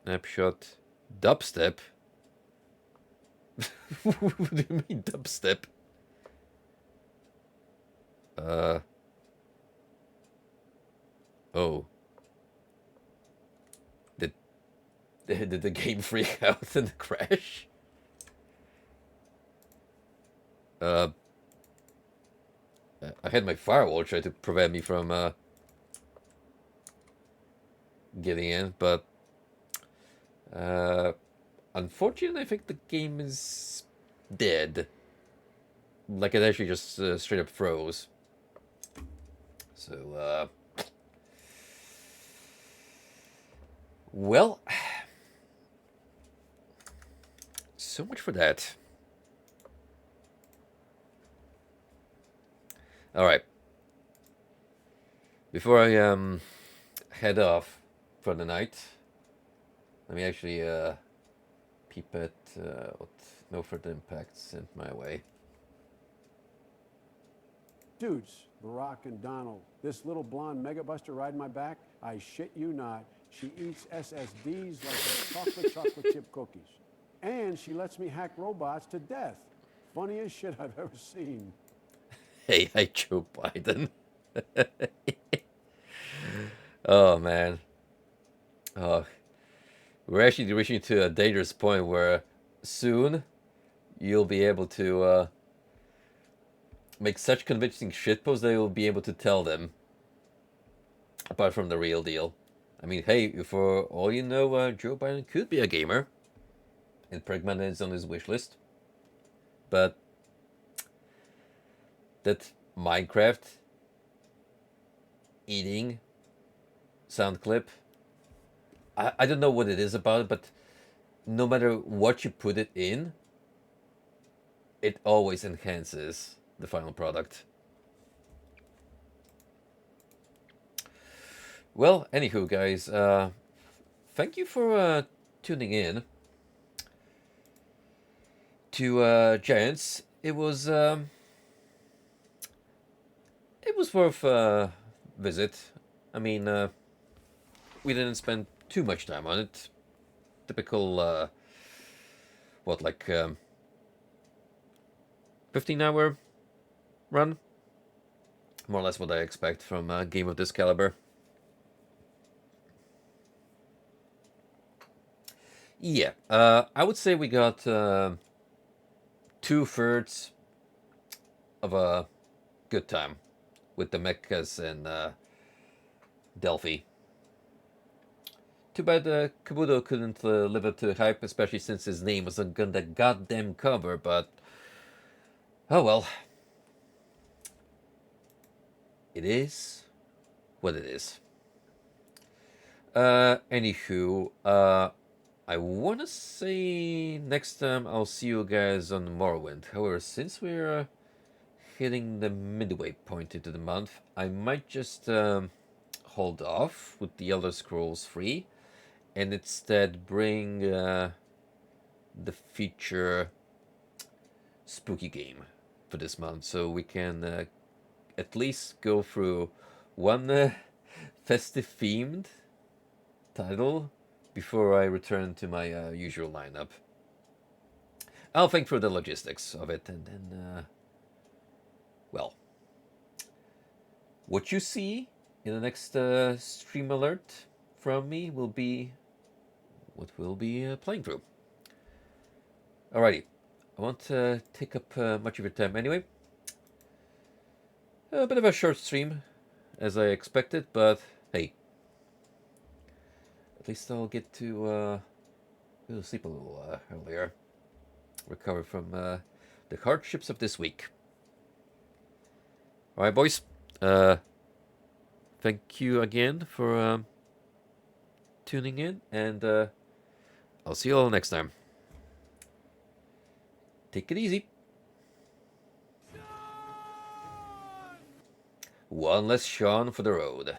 snapshot. Dubstep? What do you mean dubstep? Oh. Did the game freak out and crash? I had my firewall try to prevent me from getting in, but unfortunately, I think the game is dead. Like, it actually just straight up froze. So, well, so much for that. Alright. Before I head off for the night, let me actually peep at what no further impacts sent my way. Dudes, Barack and Donald, this little blonde megabuster riding my back, I shit you not. She eats SSDs like chocolate chip cookies. And she lets me hack robots to death. Funniest shit I've ever seen. Hey, hi, Joe Biden. Oh, man. Oh, we're actually reaching to a dangerous point where soon you'll be able to make such convincing shitposts that you'll be able to tell them apart from the real deal. I mean, hey, for all you know, Joe Biden could be a gamer, and Pragman is on his wish list. But that Minecraft eating sound clip, I don't know what it is about it, but no matter what you put it in, it always enhances the final product. Well, anywho, guys, thank you for tuning in to Giants. It was worth a visit. I mean, we didn't spend too much time on it. Typical, what, like 15-hour run? More or less what I expect from a game of this caliber. Yeah, I would say we got 2/3 of a good time with the mechas and Delphi. Too bad Kabuto couldn't live up to the hype, especially since his name was on the goddamn cover, but oh well. It is what it is. Anywho, I want to say next time I'll see you guys on Morrowind. However, since we're hitting the midway point into the month, I might just hold off with the Elder Scrolls 3 and instead bring the feature spooky game for this month, so we can at least go through one festive themed title before I return to my usual lineup. I'll think through the logistics of it, and then, well, what you see in the next stream alert from me will be what we'll be playing through. Alrighty, I won't take up much of your time anyway. A bit of a short stream, as I expected, but hey, at least I'll get to sleep a little earlier. Recover from the hardships of this week. Alright, boys. Thank you again for tuning in, and I'll see you all next time. Take it easy. One less Sean for the road.